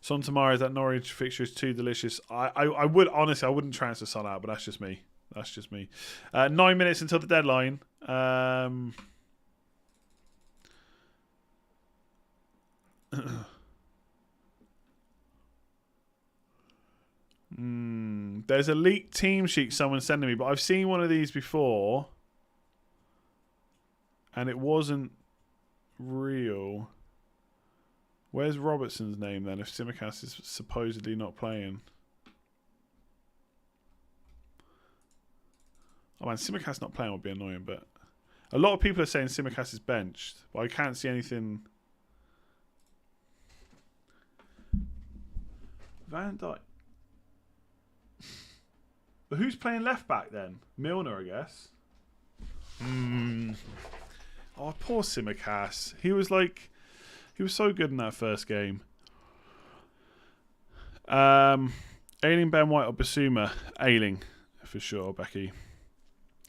Son tomorrow, that Norwich fixture is too delicious. I would honestly, I wouldn't transfer Son out, but that's just me. 9 minutes until the deadline. There's a leaked team sheet someone's sending me, but I've seen one of these before and it wasn't real. Where's Robertson's name then if Tsimikas is supposedly not playing? Oh man, Tsimikas not playing would be annoying, but a lot of people are saying Tsimikas is benched, but I can't see anything. Van Dijk. But who's playing left back then? Milner, I guess. Oh, poor Tsimikas. He was so good in that first game. Ailing, Ben White or Basuma? Ailing, for sure, Becky.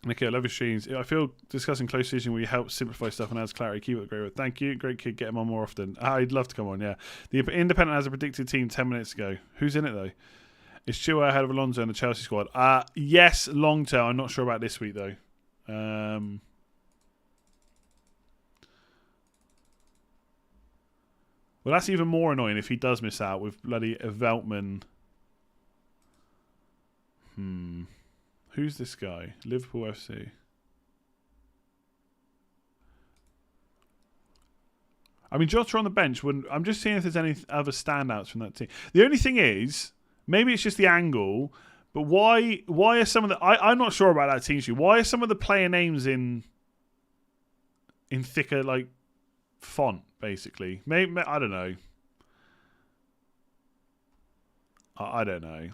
Okay, I love your streams. I feel discussing close decision will help simplify stuff and adds clarity. Keep it great work. Thank you. Great kid. Get him on more often. I'd love to come on, yeah. The Independent has a predicted team 10 minutes ago. Who's in it, though? Is Chilwell ahead of Alonso in the Chelsea squad? Yes, long term. I'm not sure about this week, though. Well, that's even more annoying if he does miss out with bloody Veltman. Who's this guy? Liverpool FC. I mean, Jota on the bench. I'm just seeing if there's any other standouts from that team. The only thing is, maybe it's just the angle, but why are some of the... I'm not sure about that team sheet. Why are some of the player names in thicker, like, font, basically? Maybe, I don't know. I don't know.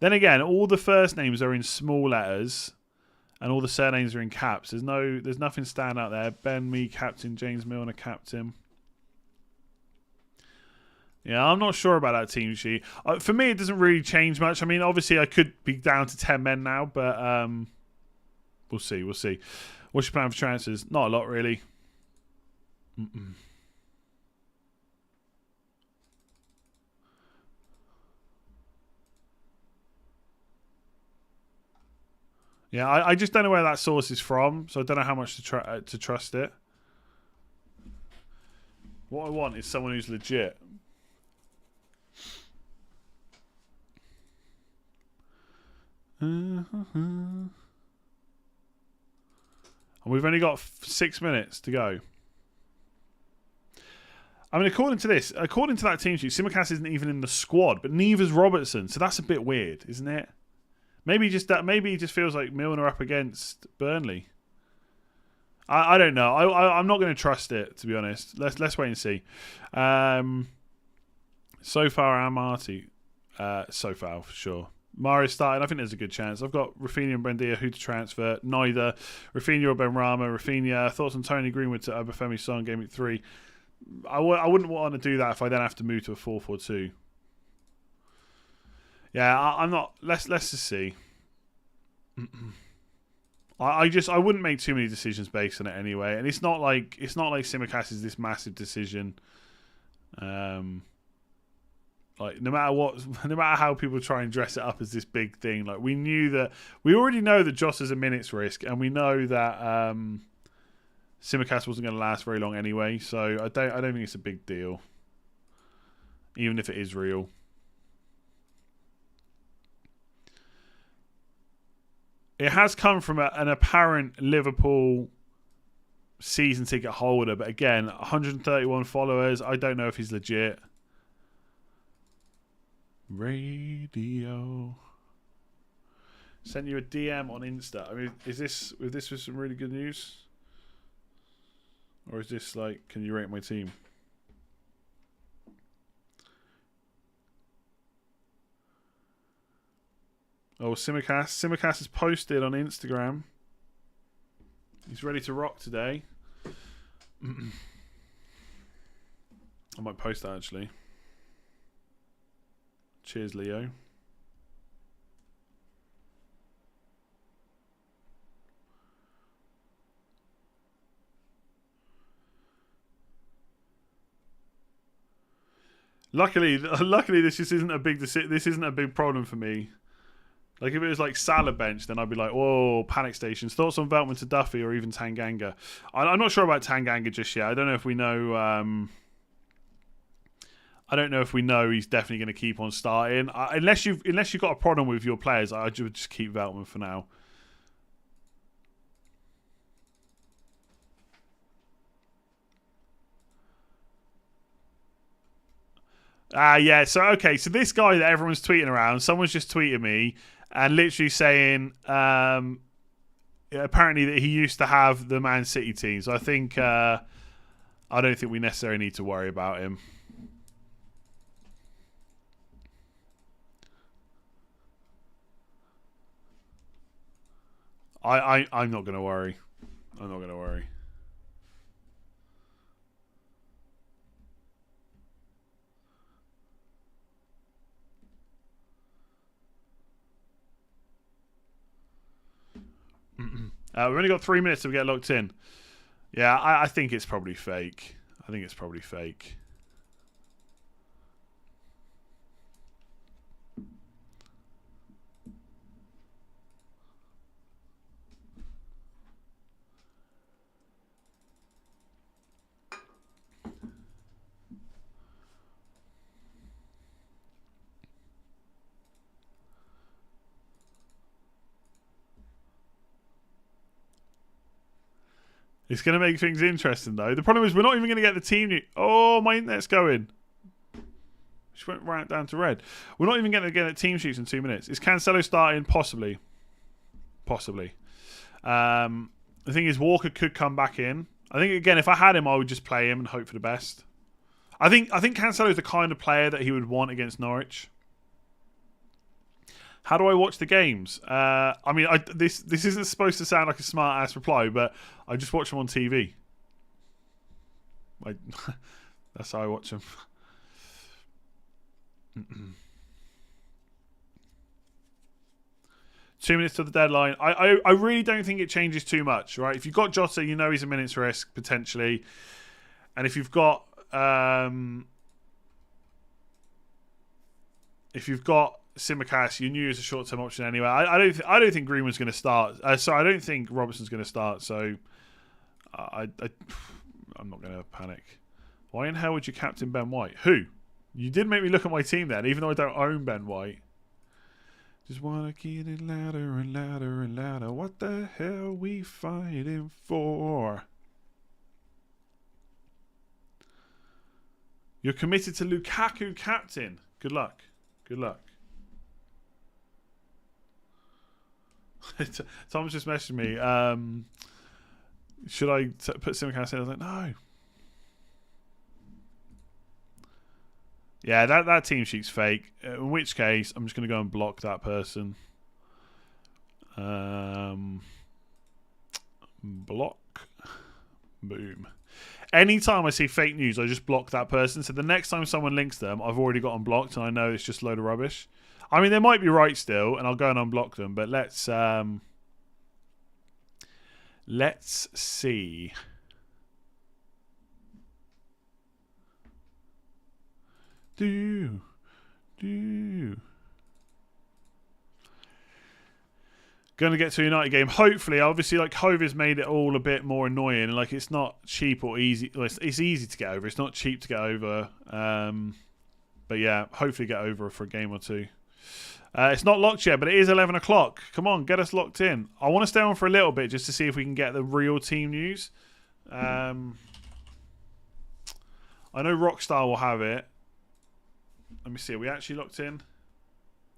Then again, all the first names are in small letters, and all the surnames are in caps. There's nothing stand out there. Ben, me, captain. James Milner, captain. Yeah, I'm not sure about that team sheet. For me, it doesn't really change much. I mean, obviously, I could be down to 10 men now, but we'll see. What's your plan for transfers? Not a lot, really. Yeah, I just don't know where that source is from, so I don't know how much to trust it. What I want is someone who's legit. And we've only got 6 minutes to go. I mean, according to that team sheet, Tsimikas isn't even in the squad, but neither's Robertson, so that's a bit weird, isn't it? Maybe he just feels like Milner up against Burnley. I don't know. I'm not going to trust it, to be honest. Let's wait and see. So far, Amarty. So far, for sure. Mario starting. I think there's a good chance. I've got Rafinha and Buendia. Who to transfer? Neither. Rafinha or Benrahma. Rafinha. Thoughts on Tony Greenwood to Obafemi Son Game Week 3? I wouldn't want to do that if I then have to move to a 4-4-2. Yeah, I'm not. Let's just see. I wouldn't make too many decisions based on it anyway, and it's not like Tsimikas is this massive decision. Like no matter how people try and dress it up as this big thing, like we already know that Jota's a minutes risk, and we know that Tsimikas wasn't going to last very long anyway. So I don't think it's a big deal, even if it is real. It has come from an apparent Liverpool season ticket holder, but again, 131 followers. I don't know if he's legit. Radio. Sent you a DM on Insta. I mean, is this with some really good news? Or is this like, can you rate my team? Oh, Simicast. Simicast has posted on Instagram. He's ready to rock today. I might post that actually. Cheers, Leo. Luckily, this just isn't a big this isn't a big problem for me. Like if it was like Salah bench, then I'd be like, "Whoa, panic stations." Thoughts on Veltman to Duffy or even Tanganga? I'm not sure about Tanganga just yet. I don't know if we know. I don't know if we know he's definitely going to keep on starting. Unless you've got a problem with your players, I would just keep Veltman for now. Yeah. So okay. So this guy that everyone's tweeting around, someone's just tweeted me and literally saying, apparently that he used to have the Man City team. So I think I don't think we necessarily need to worry about him. I'm not gonna worry. I'm not gonna worry. We've only got 3 minutes to get locked in. Yeah, I think it's probably fake. I think it's probably fake. It's going to make things interesting, though. The problem is we're not even going to get the team. Oh, my internet's going. She went right down to red. We're not even going to get the team sheets in 2 minutes. Is Cancelo starting? Possibly. Possibly. The thing is, Walker could come back in. I think, again, if I had him, I would just play him and hope for the best. I think Cancelo is the kind of player that he would want against Norwich. How do I watch the games? I mean, this isn't supposed to sound like a smart ass reply, but I just watch them on TV. That's how I watch them. 2 minutes to the deadline. I really don't think it changes too much, right? If you've got Jota, you know he's a minute's risk potentially, and if you've got Simicast, you knew he was a short-term option anyway. I don't think Greenwood's going to start. I don't think Robertson's going to start. So I'm not going to panic. Why in hell would you captain Ben White? Who? You did make me look at my team then, even though I don't own Ben White. Just want to get it louder and louder and louder. What the hell we fighting for? You're committed to Lukaku captain. Good luck. Good luck. Tom's just messaged me. Should I put Simicast in? I was like, no. Yeah, that team sheet's fake. In which case, I'm just going to go and block that person. Block. Boom. Anytime I see fake news, I just block that person. So the next time someone links them, I've already got them blocked, and I know it's just a load of rubbish. I mean, they might be right still, and I'll go and unblock them. But let's see. Going to get to a United game. Hopefully, obviously, like COVID's made it all a bit more annoying. Like it's not cheap or easy. Well, it's easy to get over. It's not cheap to get over. But yeah, hopefully get over for a game or two. It's not locked yet, but it is 11 o'clock. Come on, get us locked in. I want to stay on for a little bit just to see if we can get the real team news. I know Rockstar will have it. Let me see. Are we actually locked in?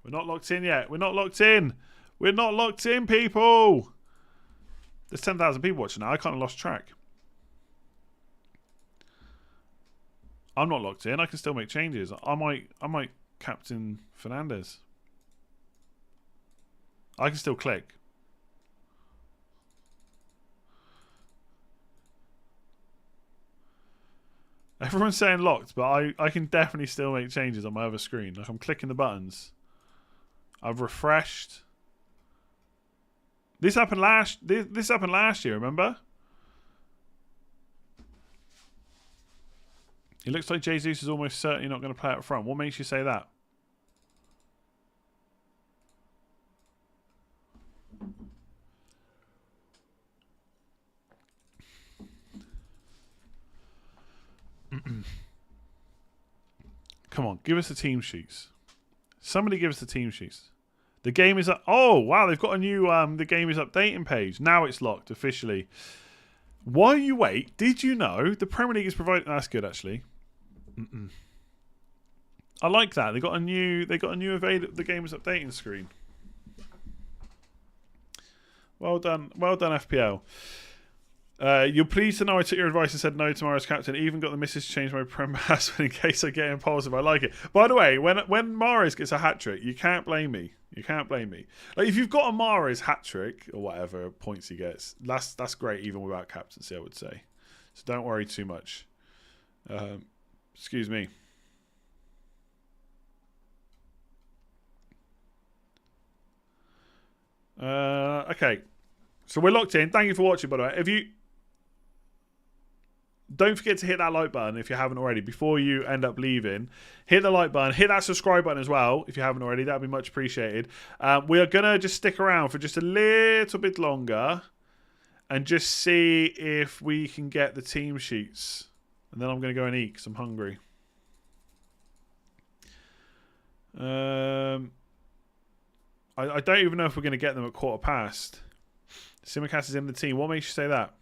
We're not locked in yet. We're not locked in. We're not locked in, people. There's 10,000 people watching now. I kind of lost track. I'm not locked in. I can still make changes. I might captain Fernandez. I can still click. Everyone's saying locked, but I can definitely still make changes on my other screen. Like, I'm clicking the buttons. I've refreshed. This happened last year, remember? It looks like Jesus is almost certainly not going to play up front. What makes you say that? Come on, give us the team sheets. Somebody give us the team sheets. The game is up. Oh, wow, they've got a new the game is updating page. Now it's locked officially. While you wait, did you know the Premier League is providing... That's good, actually. I like that. They got a new the game is updating screen. Well done, FPL. You're pleased to know I took your advice and said no tomorrow's captain. Even got the missus to change my Prem password in case I get impulsive. I like it. By the way, when Mahrez gets a hat trick, you can't blame me. You can't blame me. Like, if you've got a Mahrez hat trick or whatever points he gets, that's great even without captaincy, I would say. So don't worry too much. Excuse me. Okay. So we're locked in. Thank you for watching, by the way. Don't forget to hit that like button if you haven't already before you end up leaving. Hit the like button. Hit that subscribe button as well if you haven't already. That would be much appreciated. We are going to just stick around for just a little bit longer and just see if we can get the team sheets. And then I'm going to go and eat because I'm hungry. I don't even know if we're going to get them at 1:15. Simicast is in the team. What makes you say that?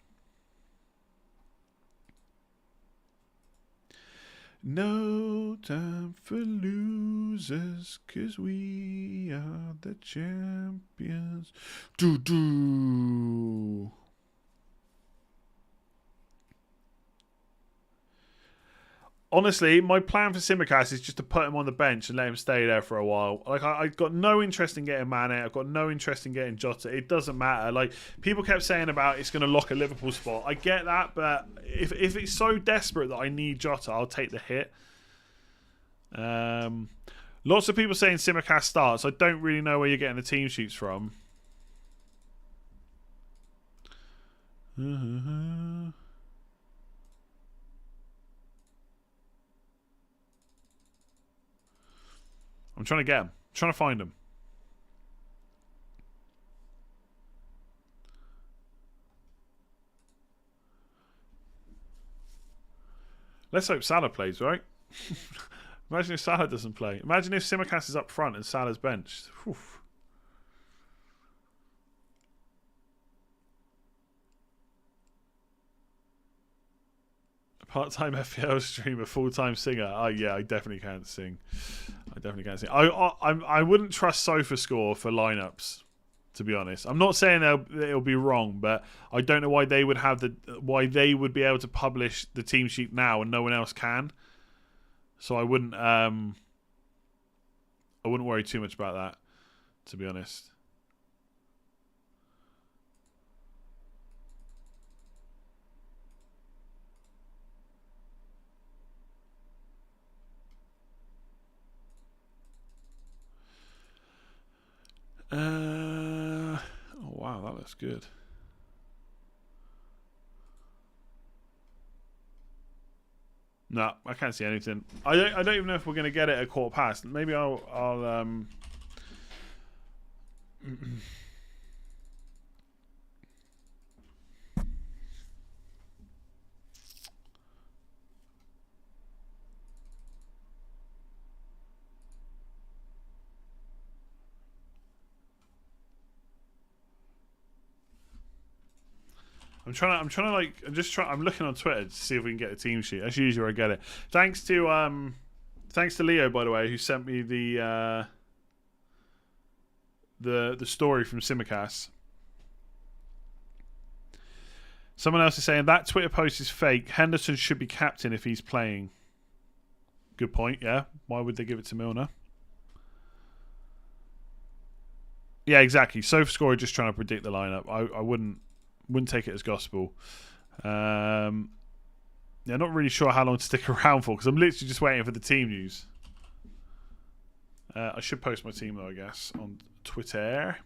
No time for losers, 'cause we are the champions. Do. Honestly, my plan for Simicast is just to put him on the bench and let him stay there for a while. Like, I've got no interest in getting Mane. I've got no interest in getting Jota. It doesn't matter. Like, people kept saying about it's going to lock a Liverpool spot. I get that, but if it's so desperate that I need Jota, I'll take the hit. Lots of people saying Simicast starts. I don't really know where you're getting the team sheets from. I'm trying to get him. I'm trying to find him. Let's hope Salah plays, right? Imagine if Salah doesn't play. Imagine if Simicast is up front and Salah's benched. Whew. Part-time FPL streamer, full-time singer. Oh yeah, I definitely can't sing. I wouldn't trust SofaScore for lineups, to be honest. I'm not saying it'll be wrong, but I don't know why they would be able to publish the team sheet now and no one else can. So I wouldn't worry too much about that, to be honest. Oh wow, that looks good. No, I can't see anything. I don't even know if we're gonna get it at 1:15. Maybe I'll I'm looking on Twitter to see if we can get a team sheet. That's usually where I get it. Thanks to Leo, by the way, who sent me the story from Simicast. Someone else is saying that Twitter post is fake. Henderson should be captain if he's playing. Good point, yeah. Why would they give it to Milner? Yeah, exactly. SofaScore just trying to predict the lineup. I wouldn't take it as gospel. Yeah, not really sure how long to stick around for because I'm literally just waiting for the team news. I should post my team though, I guess, on Twitter.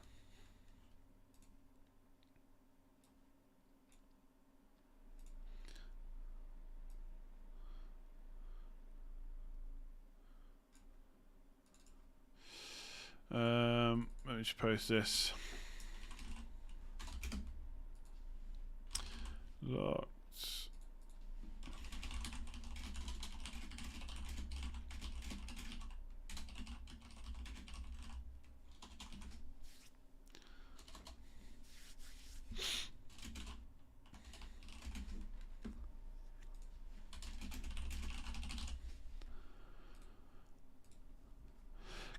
Let me just post this. Lots.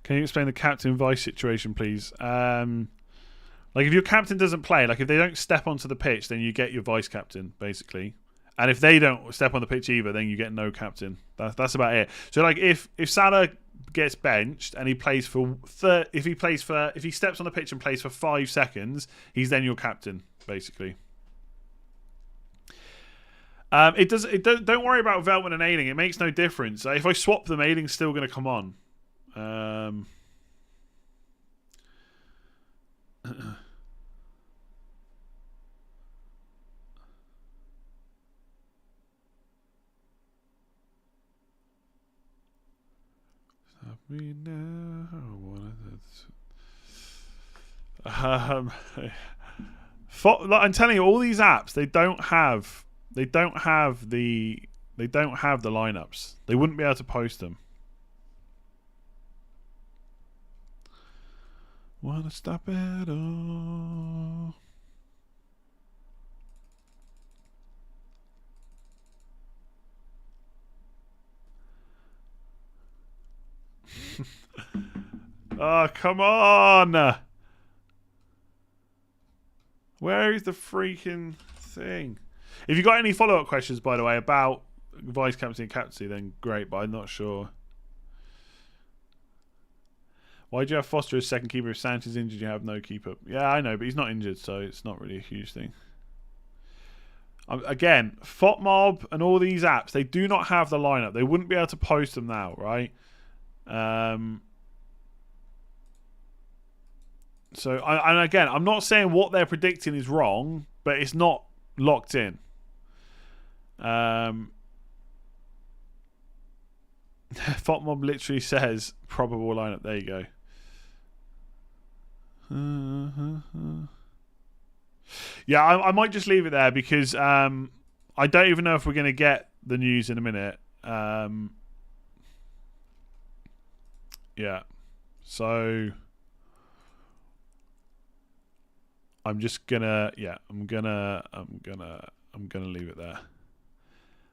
Can you explain the captain vice situation, please? Like if your captain doesn't play, like if they don't step onto the pitch, then you get your vice captain basically. And if they don't step on the pitch either, then you get no captain. That's about it. So like if Salah gets benched and he plays for if he steps on the pitch and plays for 5 seconds, he's then your captain basically. Don't worry about Veltman and Ayling. It makes no difference. If I swap them, Ayling's still going to come on. Me now. I'm telling you, all these apps they don't have the lineups. They wouldn't be able to post them. Wanna stop it all? Oh, come on! Where is the freaking thing? If you got any follow-up questions, by the way, about vice captaincy and captaincy, then great, but I'm not sure. Why do you have Foster as second keeper? If Sanchez injured, you have no keeper. Yeah, I know, but he's not injured, so it's not really a huge thing. Again, FOTMob and all these apps, they do not have the lineup. They wouldn't be able to post them now, right? So, and again, I'm not saying what they're predicting is wrong, but it's not locked in. FOTMob literally says probable lineup. There you go. Yeah, I might just leave it there because I don't even know if we're going to get the news in a minute. Yeah. So I'm just gonna I'm gonna leave it there.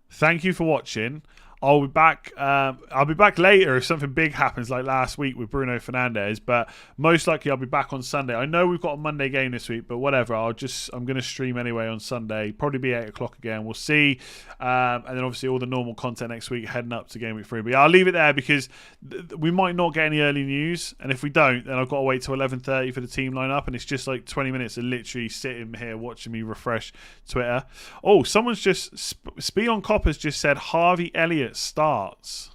Thank you for watching. I'll be back later if something big happens like last week with Bruno Fernandes, but most likely I'll be back on Sunday. I know we've got a Monday game this week, but whatever. I'm going to stream anyway on Sunday. Probably be 8 o'clock again. We'll see. And then obviously all the normal content next week heading up to Game Week 3. But yeah, I'll leave it there because we might not get any early news, and if we don't, then I've got to wait till 11:30 for the team lineup, and it's just like 20 minutes of literally sitting here watching me refresh Twitter. Oh, someone's just Spion Copper's just said Harvey Elliott starts,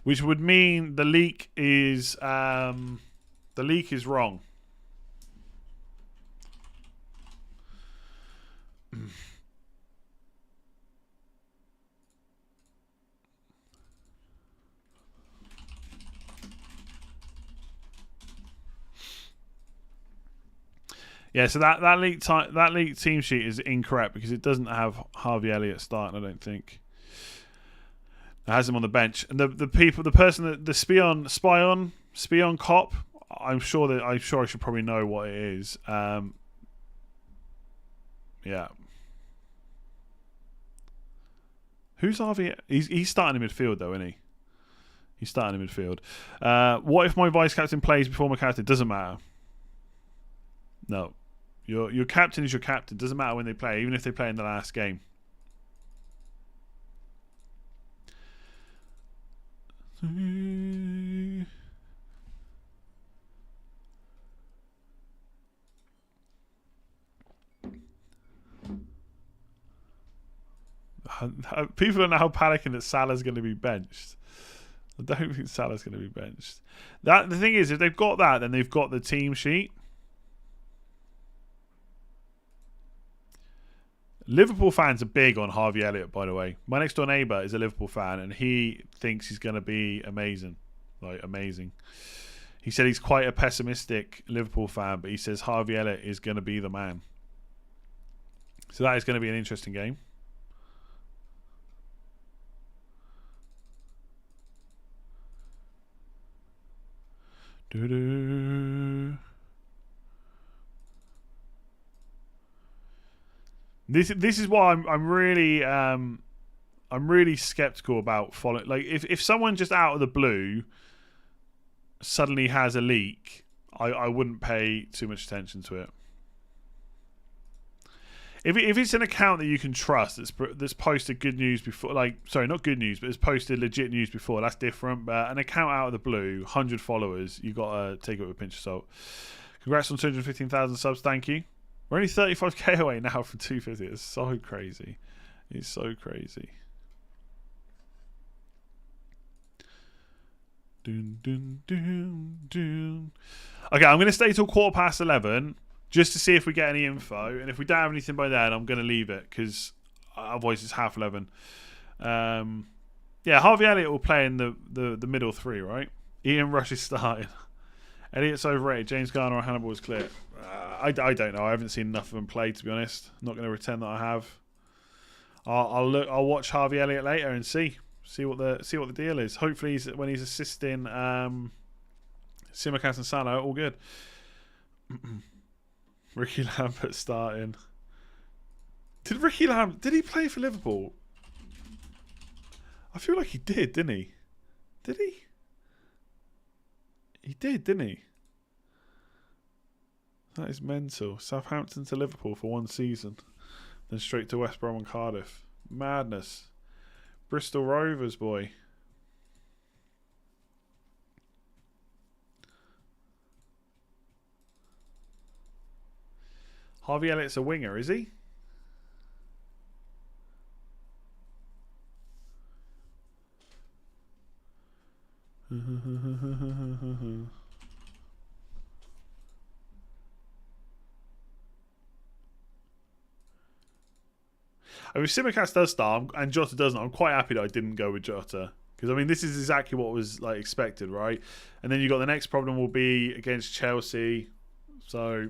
which would mean the leak is wrong. Yeah, so that leaked team sheet is incorrect because it doesn't have Harvey Elliott starting. I don't think it has him on the bench. And the Spion Cop. I'm sure I should probably know what it is. Yeah. Who's Harvey? He's starting in midfield though, isn't he? He's starting in midfield. What if my vice captain plays before my captain? Doesn't matter. No. Your captain is your captain. Doesn't matter when they play, even if they play in the last game. People are now panicking that Salah's going to be benched. I don't think Salah's going to be benched. The thing is, if they've got that, then they've got the team sheet. Liverpool fans are big on Harvey Elliott, by the way. My next door neighbour is a Liverpool fan, and he thinks he's going to be amazing. Like, amazing. He said he's quite a pessimistic Liverpool fan, but he says Harvey Elliott is going to be the man. So that is going to be an interesting game. Doo-doo. This is why I'm really skeptical about following. Like, if someone just out of the blue suddenly has a leak, I wouldn't pay too much attention to it. If it's an account that you can trust that's posted good news before, like, sorry, not good news, but it's posted legit news before, that's different. But an account out of the blue, 100 followers, you got to take it with a pinch of salt. Congrats on 215,000 subs. Thank you. We're only 35k away now from 250. It's so crazy. It's so crazy. Dun, dun, dun, dun. Okay, I'm going to stay till 11:15 just to see if we get any info. And if we don't have anything by then, I'm going to leave it because otherwise it's 11:30. Yeah, Harvey Elliott will play in the middle three, right? Ian Rush is starting. Elliott's overrated. James Garner or Hannibal is clear. I don't know. I haven't seen enough of them play, to be honest. I'm not going to pretend that I have. I'll watch Harvey Elliott later and see what the deal is. Hopefully, when he's assisting Simicast and Salah, all good. Ricky Lambert starting. Did he play for Liverpool? I feel like he did, didn't he? Did he? He did, didn't he? That is mental. Southampton to Liverpool for one season. Then straight to West Brom and Cardiff. Madness. Bristol Rovers, boy. Harvey Elliott's a winger, is he? I mean, if Simicast does start and Jota doesn't, I'm quite happy that I didn't go with Jota. Because, I mean, this is exactly what was like expected, right? And then you got the next problem will be against Chelsea. So...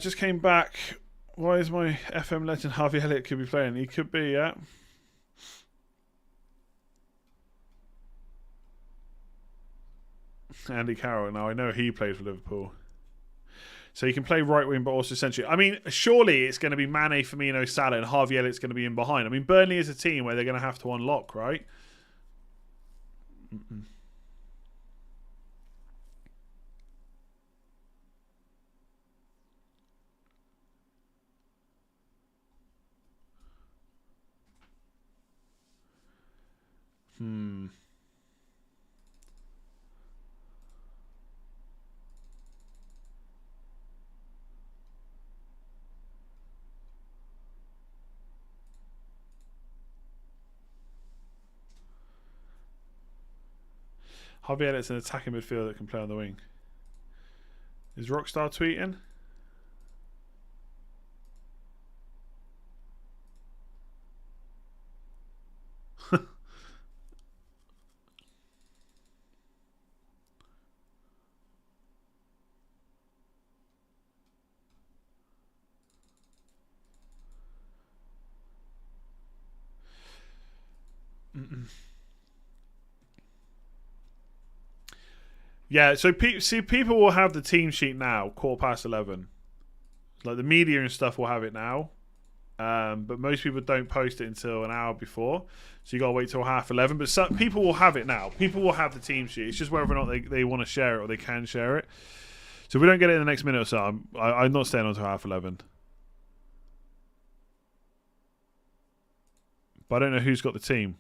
just came back. Why is my FM legend Harvey Elliott could be playing? He could be, yeah. Andy Carroll. Now, I know he played for Liverpool. So he can play right wing, but also centrally. I mean, surely it's going to be Mane, Firmino, Salah, and Harvey Elliott's going to be in behind. I mean, Burnley is a team where they're going to have to unlock, right? Harvey Elliott's an attacking midfielder that can play on the wing. Is Rockstar tweeting? Yeah, so people will have the team sheet now, 11:15. Like the media and stuff will have it now, but most people don't post it until an hour before. So you got to wait till 11:30. But some people will have it now. People will have the team sheet. It's just whether or not they want to share it or they can share it. So if we don't get it in the next minute or so, I'm not staying on until 11:30. but I don't know who's got the team.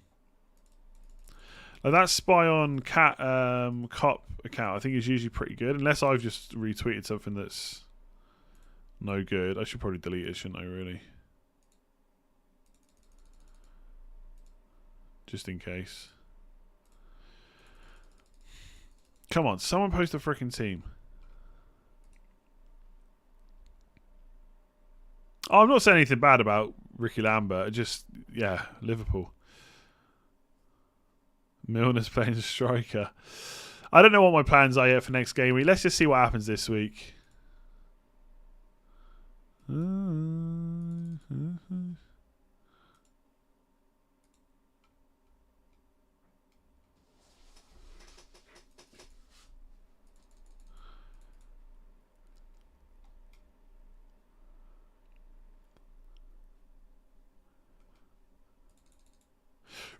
Like that Spy on Cat Cop account, I think is usually pretty good, unless I've just retweeted something that's no good. I should probably delete it, shouldn't I, really? Just in case. Come on, someone post a freaking team. Oh, I'm not saying anything bad about Ricky Lambert. Just, yeah, Liverpool. Milner's playing striker. I don't know what my plans are yet for next game week. Let's just see what happens this week.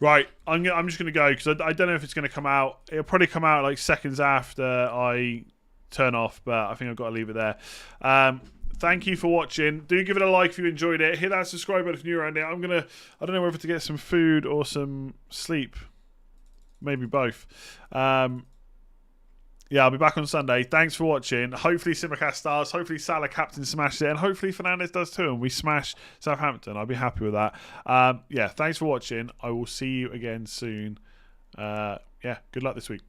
Right, I'm just going to go because I don't know if it's going to come out. It'll probably come out like seconds after I turn off, but I think I've got to leave it there. Thank you for watching. Do give it a like if you enjoyed it. Hit that subscribe button if you're new around here. I don't know whether to get some food or some sleep. Maybe both. Yeah, I'll be back on Sunday. Thanks for watching. Hopefully Simicast stars. Hopefully Salah captain smashes it. And hopefully Fernandes does too. And we smash Southampton. I'll be happy with that. Yeah, thanks for watching. I will see you again soon. Yeah, good luck this week.